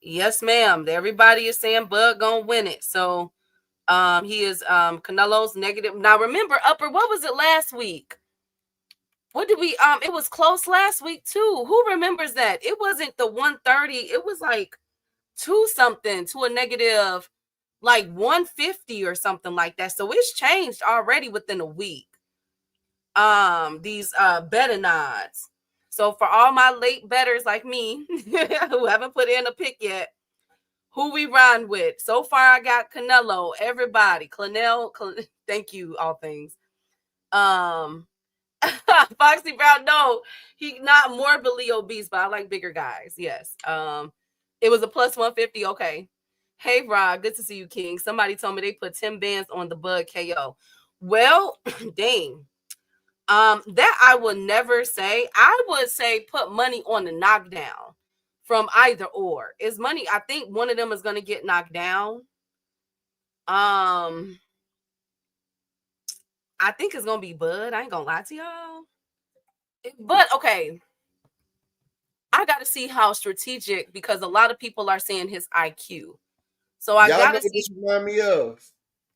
Yes, ma'am. Everybody is saying Bud gonna win it. So he is Canelo's negative. Now remember, upper, what was it last week? What did we it was close last week too. Who remembers that? It wasn't the 130, it was like 2 something to a negative like 150 or something like that. So it's changed already within a week. These betting odds. So for all my late bettors like me who haven't put in a pick yet, who we run with? So far I got Canelo, everybody. Thank you, all things. Foxy Brown, no, he not morbidly obese, but I like bigger guys. Yes. It was a plus 150. Okay. Hey, Rob, good to see you, King. Somebody told me they put 10 bands on the Bud KO. Well, dang. That I would never say. I would say put money on the knockdown from either or. Is money, I think one of them is going to get knocked down. I think it's gonna be Bud. I ain't gonna lie to y'all. But okay, I got to see how strategic, because a lot of people are saying his IQ. So I Y'all know gotta what see this remind me of?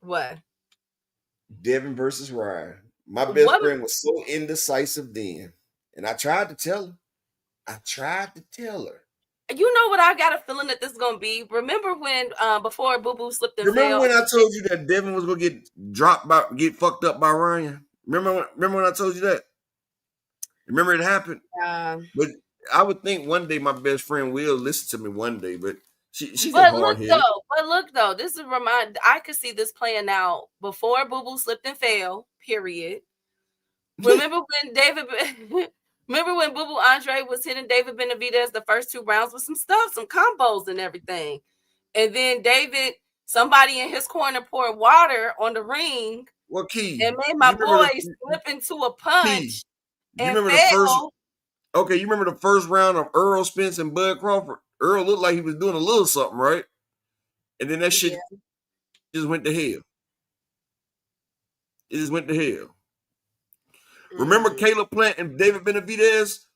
what. Devin versus Ryan. My best What? friend was so indecisive then. And I tried to tell her. You know what? I got a feeling that this is gonna be. Remember when before Boo Boo slipped and Remember fell? when I told you that Devin was gonna get fucked up by Ryan? Remember when I told you that? Remember it happened? But I would think one day my best friend will listen to me one day, but she's a hard headed. But look though, this is I could see this playing out before Boo Boo slipped and fell. Period. Remember when remember when Boo Boo Andre was hitting David Benavidez the first 2 rounds with some stuff, some combos and everything, and then somebody in his corner poured water on the ring. Well, Key, and made my boy slip into a punch and fell. You remember the first round of Earl Spence and Bud Crawford? Earl looked like he was doing a little something, right? And then that shit just went to hell. It just went to hell. Remember Caleb Plant and David Benavidez?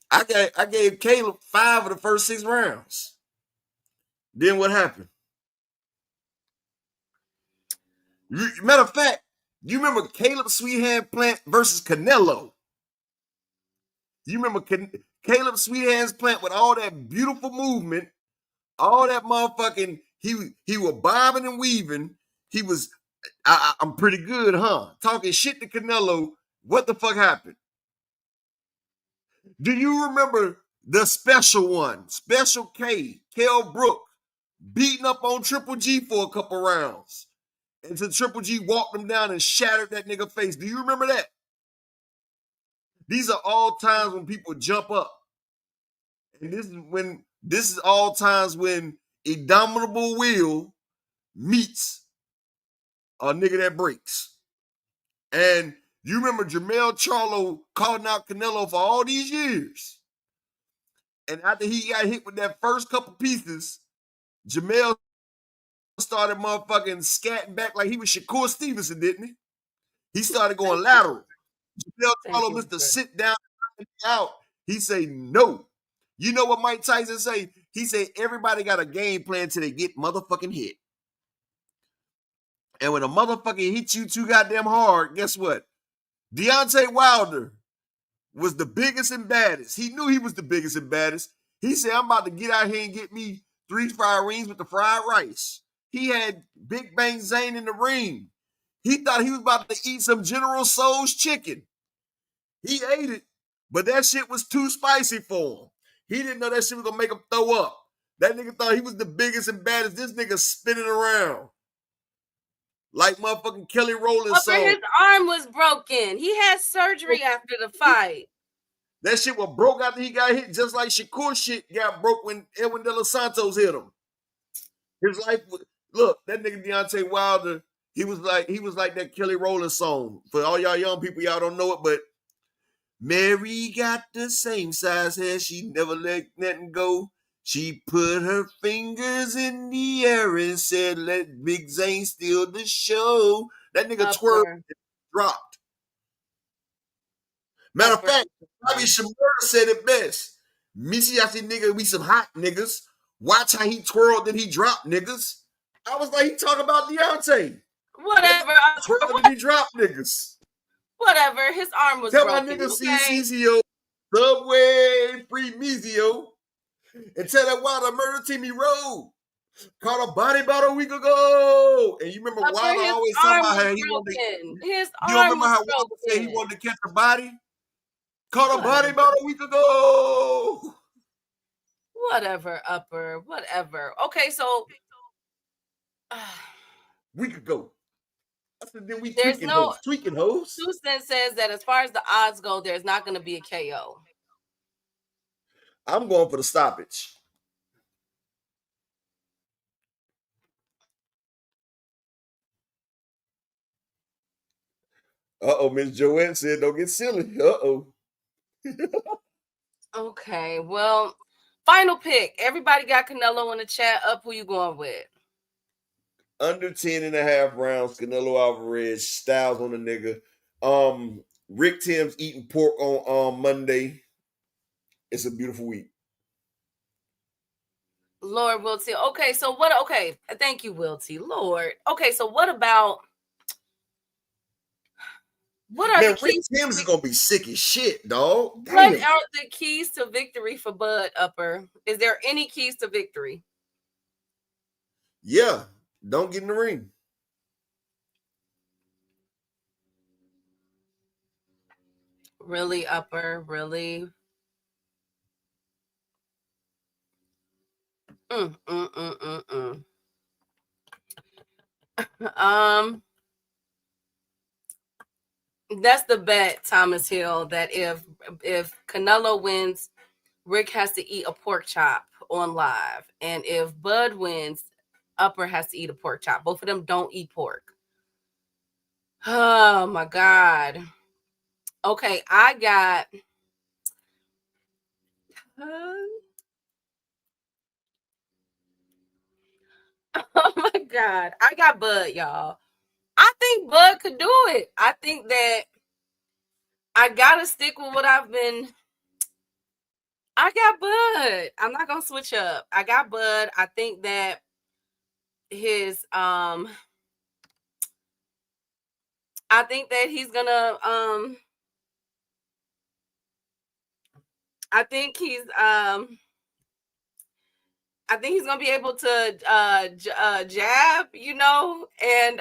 I gave Caleb 5 of the first 6 rounds. Then what happened? Matter of fact, you remember Caleb Sweethand Plant versus Canelo? You remember Caleb Sweethand Plant with all that beautiful movement, all that motherfucking, he was bobbing and weaving. He was, I'm pretty good, huh? Talking shit to Canelo. What the fuck happened? Do you remember the special one, Special K, Kell Brook, beating up on Triple G for a couple rounds until Triple G walked him down and shattered that nigga face? Do you remember that? These are all times when people jump up. And this is all times when Indomitable Will meets a nigga that breaks. And you remember Jermell Charlo calling out Canelo for all these years. And after he got hit with that first couple pieces, Jermell started motherfucking scatting back like he was Shakur Stevenson, didn't he? He started going lateral. Jermell Charlo must have sit down and out. He say no. You know what Mike Tyson say? He said everybody got a game plan till they get motherfucking hit. And when a motherfucker hits you too goddamn hard, guess what? Deontay Wilder was the biggest and baddest. He knew he was the biggest and baddest. He said, I'm about to get out here and get me 3 fried rings with the fried rice. He had Big Bang Zane in the ring. He thought he was about to eat some General Tso's chicken. He ate it, but that shit was too spicy for him. He didn't know that shit was gonna make him throw up. That nigga thought he was the biggest and baddest. This nigga spinning around like motherfucking Kelly Rowland song. His arm was broken. He had surgery after the fight. That shit was broke after he got hit, just like Shakur shit got broke when Edwin De Los Santos hit him. His life was, look, that nigga Deontay Wilder, he was like that Kelly Rowland song. For all y'all young people, y'all don't know it, but Mary got the same size hair. She never let nothing go. She put her fingers in the air and said, let Big Zane steal the show. That nigga twirled and dropped. Matter of fact, Bobby Shmurda said it best. Missy, I said, nigga, we some hot niggas. Watch how he twirled and he dropped niggas. I was like, he talking about Deontay. Whatever. Twirled and he dropped niggas. Whatever. His arm was broken. Tell my nigga CCO, Subway, free Mizio. And tell that Wilder murder team he rode. Caught a body about a week ago. And you remember Wilder always talking about how he wanted to, his you don't remember how Wilder said he wanted to catch a body? Caught a body about a week ago. Whatever, Upper. Whatever. Okay, so week ago. I said, then we there's tweaking hoes. Susan says that as far as the odds go, there's not going to be a KO. I'm going for the stoppage. Miss Joanne said, don't get silly. Okay, well, final pick. Everybody got Canelo in the chat. Up, who you going with? Under 10.5 rounds. Canelo Alvarez, Styles on the nigga. Rick Tim's eating pork on Monday. It's a beautiful week. Lord Wilty. Okay, so what? Okay, thank you, Wilty. Lord. Okay, so what about? What are Man, the Rick keys? Tim's is gonna be sick as shit, dog. What Damn. are the keys to victory for Bud Upper? Is there any keys to victory? Yeah, don't get in the ring. Really, Upper? Really? That's the bet, Thomas Hill, that if Canelo wins, Rick has to eat a pork chop on live. And if Bud wins, Upper has to eat a pork chop. Both of them don't eat pork. Oh my God. Okay, I got oh my God. I got Bud, y'all. I think Bud could do it. I think that I gotta stick with what I've been. I got Bud. I'm not gonna switch up. I got Bud. I think that his I think that he's gonna I think he's gonna be able to jab, you know, and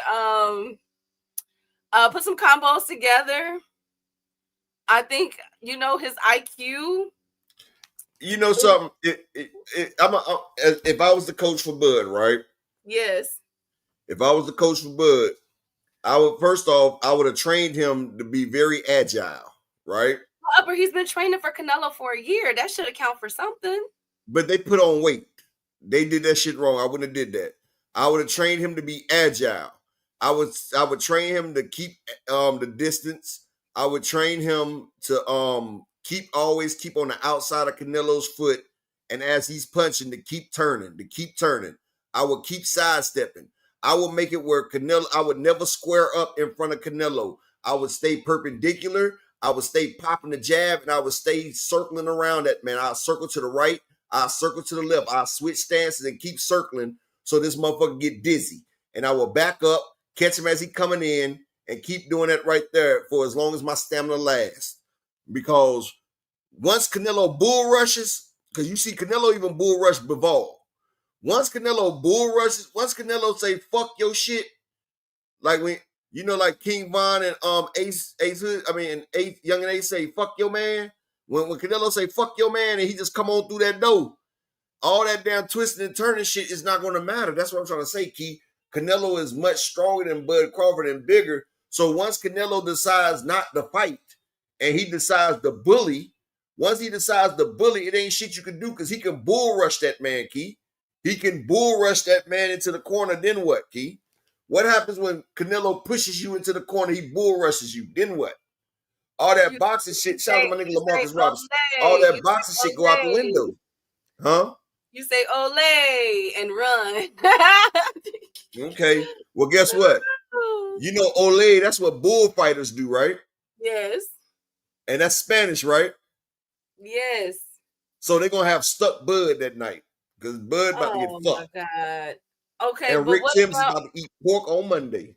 put some combos together. I think, you know, his IQ. You know something? If I was the coach for Bud, right? Yes. If I was the coach for Bud, I would have trained him to be very agile, right? But he's been training for Canelo for a year. That should account for something. But they put on weight. They did that shit wrong. I wouldn't have did that. I would have trained him to be agile. I would train him to keep the distance. I would train him to always keep on the outside of Canelo's foot, and as he's punching, to keep turning. I would keep sidestepping. I would make it where I would never square up in front of Canelo. I would stay perpendicular. I would stay popping the jab, and I would stay circling around that man. I'll circle to the right. I'll circle to the left. I'll switch stances and keep circling so this motherfucker get dizzy. And I will back up, catch him as he coming in, and keep doing that right there for as long as my stamina lasts. Because once Canelo bull rushes, because you see Canelo even bull rush Bivol. Once Canelo say fuck your shit, like when you know, like King Von and Ace Hood, and Young and Ace say fuck your man. When Canelo say fuck your man and he just come on through that door, all that damn twisting and turning shit is not going to matter. That's what I'm trying to say, Key. Canelo is much stronger than Bud Crawford and bigger. So once Canelo decides not to fight and he decides to bully, it ain't shit you can do because he can bull rush that man, Key. He can bull rush that man into the corner. Then what, Key? What happens when Canelo pushes you into the corner? He bull rushes you. Then what? All that boxing shit. Shout out to my nigga LaMarcus Robinson. All that boxing shit go out the window. Huh? You say Olay and run. Okay. Well, guess what? You know Olay, that's what bullfighters do, right? Yes. And that's Spanish, right? Yes. So they're going to have stuck Bud that night. Because Bud about to get fucked. Oh, my God. Okay, and Rick Timms is about to eat pork on Monday.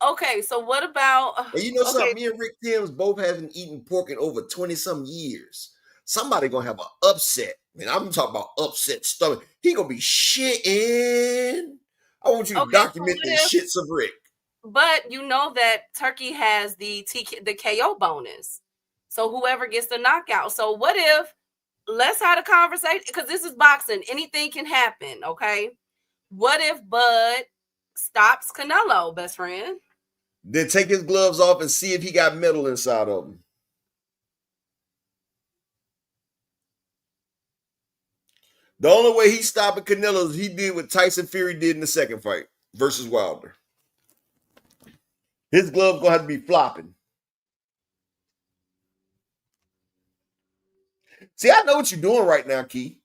Okay, so what about... And you know something? Me and Rick Timms both haven't eaten pork in over 20-some years. Somebody going to have an upset. I'm talking about upset stomach. He going to be shitting. I want you to document the shits of Rick. But you know that Turkey has the KO bonus. So whoever gets the knockout. So what if, let's have a conversation, because this is boxing. Anything can happen, okay? What if Bud stops Canelo, best friend? Then take his gloves off and see if he got metal inside of him. The only way he's stopping Canelo is he did what Tyson Fury did in the second fight versus Wilder. His gloves gonna have to be flopping. See, I know what you're doing right now, Key.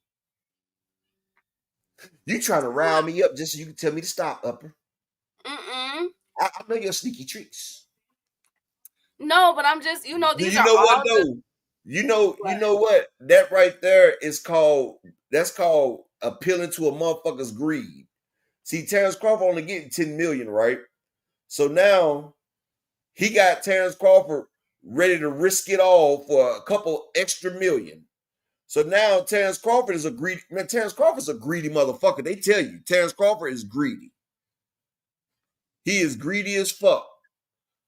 You trying to rile me up just so you can tell me to stop, Upper. Mm-mm. I know your sneaky tricks. No, but I'm just, these You are know all what though? You know what? That right there is called appealing to a motherfucker's greed. See, Terence Crawford only getting 10 million, right? So now he got Terence Crawford ready to risk it all for a couple extra million. So now Terence Crawford is a greedy man. Terence Crawford's a greedy motherfucker. They tell you Terence Crawford is greedy. He is greedy as fuck.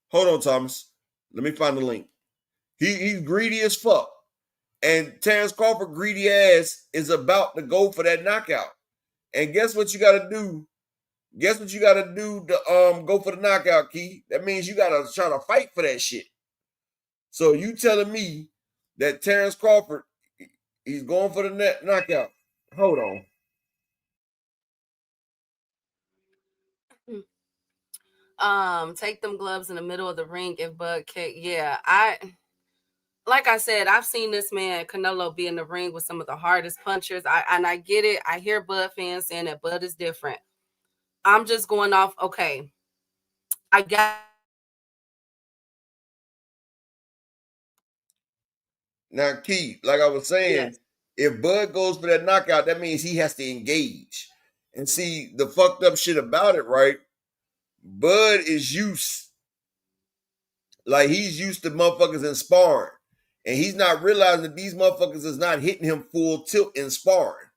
Hold on, Thomas. Let me find the link. He's greedy as fuck. And Terence Crawford, greedy ass, is about to go for that knockout. And guess what you gotta do? Guess what you gotta do to go for the knockout, Key? That means you gotta try to fight for that shit. So you telling me that Terence Crawford, he's going for the knockout. Hold on. take them gloves in the middle of the ring if Bud kick. Yeah, like I said, I've seen this man Canelo be in the ring with some of the hardest punchers. I get it. I hear Bud fans saying that Bud is different. I'm just going off. Okay, I got. Now, Key, like I was saying, if Bud goes for that knockout, that means he has to engage. And see, the fucked up shit about it, right? Bud is used, like he's used to motherfuckers in sparring. And he's not realizing that these motherfuckers is not hitting him full tilt in sparring.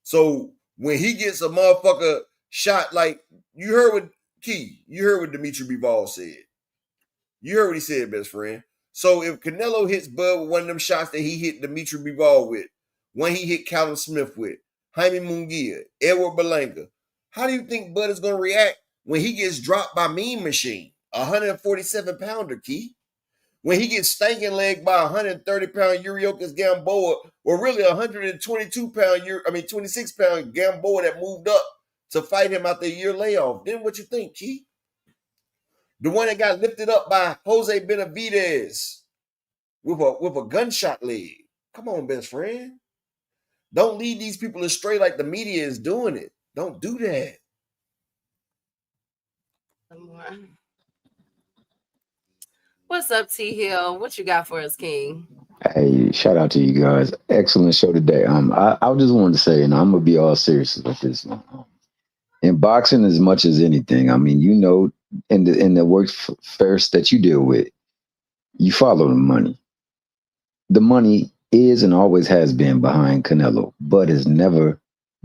So when he gets a motherfucker shot, like you heard what Key, you heard what Dimitri Bivol said. You heard what he said, best friend. So if Canelo hits Bud with one of them shots that he hit Dimitri Bivol with, one he hit Callum Smith with, Jaime Munguia, Edward Berlanga, how do you think Bud is going to react when he gets dropped by Mean Machine, a 147-pounder, Key? When he gets stankin' legged by 130-pound Yuriokis Gamboa, or really 122-pound, 26-pound Gamboa that moved up to fight him after a year layoff. Then what you think, Key? The one that got lifted up by Jose Benavidez with a gunshot leg. Come on, best friend. Don't lead these people astray like the media is doing it. Don't do that. What's up, T Hill? What you got for us, King? Hey, shout out to you guys. Excellent show today. I just wanted to say, and I'm gonna be all serious with this. In boxing, as much as anything, I mean, in the workforce that you deal with, you follow the money. The money is and always has been behind Canelo, but has never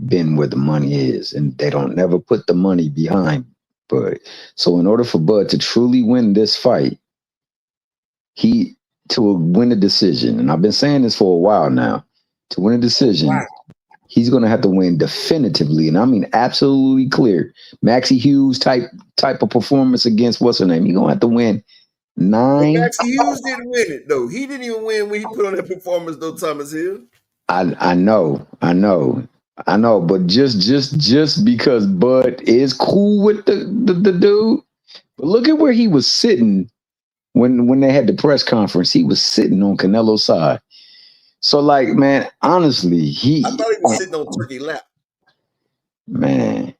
been where the money is, and they don't never put the money behind Bud. So, in order for Bud to truly win this fight, to win a decision, and I've been saying this for a while now, to win a decision, he's going to have to win definitively, and I mean absolutely clear. Maxie Hughes type of performance against what's her name. He's going to have to win 9. But Maxie Hughes didn't win it though. He didn't even win when he put on that performance though, Thomas Hill. I know, but just because Bud is cool with the dude, but look at where he was sitting. When they had the press conference, he was sitting on Canelo's side. So, like, man, honestly, I thought he was sitting on turkey lap. Man,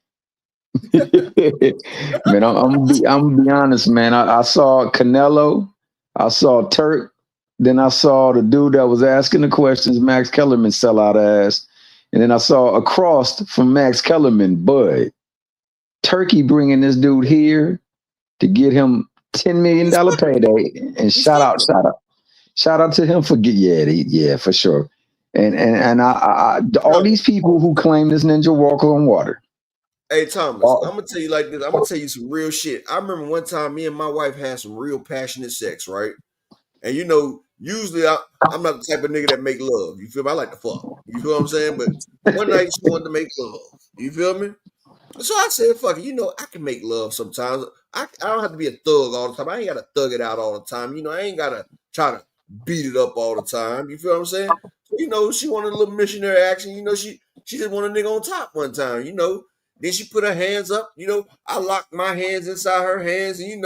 man, I'm gonna be honest, man. I saw Canelo, I saw Turk, then I saw the dude that was asking the questions, Max Kellerman, sell out ass, and then I saw across from Max Kellerman, Bud. Turkey bringing this dude here to get him $10 million payday, and shout out to him for for sure. And I all these people who claim this ninja walk on water. Hey Thomas, I'm gonna tell you like this. I'm gonna tell you some real shit. I remember one time me and my wife had some real passionate sex, right? And usually I'm not the type of nigga that make love. You feel me? I like to fuck. You feel what I'm saying? But one night she wanted to make love. You feel me? So I said, fuck it, I can make love sometimes. I don't have to be a thug all the time. I ain't gotta thug it out all the time. I ain't gotta try to beat it up all the time. You feel what I'm saying? So, she wanted a little missionary action. She just wanted a nigga on top one time, Then she put her hands up, I locked my hands inside her hands, and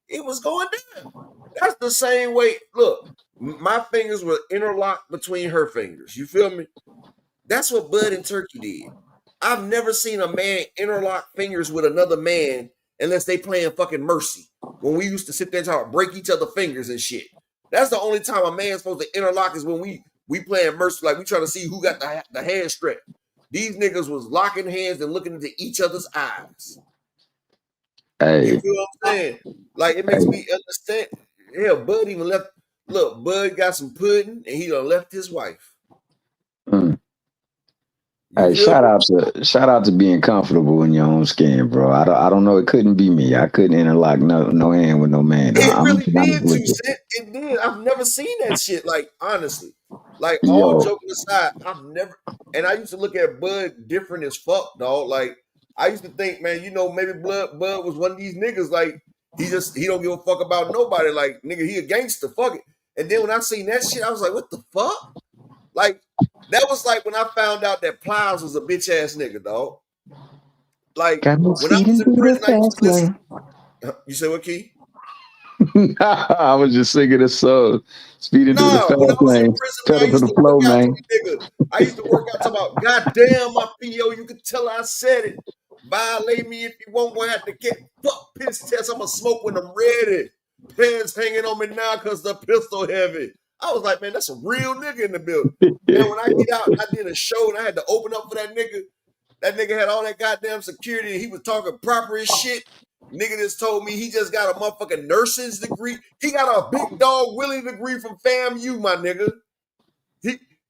it was going down. That's the same way. Look, my fingers were interlocked between her fingers. You feel me? That's what Bud and Turkey did. I've never seen a man interlock fingers with another man unless they playing fucking Mercy. When we used to sit there and try to break each other fingers and shit. That's the only time a man's supposed to interlock is when we playing Mercy, like we trying to see who got the hand strap. These niggas was locking hands and looking into each other's eyes. Hey. You feel what I'm saying? Like, it makes me understand. Hell, Bud even left. Look, Bud got some pudding and he done left his wife. Hey, shout out to being comfortable in your own skin, bro. I don't know. It couldn't be me. I couldn't interlock no hand with no man. It really did too. It did. I've never seen that shit. Like, honestly, like all joking aside, I've never. And I used to look at Bud different as fuck, dog. Like, I used to think, man, you know, maybe Bud was one of these niggas. Like, he don't give a fuck about nobody. Like, nigga, he a gangster. Fuck it. And then when I seen that shit, I was like, what the fuck? Like, that was like when I found out that Plies was a bitch ass nigga, dog. Like, when I was in prison, I used to listen. You say what, Key? I was just singing a song. Speeding through the fast lane. Pedal to the flow, man. I used to work out talking about, goddamn, my PO, you could tell I said it. Violate me if you won't, gonna have to get fuck piss test. I'm gonna smoke when I'm ready. Pants hanging on me now because the pistol heavy. I was like, man, that's a real nigga in the building. And when I get out, I did a show and I had to open up for that nigga. That nigga had all that goddamn security and he was talking proper as shit. Nigga just told me he just got a motherfucking nurse's degree. He got a big dog Willie degree from FAMU, my nigga.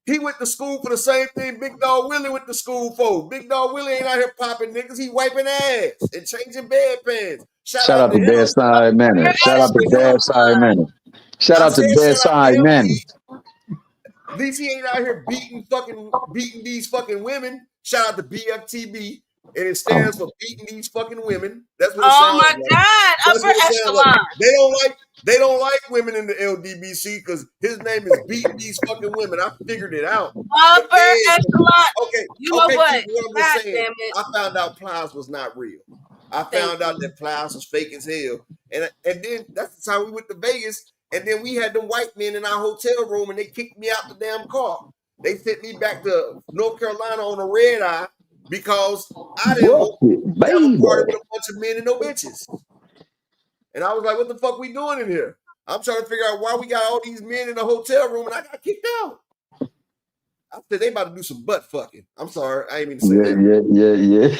He went to school for the same thing Big Dog Willie went to school for. Big Dog Willie ain't out here popping niggas. He wiping ass and changing bedpans. Shout out to Bedside Manor. Shout out to Bedside Manor. Shout out to Bedside Manor. At least he ain't out here beating these fucking women. Shout out to BFTB. And it stands for beating these fucking women. That's what it sounds like. Oh my God. Upper echelon. Like. They don't like women in the LDBC because his name is beating these fucking women. I figured it out. Upper echelon. Okay. You know what? God damn it. I found out Plies was not real. I found out that Plies was fake as hell. And then that's the time we went to Vegas. And then we had them white men in our hotel room and they kicked me out the damn car. They sent me back to North Carolina on a red eye because I didn't have a party with a bunch of men and no bitches. And I was like, what the fuck we doing in here? I'm trying to figure out why we got all these men in the hotel room and I got kicked out. I said they about to do some butt fucking. I'm sorry, I ain't mean to say that.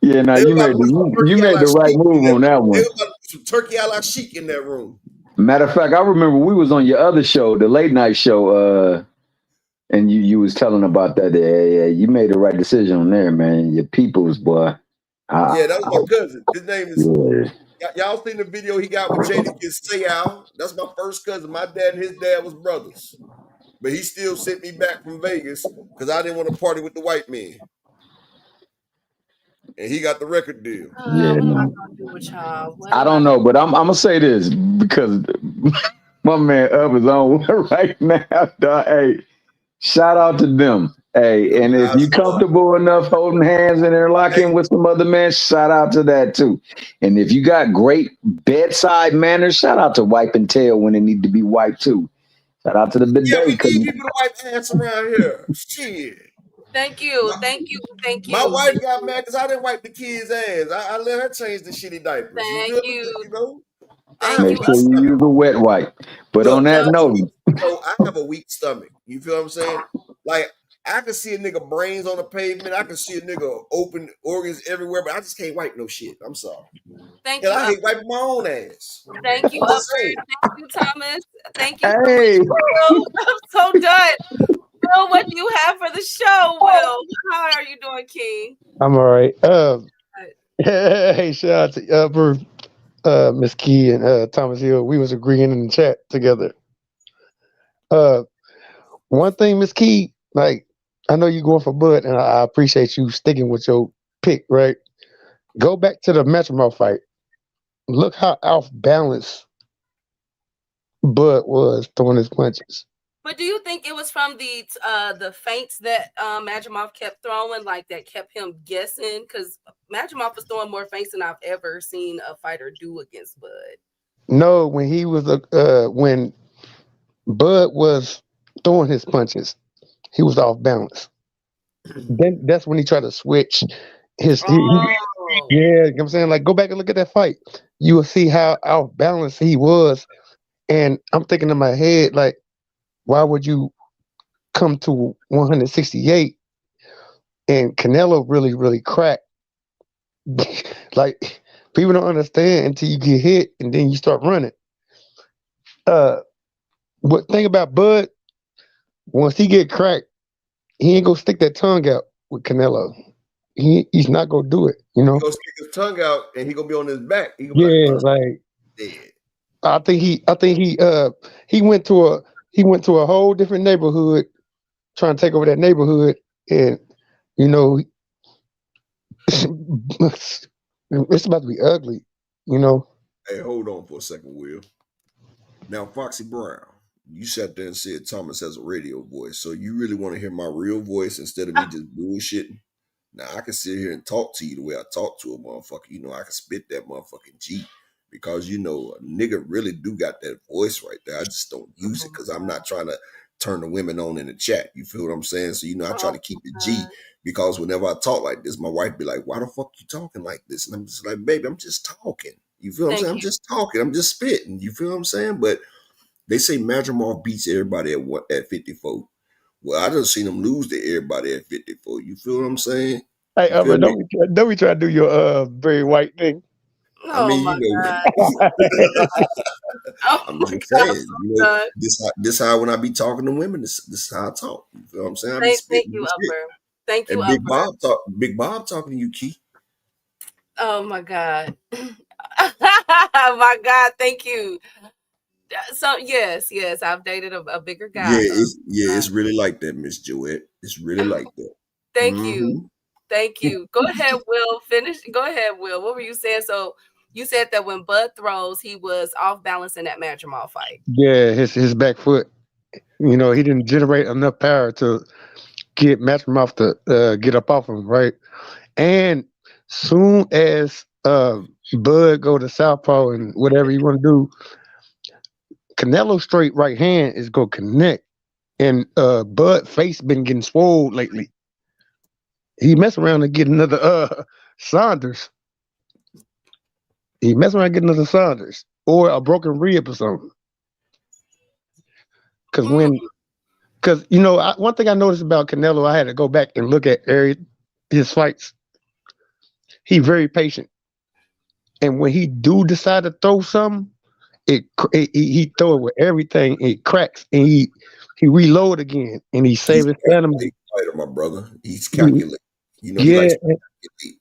Yeah. Now you made the right move on that one. They was about to do some turkey a la chic in that room. Matter of fact, I remember we was on your other show, the late night show, and you was telling about that. Yeah, you made the right decision on there, man. Your people's boy. Yeah, that was my cousin. His name is. Y'all seen the video he got with Jada Sayal? That's my first cousin. My dad and his dad was brothers. But he still sent me back from Vegas because I didn't want to party with the white man. And he got the record deal. I don't know, but I'm gonna say this because my man Up is on right now. Dog. Hey, shout out to them. Hey, and if you comfortable enough holding hands and interlocking with some other man, shout out to that too. And if you got great bedside manners, shout out to wiping tail when it need to be wiped too. Shout out to the bidet. Yeah, we need people to wipe ass around here. Shit. Thank you. My wife got mad because I didn't wipe the kids' ass. I let her change the shitty diapers. Thank you. You know? Make sure you use a wet wipe. But on that note, I have a weak stomach. You feel what I'm saying? Like, I can see a nigga brains on the pavement. I can see a nigga open organs everywhere, but I just can't wipe no shit. I'm sorry. Thank you. I hate wiping my own ass. Thank you, Upper. Thank you, Thomas. Thank you. Hey. I'm so done. Will, what do you have for the show, Will? How are you doing, King? I'm all right. Hey, shout out to Upper, Miss Key, and Thomas Hill. We was agreeing in the chat together. One thing, Miss Key, like, I know you're going for Bud, and I appreciate you sticking with your pick, right? Go back to the Metronome fight. Look how off balance Bud was throwing his punches. But do you think it was from the feints that Majimov kept throwing, like that kept him guessing? Because Majimov was throwing more feints than I've ever seen a fighter do against Bud. No, when he was when Bud was throwing his punches, he was off balance. Then that's when he tried to switch his. Oh. Yeah, you know what I'm saying? Like, go back and look at that fight. You will see how out balanced he was. And I'm thinking in my head, like, why would you come to 168 and Canelo really, really cracked? Like, people don't understand until you get hit and then you start running. But thing about Bud, once he get cracked, he ain't gonna stick that tongue out with Canelo. He's not gonna do it, you He know? gonna stick his tongue out and he gonna be on his back. He gonna be Yeah, like, like dead. I think he went to a whole different neighborhood trying to take over that neighborhood, and you know it's about to be ugly, you know. Hey, hold on for a second, Will. Now, Foxy Brown, you sat there and said Thomas has a radio voice, so you really want to hear my real voice instead of me just bullshitting? Now, I can sit here and talk to you the way I talk to a motherfucker. You know, I can spit that motherfucking G because, you know, a nigga really do got that voice right there. I just don't use it because I'm not trying to turn the women on in the chat. You feel what I'm saying? So, you know, I try to keep it G because whenever I talk like this, my wife be like, why the fuck you talking like this? And I'm just like, baby, I'm just talking. You feel what I'm saying? I'm just talking. I'm just spitting. You feel what I'm saying? But they say Madrimov beats everybody at 54. Well, I just seen him lose to everybody at 54. You feel what I'm saying? Hey, You feel but me? don't be trying to do your very white thing. I mean, you know, I'm just saying, you know, this how when I be talking to women, this is how I talk. You feel what I'm saying? I be spitting. Thank you, Upper. Thank you, And Upper. Big Bob talking to you, Key. Oh my God. Oh my God, thank you. So yes, I've dated a bigger guy. It's really like that, Miss Joette. It's really like that. Thank you. Thank you. Go ahead, Will. Finish. Go ahead, Will. What were you saying? So you said that when Bud throws, he was off balance in that Madrimal fight. Yeah, his back foot. You know, he didn't generate enough power to get Matchmouth to get up off him, right? And soon as Bud go to Southpaw and whatever you want to do, Canelo straight right hand is gonna connect. And Bud face been getting swole lately. He mess around and get another Saunders. He mess around and get another Saunders or a broken rib or something. Because you know, one thing I noticed about Canelo, I had to go back and look at his fights. He very patient, and when he do decide to throw something, he throw it with everything. It cracks, and he reload again, and he save his stamina. Fighter, my brother. He's calculating. You know, he likes to calculate.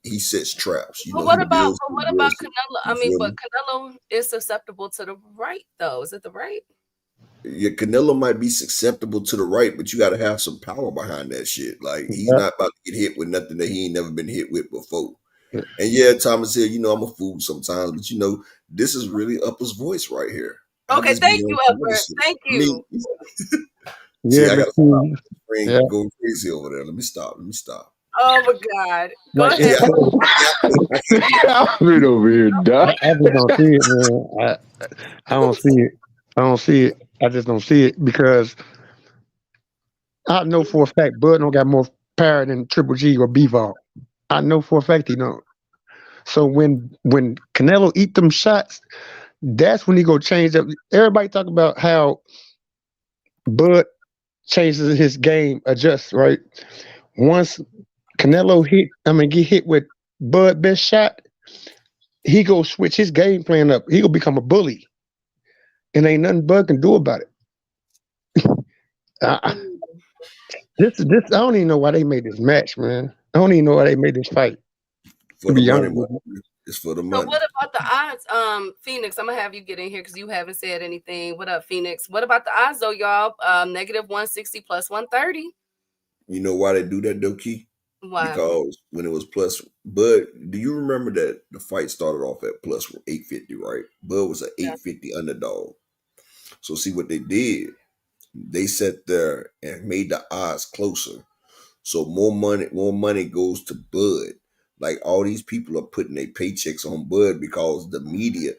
He sets traps. You know, what about Canelo? I mean, but Canelo is susceptible to the right, though. Is it the right? Yeah, Canelo might be susceptible to the right, but you got to have some power behind that shit. Like, he's not about to get hit with nothing that he ain't never been hit with before. And yeah, Thomas here, you know, I'm a fool sometimes, but you know, this is really Upper's voice right here. Okay, thank you, Upper. Thank you. See, I got to stop going crazy over there. Let me stop. Oh my God. Go ahead. I'm right over here, Doc. I just don't see it, man. I don't see it. I don't see it. I just don't see it because I know for a fact Bud don't got more power than Triple G or B-Vol. I know for a fact he don't. So when Canelo eat them shots, that's when he go change up. Everybody talk about how Bud changes his game, adjusts, right? Once Canelo get hit with Bud best shot, he go switch his game plan up. He gonna become a bully. And ain't nothing Bud can do about it. This I don't even know why they made this match, man. I don't even know why they made this fight. For the money, it's for the money. So what about the odds? Phoenix, I'm gonna have you get in here because you haven't said anything. What up, Phoenix? What about the odds though, y'all? Negative 160 plus 130. You know why they do that though, Key? Why? Because when it was plus, Bud, do you remember that the fight started off at plus 850, right? Bud was an 850 underdog. So see what they did. They sat there and made the odds closer. So more money goes to Bud. Like all these people are putting their paychecks on Bud because the media.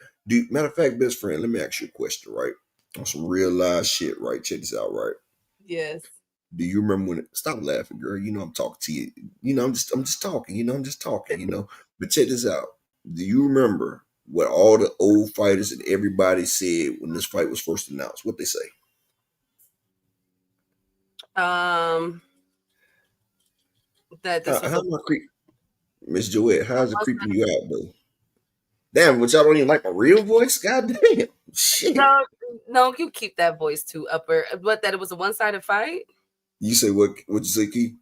Matter of fact, best friend, let me ask you a question, right? On some real live shit, right? Check this out, right? Yes. Do you remember when? Stop laughing, girl. You know I'm talking to you. You know I'm just talking. You know I'm just talking. You know. But check this out. Do you remember what all the old fighters and everybody said when this fight was first announced? What they say? That this was How am I creep, Miss Joette? How's it creeping you out though? Damn, but y'all don't even like my real voice? God damn. Shit. No, you keep that voice too upper. But that it was a one-sided fight? You say what you say, Keith?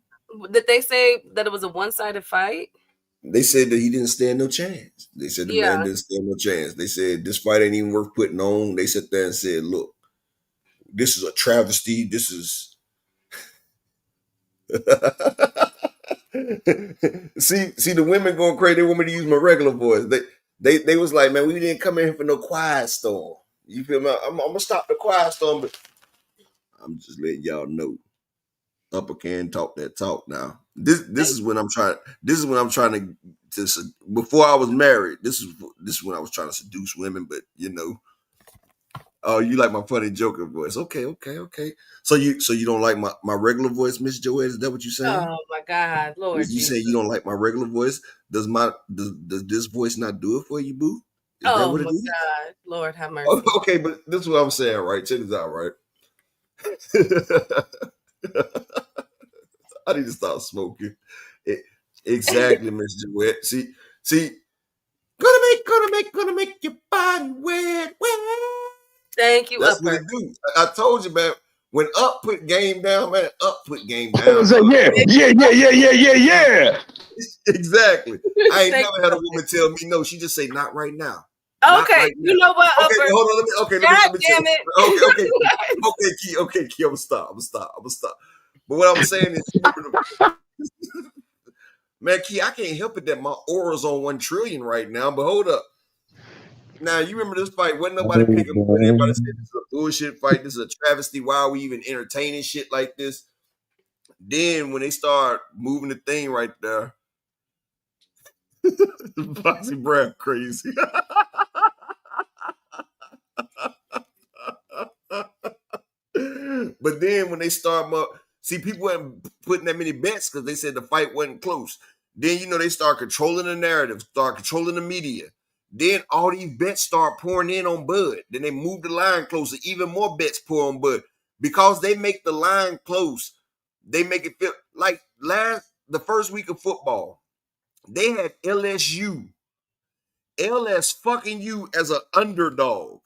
Did they say that it was a one-sided fight? They said that he didn't stand no chance. They said the man didn't stand no chance. They said this fight ain't even worth putting on. They sat there and said, look, this is a travesty. This is see the women going crazy. They want me to use my regular voice. They was like, man, we didn't come in here for no quiet storm. You feel me? I'm gonna stop the quiet storm, but I'm just letting y'all know. Upper can talk that talk now. This is when I'm trying. This is when I'm trying to before I was married. This is when I was trying to seduce women, but you know. Oh, you like my funny joker voice? Okay. So you don't like my regular voice, Miss Joette? Is that what you saying? Oh my God, Lord! You say you don't like my regular voice? Does this voice not do it for you, boo? Is that what it is? God, Lord have mercy. Okay, but this is what I'm saying, right? Check this out, right? I need to stop smoking. Exactly, Miss Joette. See, gonna make your body wet. Thank you, That's Upper. what it do. I told you, man. When Up put game down, man, Up put game I down. was like, yeah. Exactly. I ain't never had a woman tell me no. She just say, not right now. Okay, right you know what, Okay, Upper? hold on. Let me damn it. Okay, Key, I'm gonna stop. But what I'm saying is, man, Key, I can't help it that my aura's on 1 trillion right now. But hold up. Now, you remember this fight? Wasn't nobody picking up. Everybody said this is a bullshit fight. This is a travesty. Why are we even entertaining shit like this? Then when they start moving the thing right there, Boxy Brown crazy. But then when they start see, people weren't putting that many bets because they said the fight wasn't close. Then they start controlling the narrative, start controlling the media. Then all these bets start pouring in on Bud. Then they move the line closer. Even more bets pour on Bud because they make the line close. They make it feel like the first week of football. They had LSU fucking you as an underdog.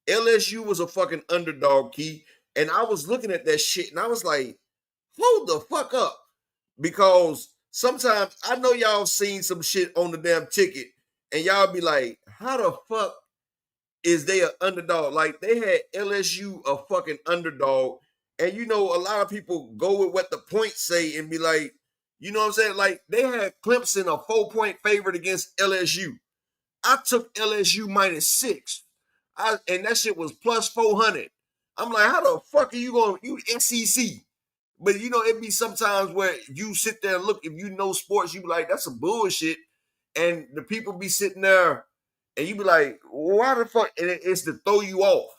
LSU was a fucking underdog, Key. And I was looking at that shit and I was like, hold the fuck up. Because sometimes I know y'all seen some shit on the damn ticket and y'all be like, how the fuck is they an underdog? Like they had LSU a fucking underdog. And a lot of people go with what the points say and be like, you know what I'm saying? Like they had Clemson a 4-point favorite against LSU. I took LSU -6. And that shit was plus 400. I'm like, how the fuck are you going? You SEC. But it be sometimes where you sit there and look, if you know sports, you be like, that's some bullshit. And the people be sitting there and you be like, why the fuck? And it's to throw you off.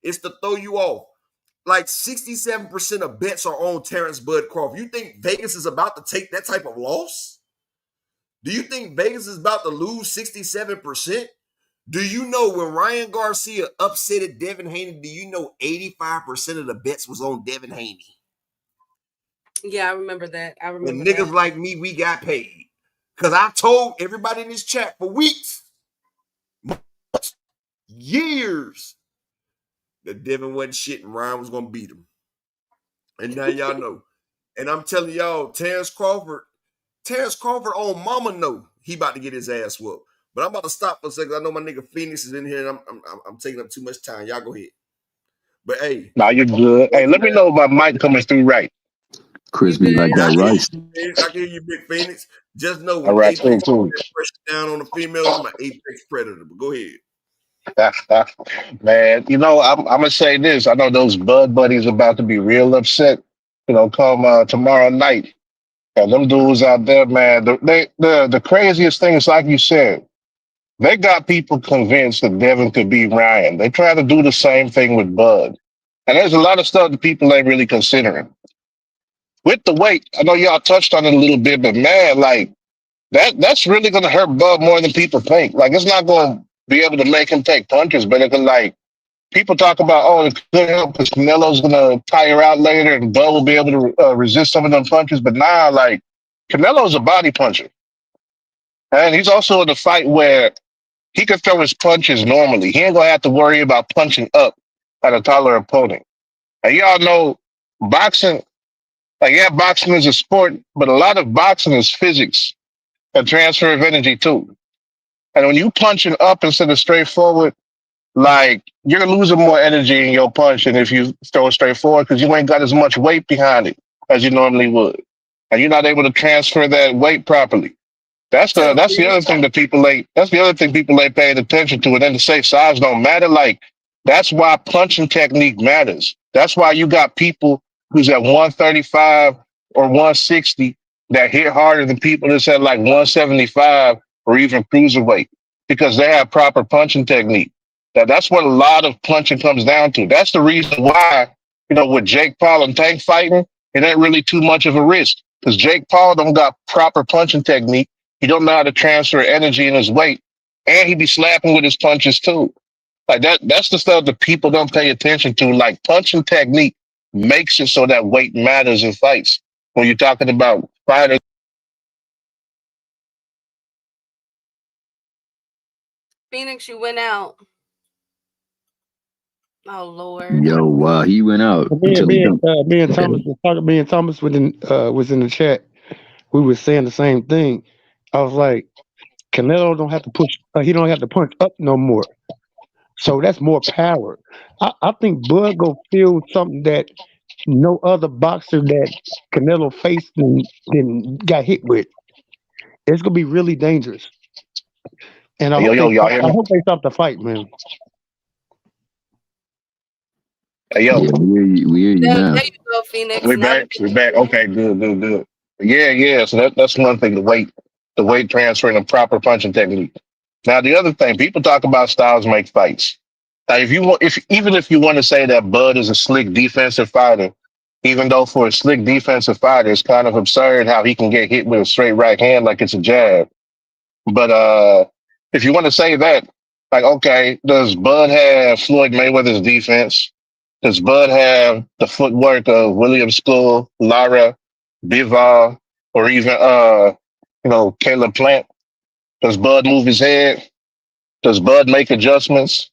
It's to throw you off. Like 67% of bets are on Terence Bud Crawford. You think Vegas is about to take that type of loss? Do you think Vegas is about to lose 67%? Do you know when Ryan Garcia upsetted Devin Haney, do you know 85% of the bets was on Devin Haney? Yeah, I remember that. And niggas like me, we got paid. Because I told everybody in this chat for weeks, months, years, that Devin wasn't shit and Ryan was going to beat him. And now y'all know. And I'm telling y'all, Terence Crawford on mama know he about to get his ass whooped. But I'm about to stop for a second. I know my nigga Phoenix is in here and I'm taking up too much time. Y'all go ahead. But hey. Nah, you're good. Hey, let me know if my mic coming through right. Crispy like that rice. I can hear you, Big Phoenix. Just know when All right, Apex cool. pressure down on the females, I'm an Apex predator. But go ahead. Man, I'm gonna say this. I know those Bud buddies about to be real upset. Come tomorrow night. And them dudes out there, man. The craziest thing is, like you said, they got people convinced that Devin could beat Ryan. They try to do the same thing with Bud, and there's a lot of stuff that people ain't really considering. with the weight, I know y'all touched on it a little bit, but man, like that's really gonna hurt Bud more than people think. Like it's not gonna be able to make him take punches, but it can like people talk about, oh, it could help because Canelo's gonna tire out later and Bud will be able to resist some of them punches. But now, like Canelo's a body puncher, and he's also in a fight where he can throw his punches normally. He ain't gonna have to worry about punching up at a taller opponent. And y'all know boxing, like yeah, boxing is a sport, but a lot of boxing is physics and transfer of energy too. And when you punching up instead of straight forward, like you're losing more energy in your punch than if you throw it straight forward because you ain't got as much weight behind it as you normally would, and you're not able to transfer that weight properly. That's the other thing that people ain't that's the other thing people ain't paying attention to. And then to say size don't matter, like that's why punching technique matters. That's why you got people who's at 135 or 160 that hit harder than people that's at like 175 or even cruiserweight because they have proper punching technique. That's what a lot of punching comes down to. That's the reason why, with Jake Paul and Tank fighting, it ain't really too much of a risk because Jake Paul don't got proper punching technique. He don't know how to transfer energy in his weight, and he be slapping with his punches too. Like that's the stuff that people don't pay attention to. Like punching technique makes it so that weight matters in fights. When you're talking about fighters. Phoenix, you went out. Oh Lord. Yo, wow, he went out. Me until he come- and Thomas was talking. Me and Thomas was in the chat. We were saying the same thing. I was like, Canelo don't have to push. He don't have to punch up no more. So that's more power. I think Bud go feel something that no other boxer that Canelo faced and got hit with. It's gonna be really dangerous. And I Yo, hope yo, y'all hear I me? hope they stop the fight, man. Hey, yo, Yeah, we hear you now. There you go, Phoenix. we Now back. We back. Okay, good, good, good. Yeah. So that's one thing. The weight transfer and the proper punching technique. Now the other thing, people talk about styles make fights. Now, if you want to say that Bud is a slick defensive fighter, even though for a slick defensive fighter, it's kind of absurd how he can get hit with a straight right hand like it's a jab. But if you want to say that, like, okay, does Bud have Floyd Mayweather's defense? Does Bud have the footwork of William Skull, Lara, Bivol, or even Caleb Plant? Does Bud move his head? Does Bud make adjustments?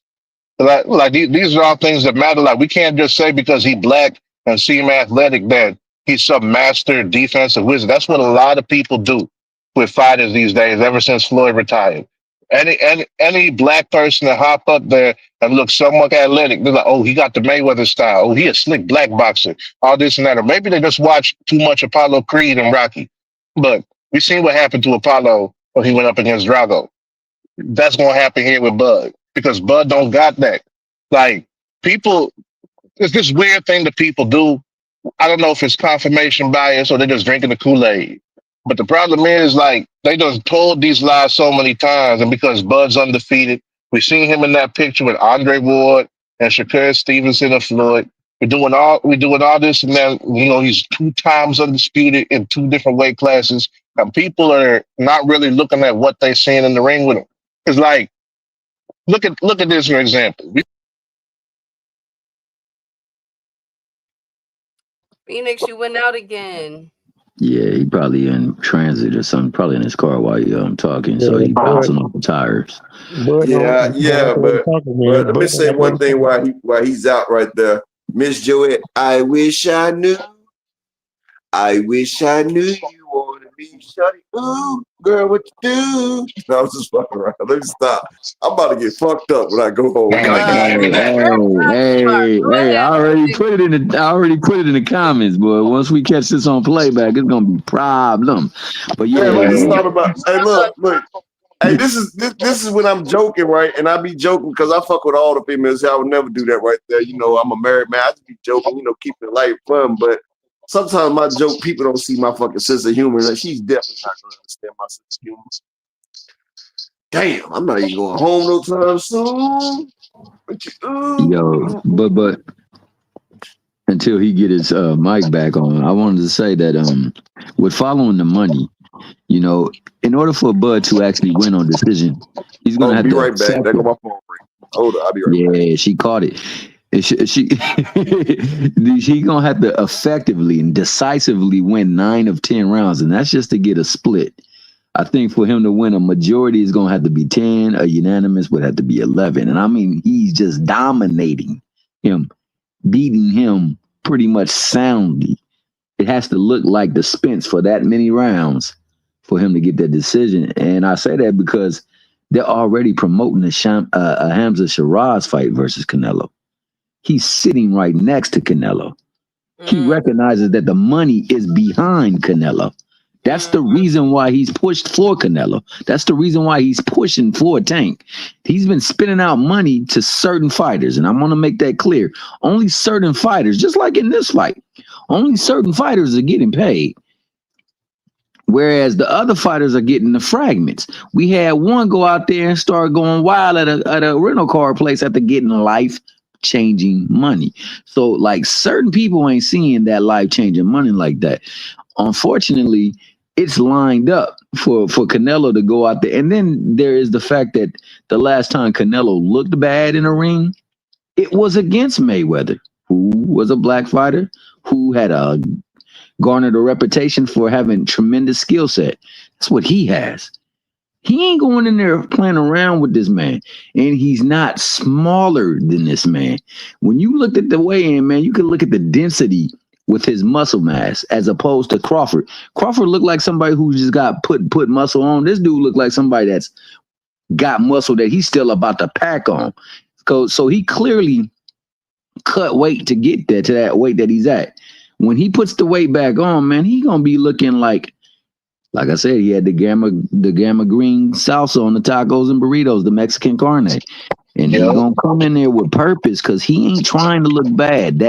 Like these are all things that matter. Like we can't just say because he black and seem athletic that he's some master defensive wizard. That's what a lot of people do with fighters these days. Ever since Floyd retired, any black person that hop up there and look somewhat athletic, they're like, oh, he got the Mayweather style. Oh, he a slick black boxer. All this and that, or maybe they just watch too much Apollo Creed and Rocky. But we seen what happened to Apollo when he went up against Drago. That's gonna happen here with Bud because Bud don't got that. Like people, it's this weird thing that people do. I don't know if it's confirmation bias or they're just drinking the Kool-Aid. But the problem is like they just told these lies so many times, and because Bud's undefeated, we seen him in that picture with Andre Ward and Shakur Stevenson and Floyd. We're doing all this and then he's 2 times undisputed in 2 different weight classes, and people are not really looking at what they're seeing in the ring with him. It's like look at this for example. Phoenix, you went out again. Yeah, he probably in transit or something, probably in his car while you talking. So Yeah, he bouncing off the tires. Bud Yeah, don't- yeah, Bud but talking, man. let me Bud say don't- one thing while he's out right there. Miss Joette, I wish I knew you wanted me, shawty. Ooh, girl, what you do? No, I'm just fucking around. Let me stop. I'm about to get fucked up when I go home. Hey, I already put it in the comments, boy. Once we catch this on playback, it's gonna be problem. But yeah, Man, let's talk about. Hey, look. Hey, this is when I'm joking, right? And I be joking because I fuck with all the females. I would never do that right there. I'm a married man. I just be joking, keeping it light, fun. But sometimes my joke, people don't see my fucking sense of humor. Like, she's definitely not gonna understand my sense of humor. Damn, I'm not even going home no time soon. Yo, but until he get his mic back on. I wanted to say that with following the money, you know, in order for Bud to actually win on decision, he's gonna have be to right back. accept There go it. my phone ring. Hold on, I'll be right back. Yeah, she caught it. She gonna have to effectively and decisively win 9 of 10 rounds, and that's just to get a split. I think for him to win a majority is gonna have to be 10. A unanimous would have to be 11, and I mean he's just dominating him, beating him pretty much soundly. It has to look like the Spence for that many rounds for him to get that decision, and I say that because they're already promoting a Hamza Shiraz fight versus Canelo. He's sitting right next to Canelo. He recognizes that the money is behind Canelo. That's the reason why he's pushed for Canelo. That's the reason why he's pushing for Tank. He's been spending out money to certain fighters, and I want to make that clear. Only certain fighters, just like in this fight, only certain fighters are getting paid. Whereas the other fighters are getting the fragments. We had one go out there and start going wild at a rental car place after getting life-changing money. So, like, certain people ain't seeing that life-changing money like that. Unfortunately, it's lined up for Canelo to go out there. And then there is the fact that the last time Canelo looked bad in a ring, it was against Mayweather, who was a black fighter, who had garnered a reputation for having tremendous skill set. That's what he has. He ain't going in there playing around with this man, and he's not smaller than this man. When you looked at the weigh-in, man, you can look at the density with his muscle mass as opposed to Crawford. Crawford looked like somebody who just got put muscle on. This dude looked like somebody that's got muscle that he's still about to pack on. So he clearly cut weight to get there to that weight that he's at. When he puts the weight back on, man, he gonna be looking like I said, he had the gamma green salsa on the tacos and burritos, the Mexican carne, and he's gonna come in there with purpose because he ain't trying to look bad.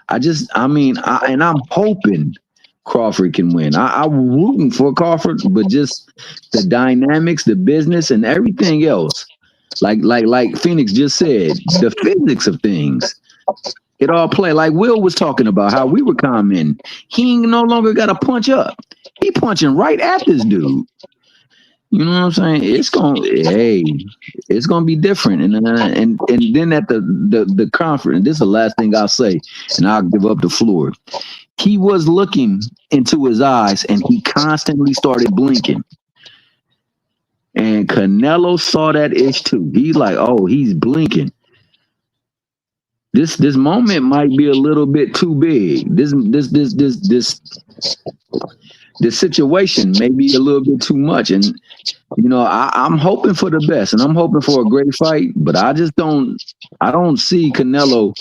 I'm hoping Crawford can win. I'm rooting for Crawford, but just the dynamics, the business, and everything else, like Phoenix just said, the physics of things. It all play like Will was talking about how we were commenting. He ain't no longer got to punch up. He punching right at this dude. You know what I'm saying? It's gonna be different. And then at the conference, and this is the last thing I'll say, and I'll give up the floor. He was looking into his eyes, and he constantly started blinking. And Canelo saw that itch too. He's like, oh, he's blinking. This moment might be a little bit too big. This situation may be a little bit too much. And you know, I'm hoping for the best, and I'm hoping for a great fight. But I don't see Canelo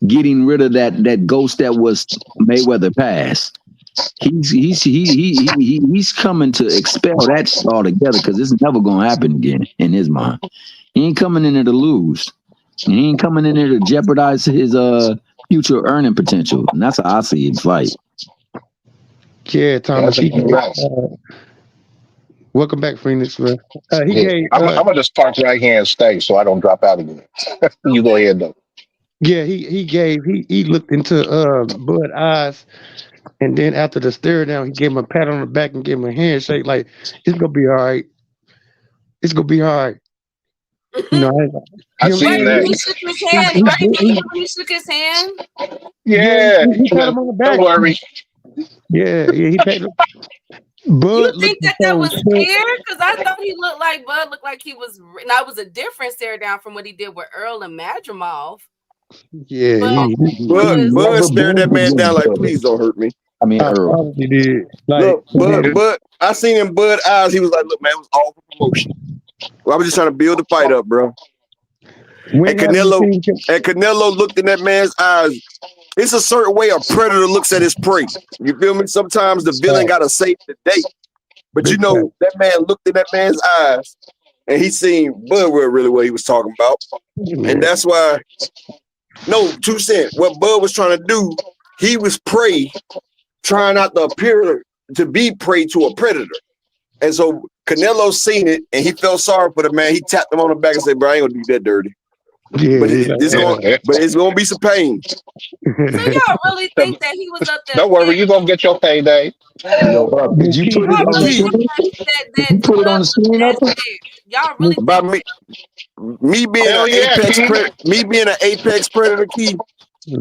getting rid of that ghost that was Mayweather past. He's coming to expel that altogether because it's never gonna happen again in his mind. He ain't coming in there to lose. He ain't coming in there to jeopardize his future earning potential, and that's how I see it fight. Yeah, Thomas. Welcome back, Phoenix. I'm gonna just park right here and stay so I don't drop out again. You go ahead though. Yeah, he looked into Bud's eyes, and then after the stare down, he gave him a pat on the back and gave him a handshake. Like, it's gonna be all right. It's gonna be all right. You know, I seen that. He shook his hand. Right? He shook his hand. Yeah, he pat him on the back. Don't worry. Yeah, he pat him. Bud, you think that was fair? Because I thought he looked like Bud looked like he was. Now it was a different stare down from what he did with Earl and Madrimov. Yeah, Bud stared that man down like, please don't hurt me. I mean, Earl. He did. Like, look, Bud, I seen in Bud's eyes, he was like, look, man, it was all for promotion. Well, I was just trying to build the fight up, bro. And Canelo looked in that man's eyes. It's a certain way a predator looks at his prey. You feel me? Sometimes the villain got to save the day. But you know, that man looked in that man's eyes and he seen Bud really what he was talking about. And that's why, no, 2 cents. What Bud was trying to do, he was prey, trying not to appear to be prey to a predator. And so Canelo seen it and he felt sorry for the man. He tapped him on the back and said, bro, I ain't gonna do that dirty. Yeah, but yeah. it's gonna be some pain. So y'all really think that he was up there? Don't worry, you're gonna get your payday. Yo, did you put it Y'all on the really Key, screen? think that You put it on the Bud screen up? was there? Y'all really by think me being Hell an yeah, apex predator, Key.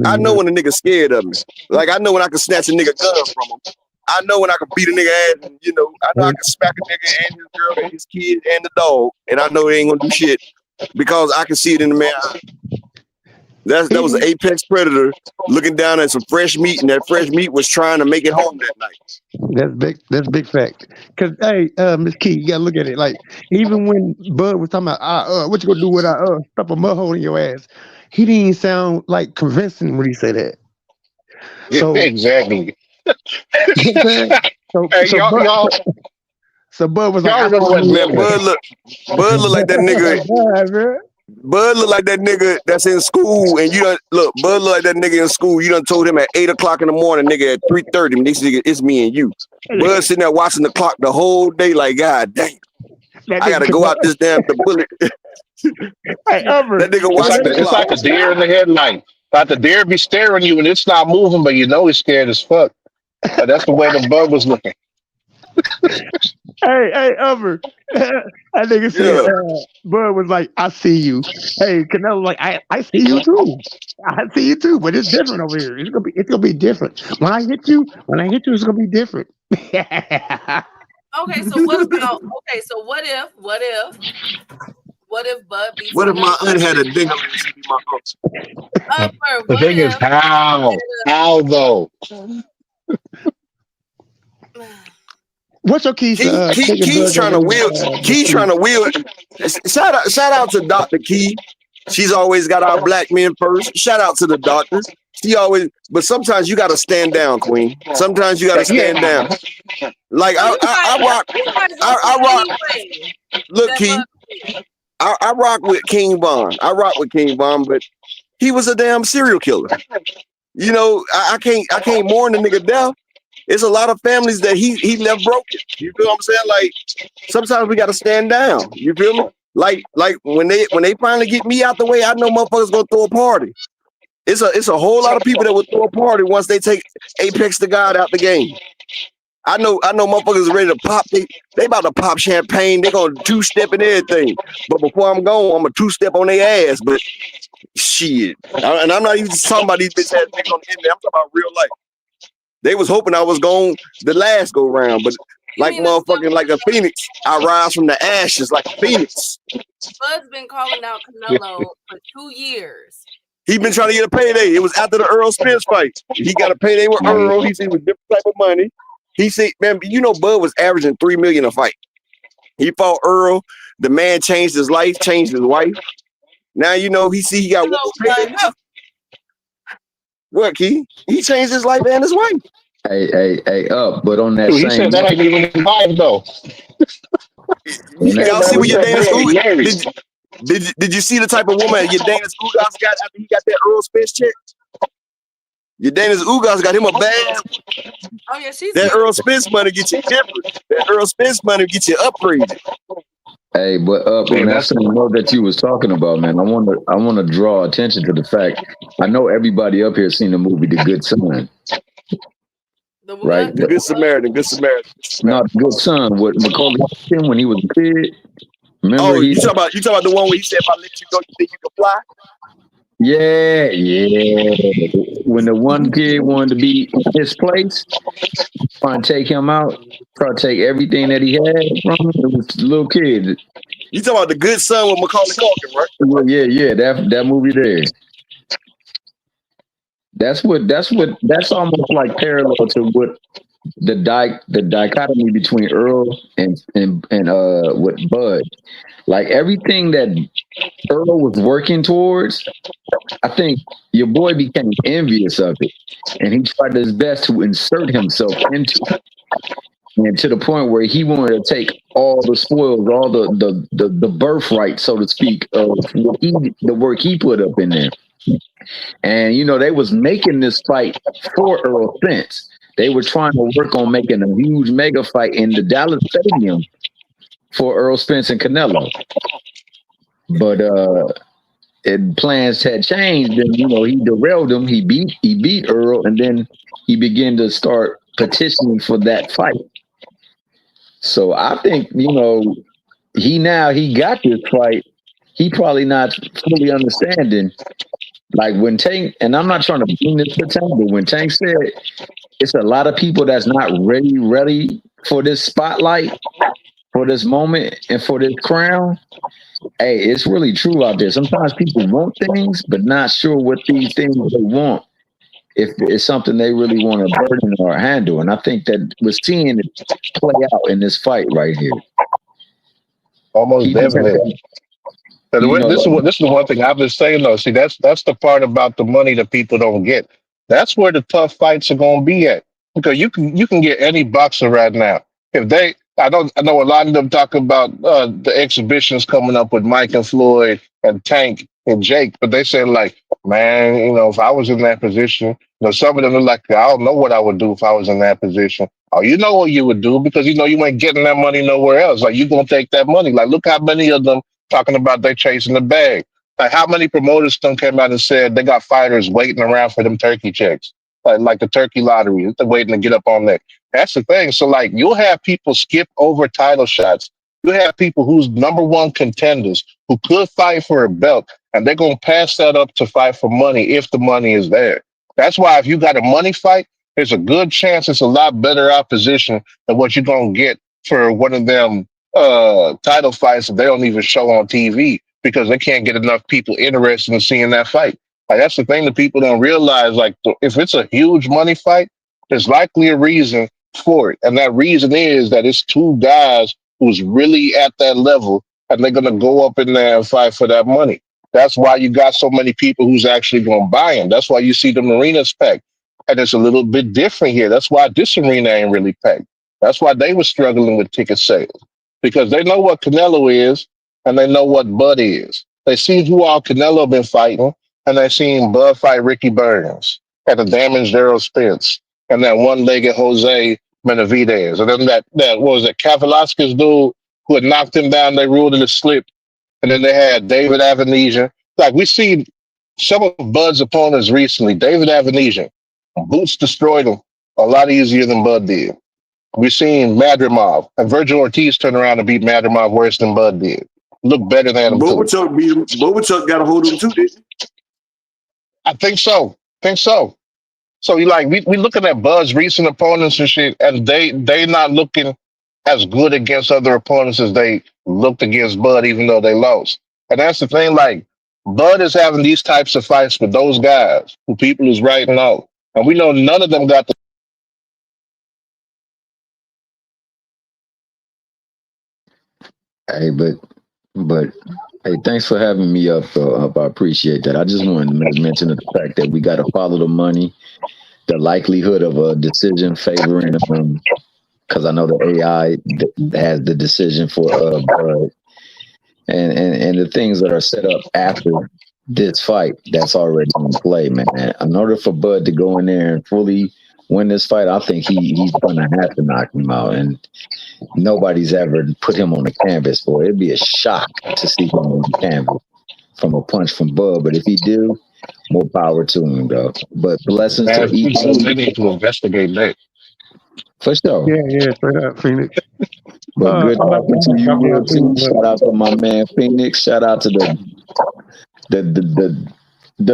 I know when a nigga scared of me. Like I know when I can snatch a nigga gun from him. I know when I can beat a nigga ass, and I know I can smack a nigga and his girl and his kid and the dog, and I know they ain't gonna do shit because I can see it in the man's eye. That was an apex predator looking down at some fresh meat, and that fresh meat was trying to make it home that night. That's big. That's big fact. Cause hey, Miss Key, you gotta look at it. Like even when Bud was talking about, what you gonna do with stuff a mud hole in your ass? He didn't sound like convincing when he said that. So exactly. you know what I'm saying? Hey, So Bud was like, y'all I remember saw when you. Man, Bud look like that nigga. God, man. Bud look like that nigga that's in school, and you done look. Bud look like that nigga in school. You done told him at 8 o'clock in the morning, nigga, at 3:30. This nigga, it's me and you. Bud sitting there watching the clock the whole day, like God damn, I gotta go out this damn the bullet. Hey, That nigga watching the it's clock. like a deer in the headlight. Like the deer be staring you and it's not moving, but you know he's scared as fuck. That's the way the Bud was looking. Hey, Umber. That nigga said, Bud was like, I see you. Hey, Canelo like, I see you too. I see you too, but it's different over here. It's gonna be different. When I hit you, it's gonna be different. Okay, so what about? Okay, so what if Bud beats? What if my aunt had a dingle and she be my uncle? The thing is, how though? What's your Keys? Key's trying to wield. Shout out to Dr. Key. She's always got our black men first. Shout out to the doctor. She always, but sometimes you gotta stand down, Queen. Sometimes you gotta stand down. Like I rock. Look, Key. I rock with King Von. But he was a damn serial killer. I can't mourn the nigga death. It's a lot of families that he left broken. You feel what I'm saying? Like sometimes we gotta stand down. You feel me? Like when they finally get me out the way, I know motherfuckers gonna throw a party. It's a whole lot of people that would throw a party once they take Apex the God out the game. I know motherfuckers are ready to pop. They about to pop champagne. They gonna two-step and everything. But before I'm gone, I'm a two-step on their ass. But shit. And I'm not even talking about these bitch ass niggas on the internet. I'm talking about real life. They was hoping I was gone the last go round, but like motherfucking like a phoenix, I rise from the ashes like a phoenix. Bud's been calling out Canelo for 2 years. He been trying to get a payday. It was after the Earl Spence fight. He got a payday with Earl. He said it was different type of money. He said, man, Bud was averaging $3 million a fight. He fought Earl. The man changed his life, changed his wife. Now he got one payday. What, Key? He changed his life and his wife. Hey, but on that Dude, he said that ain't even his wife though. Y'all see what your Danish did you see the type of woman your Danish Ugas got after he got that Earl Spence check? Your Danish Ugas got him a bag. Oh yeah, she's that Earl Spence money get you different. That Earl Spence money get you upgraded. Hey, but on that same note that you was talking about, man, I want to draw attention to the fact. I know everybody up here seen the movie The Good Son. Right? The Good Samaritan. Not The Good Son. What Macaulay Culkin when he was a kid. Remember you talking about the one where he said, "If I let you go, you think you can fly?" Yeah. When the one kid wanted to be in his place, trying to take him out, try to take everything that he had from him. It was a little kid. You talking about The Good Son with Macaulay Culkin, right? Well, yeah. That movie there. That's almost like parallel to what the dichotomy between Earl and with Bud. Like everything that Earl was working towards, I think your boy became envious of it, and he tried his best to insert himself into it, and to the point where he wanted to take all the spoils, all the birthright, so to speak, of the work he put up in there. And they was making this fight for Earl Spence. They were trying to work on making a huge mega fight in the Dallas Stadium for Earl Spence and Canelo. But and plans had changed, then he derailed him. He beat Earl, and then he began to start petitioning for that fight. So I think he got this fight. He probably not fully understanding. Like when Tank, and I'm not trying to bring this to Tank, but when Tank said it's a lot of people that's not ready for this spotlight, for this moment, and for this crown. Hey, it's really true out there. Sometimes people want things, but not sure what these things they want, if it's something they really want to burden or handle. And I think that we're seeing it play out in this fight right here. Almost definitely. This is the one thing I've been saying though. See, that's the part about the money that people don't get. That's where the tough fights are going to be at, because you can get any boxer right now. If they, I know a lot of them talk about the exhibitions coming up with Mike and Floyd and Tank and Jake, but they say like, man, if I was in that position, some of them are like, I don't know what I would do if I was in that position. Oh, you know what you would do, because you ain't getting that money nowhere else. Like, you gonna take that money. Like, look how many of them talking about they chasing the bag. Like, how many promoters done came out and said they got fighters waiting around for them turkey checks, like the turkey lottery, they're waiting to get up on that. That's the thing. So like, you'll have people skip over title shots. You have people who's number one contenders who could fight for a belt, and they're gonna pass that up to fight for money if the money is there. That's why if you got a money fight, there's a good chance it's a lot better opposition than what you're gonna get for one of them title fights that they don't even show on TV, because they can't get enough people interested in seeing that fight. Like, that's the thing that people don't realize. Like, if it's a huge money fight, there's likely a reason for it, and that reason is that it's two guys who's really at that level, and they're gonna go up in there and fight for that money. That's why you got so many people who's actually gonna buy them. That's why you see the arenas packed, and it's a little bit different here. That's why this arena ain't really packed. That's why they were struggling with ticket sales, because they know what Canelo is and they know what Bud is. They see who all Canelo been fighting, and they seen Bud fight Ricky Burns and the damaged Errol Spence and that one-legged Jose Benavidez, and then that what was it, Kavaliauskas dude who had knocked him down. They ruled it a slip, and then they had David Avanesian. Like, we seen some of Bud's opponents recently. David Avanesian, boots destroyed him a lot easier than Bud did. We've seen Madrimov and Virgil Ortiz turn around and beat Madrimov worse than Bud did. Look better than him. Bobachuck beat him. Bobachuck got a hold of him too, didn't he? I think so. So you like, we looking at Bud's recent opponents and shit, and they not looking as good against other opponents as they looked against Bud, even though they lost. And that's the thing. Like, Bud is having these types of fights with those guys who people is writing out, and we know none of them got the. Hey, but hey, thanks for having me up. I appreciate that. I just wanted to mention the fact that we got to follow the money, the likelihood of a decision favoring them, because I know the AI has the decision for Bud, and the things that are set up after this fight that's already in play, man. In order for Bud to go in there and fully win this fight, I think he's going to have to knock him out, and nobody's ever put him on the canvas for it. It'd be a shock to see him on the canvas from a punch from Bud, but if he do, more power to him, though. But blessings to each of them. They need to investigate that. For sure. Yeah, straight up, Phoenix. But good talking to you, real too. Shout out to my man Phoenix. Shout out to the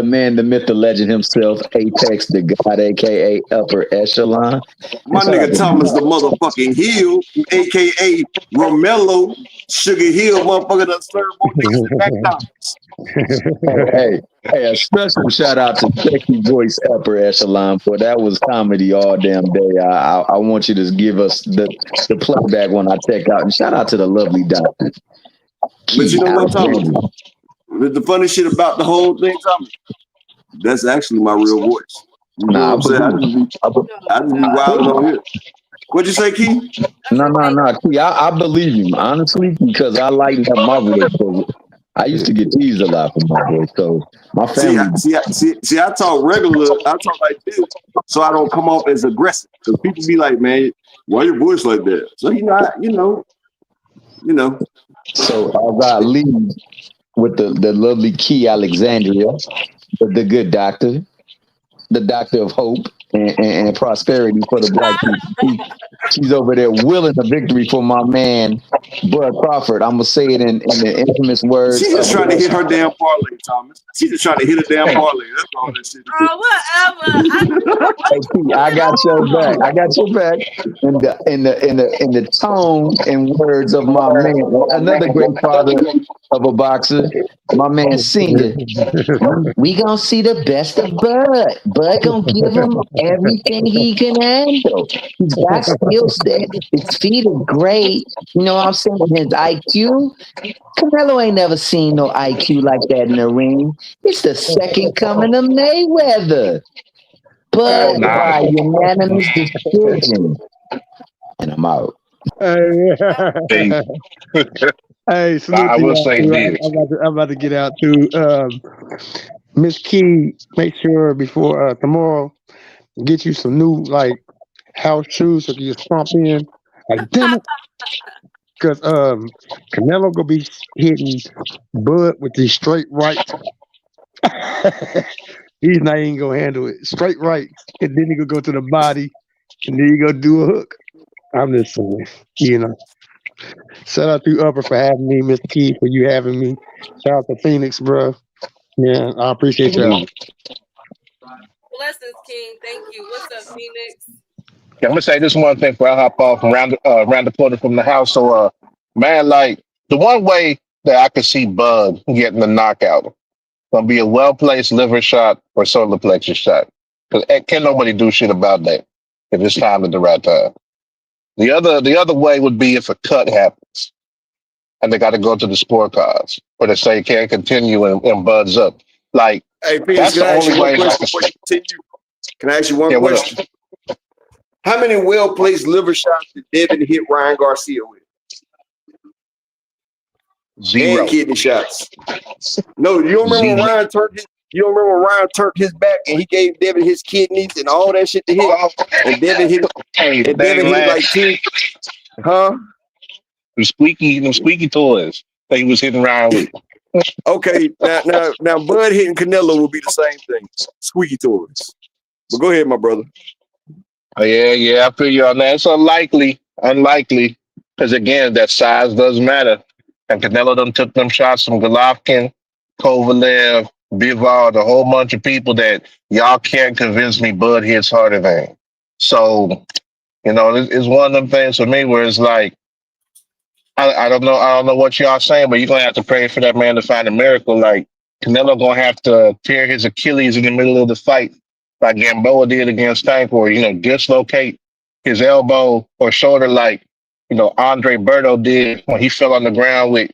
man, the myth, the legend himself, Apex, the God, aka Upper Echelon. My nigga Thomas the motherfucking Hill, aka Romello Sugar Hill, motherfucker that serve more niggas than McDonald's. Hey, a special shout out to Sexy Voice Upper Echelon, for that was comedy all damn day. I want you to give us the playback when I check out, and shout out to the lovely doctor. But you know what, Thomas? The funny shit about the whole thing, Thomas, that's actually my real voice. You know what I'm saying? I just be wilding on here. What'd you say, Keith? No, Key, I believe him, honestly, because I lighten up my voice. So I used to get teased a lot from my voice. So my family. See, I talk regular. I talk like this, so I don't come off as aggressive. Because people be like, man, why your voice like that? So you know. So as I leave, with the lovely Key Alexandria, the good doctor, the doctor of hope and prosperity for the black people. She's over there willing a victory for my man, Bud Crawford. I'm gonna say it in the infamous words. She's just trying to hit her damn parlay, Thomas. She's just trying to hit a damn parlay. That's all that shit. Whatever. Hey, Key, I got your back. I got your back. In the tone and words of my man, another great father of a boxer, my man Senior. We gonna see the best of Bud. Bud gonna give him everything he can handle. He's got skill set. His feet are great. You know what I'm saying? His IQ. Canelo ain't never seen no IQ like that in the ring. It's the second coming of Mayweather. But by unanimous decision. And I'm out. Hey, salute I to will y'all say too. this. I'm about to get out too. Miss Key, make sure before tomorrow, get you some new like house shoes so you can stomp in. Like damn it, because Canelo gonna be hitting Bud with these straight rights. He's not even gonna handle it. Straight right, and then he gonna go to the body, and then he gonna do a hook. I'm just saying, you know. Shout out to Upper for having me, Mr. Key, for you having me. Shout out to Phoenix, bro. Yeah, I appreciate y'all. Blessings, King. Thank you. What's up, Phoenix? Yeah, I'm gonna say this one thing before I hop off around the corner from the house. So, man, like the one way that I could see Bud getting the knockout gonna be a well placed liver shot or solar plexus shot. Because can nobody do shit about that if it's time at the right time. The other way would be if a cut happens and they got to go to the scorecards or they say can't continue and Bud's up. Like Hey, that's Phoenix, the can I ask only you one way. question before you continue? Can I ask you one Yeah, what up? question? How many well-placed liver shots did Devin hit Ryan Garcia with? Zero. And kidney shots. No, you don't remember when Zero. Ryan turned his back and he gave Devin his kidneys and all that shit to hit? And Devin hit Hey, and Devin hit it like 10. Huh? Them squeaky toys that he was hitting around with. Okay, now Bud hitting Canelo will be the same thing. Squeaky toys. But go ahead, my brother. Oh, yeah, I feel you on that. It's unlikely, because again, that size does matter. And Canelo done took them shots from Golovkin, Kovalev, Bivol, a whole bunch of people that y'all can't convince me Bud hits harder than. So, it's one of them things for me where it's like, I don't know what y'all saying, but you're gonna have to pray for that man to find a miracle. Like Canelo gonna have to tear his Achilles in the middle of the fight, like Gamboa did against Tank, or dislocate his elbow or shoulder, like Andre Berto did when he fell on the ground with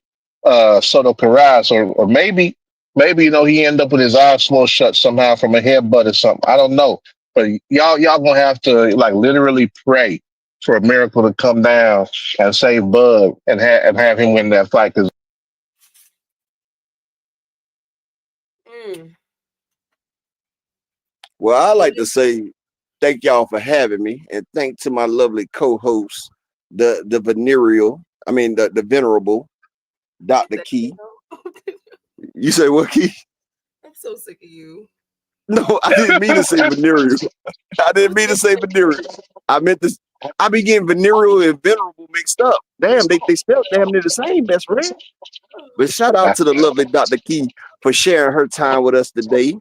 Soto Carras, or maybe he ended up with his eyes swollen shut somehow from a headbutt or something. I don't know, but y'all gonna have to like literally pray for a miracle to come down and save Bud and have him win that fight. Because Well, I like to say thank y'all for having me, and thank to my lovely co-host, the venerable Dr. Key. You say what, Key? I'm so sick of you. No, I didn't mean to say venereal. I didn't mean to say venereal. I meant this. I be getting venereal and venerable mixed up. Damn, they spelled damn near the same, best friend. But shout out to the lovely Dr. Key for sharing her time with us today.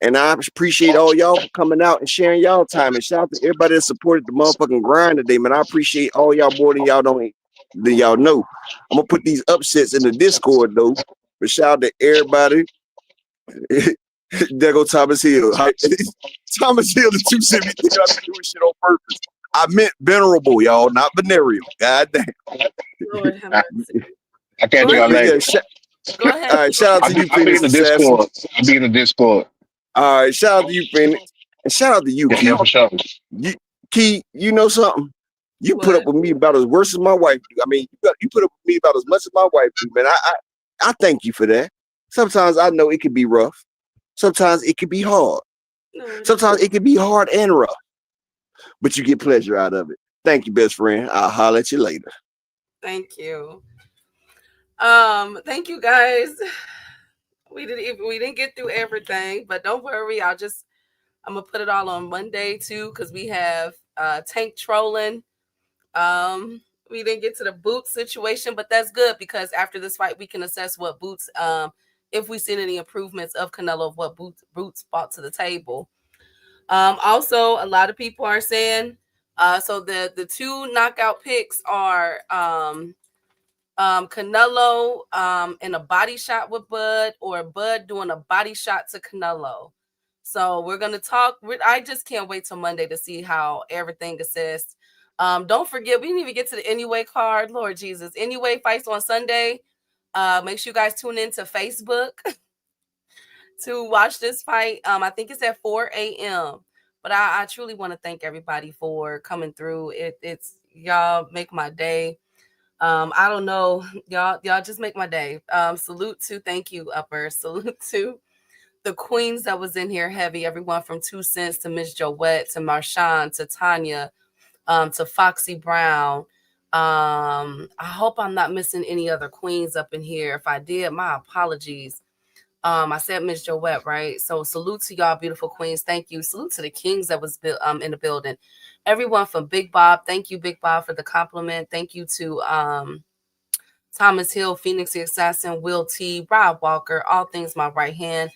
And I appreciate all y'all for coming out and sharing y'all time. And shout out to everybody that supported the motherfucking grind today, man. I appreciate all y'all more than y'all know. I'm gonna put these upsets in the Discord though. But shout out to everybody. There go Thomas Hill. Thomas Hill, the 270 think I'm doing shit on purpose. I meant venerable, y'all, not venereal. God damn. Lord have mercy. I can't do all that. Go ahead. All right, shout out to you, I'll be in the Discord. All right, shout out to you, Phoenix. And shout out to you, Key. Yeah, for sure. Key, you know something? You put up with me about as worse as my wife do. I mean, you put up with me about as much as my wife do, man. I thank you for that. Sometimes I know it can be rough. Sometimes it can be hard. Sometimes it can be hard and rough. But you get pleasure out of it. Thank you, best friend. I'll holler at you later. Thank you. Thank you guys. We didn't get through everything, but don't worry. I'm gonna put it all on Monday too, because we have Tank trolling. We didn't get to the Boots situation, but that's good because after this fight, we can assess what Boots, if we seen any improvements of Canelo, of what Boots brought to the table. Also, a lot of people are saying, so the two knockout picks are Canelo in a body shot with Bud, or Bud doing a body shot to Canelo. So we're gonna talk. I just can't wait till Monday to see how everything assessed. Don't forget, we didn't even get to the Anyway card. Lord Jesus, Anyway fights on Sunday. Make sure you guys tune in to Facebook to watch this fight. I think it's at 4 a.m. But I truly want to thank everybody for coming through. It's y'all make my day. I don't know, y'all just make my day. Salute to, thank you, Upper. Salute to the queens that was in here heavy. Everyone from 2 Cents to Miss Joette to Marshawn to Tanya, to Foxy Brown. I hope I'm not missing any other queens up in here. If I did, my apologies. I said Miss Joette, right? So salute to y'all beautiful queens. Thank you. Salute to the kings that was in the building. Everyone from Big Bob. Thank you, Big Bob, for the compliment. Thank you to Thomas Hill, Phoenix the Assassin, Will T, Rob Walker, All Things My Right Hand,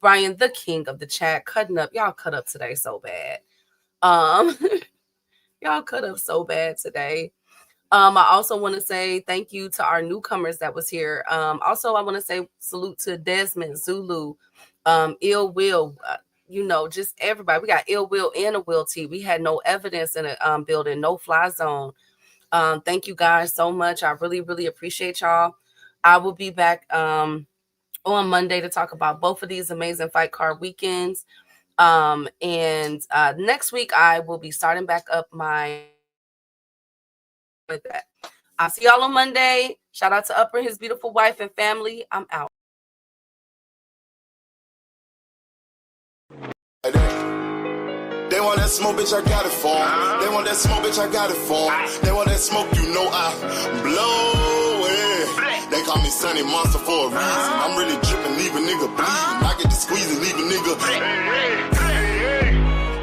Brian, the king of the chat, cutting up. Y'all cut up today so bad. Y'all cut up so bad today. I also want to say thank you to our newcomers that was here. Also, I want to say salute to Desmond, Zulu, Ill Will, just everybody. We got Ill Will and a Will T. We had no evidence in a building, no fly zone. Thank you guys so much. I really, really appreciate y'all. I will be back on Monday to talk about both of these amazing fight card weekends. And next week, I will be starting back up my with that. I'll see y'all on Monday. Shout out to Upper, his beautiful wife and family. I'm out. They want that smoke, bitch, I got it for 'em. They want that smoke, bitch, I got it for 'em. They want that smoke, you know I blow it. They call me Sunny Monster for a reason. I'm really dripping, leave a nigga bleeding. I get to squeeze and leave a nigga.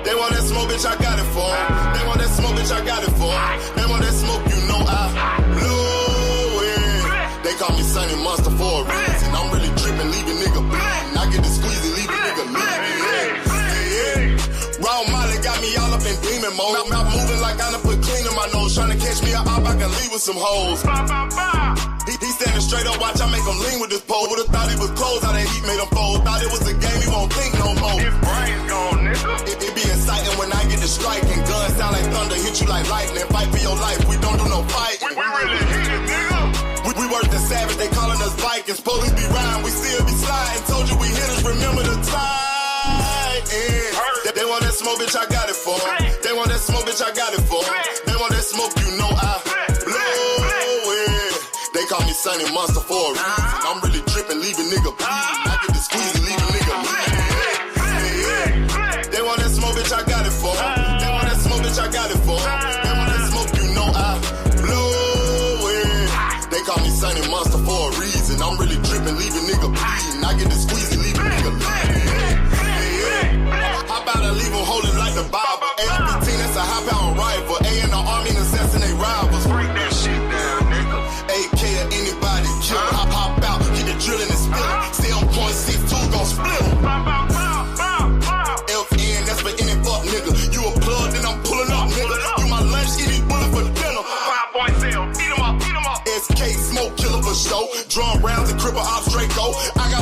They want that smoke, bitch, I got it for 'em. They want that smoke, bitch, I got it for 'em. They want that smoke, you know I blow it. They call me Sunny Monster for a reason. I'm really dripping, leave a nigga bleeding. I get to squeeze and leave a nigga bleeding. Raw Molly got me all up in demon mode. Mouth moving like I done put clean in my nose. Trying to catch me up, I can leave with some hoes. He standing straight up, watch I make him lean with this pole. Would've thought he was closed, how that heat made him fold. Thought it was a game, he won't think no more. His brain's gone, nigga. It be exciting when I get to striking. Guns sound like thunder, hit you like lightning. Fight for your life, we don't do no fighting. We really hit it, nigga. We worse than savage, they calling us Vikings. Police be riding, we still be sliding. Told you we hitters, remember the time. They want that smoke, bitch, I got it for 'em. They want that smoke, bitch, I got it for 'em. They want that smoke, you know I blow it. They call me Sunny Monster for a reason. I'm really tripping, leave a nigga bleeding. I get to squeeze and leave a nigga bleeding. They want that smoke, bitch, I got it for 'em. They want that smoke, bitch, I got it for 'em. They want that smoke, you know I blow it. They call me Sunny Monster for a reason. I'm really tripping, leave a nigga bleeding. I get to squeeze and leave a nigga bleeding. How about I leave them holding like the Bible? AR-15, that's a high-power rifle. A in the army and assassinate rivals. Break that shit down, nigga. AK or anybody kill. Hop out, get the drilling and spilling. Stay on point 6-2, gon' split 'em. FN, that's for any fuck nigga. You a plug, then I'm pulling up, nigga. You my lunch, eat these bullets for dinner. 5 boy sale, eat 'em up, eat 'em up. SK, smoke killer for show. Drum rounds and cripple ops Draco. I got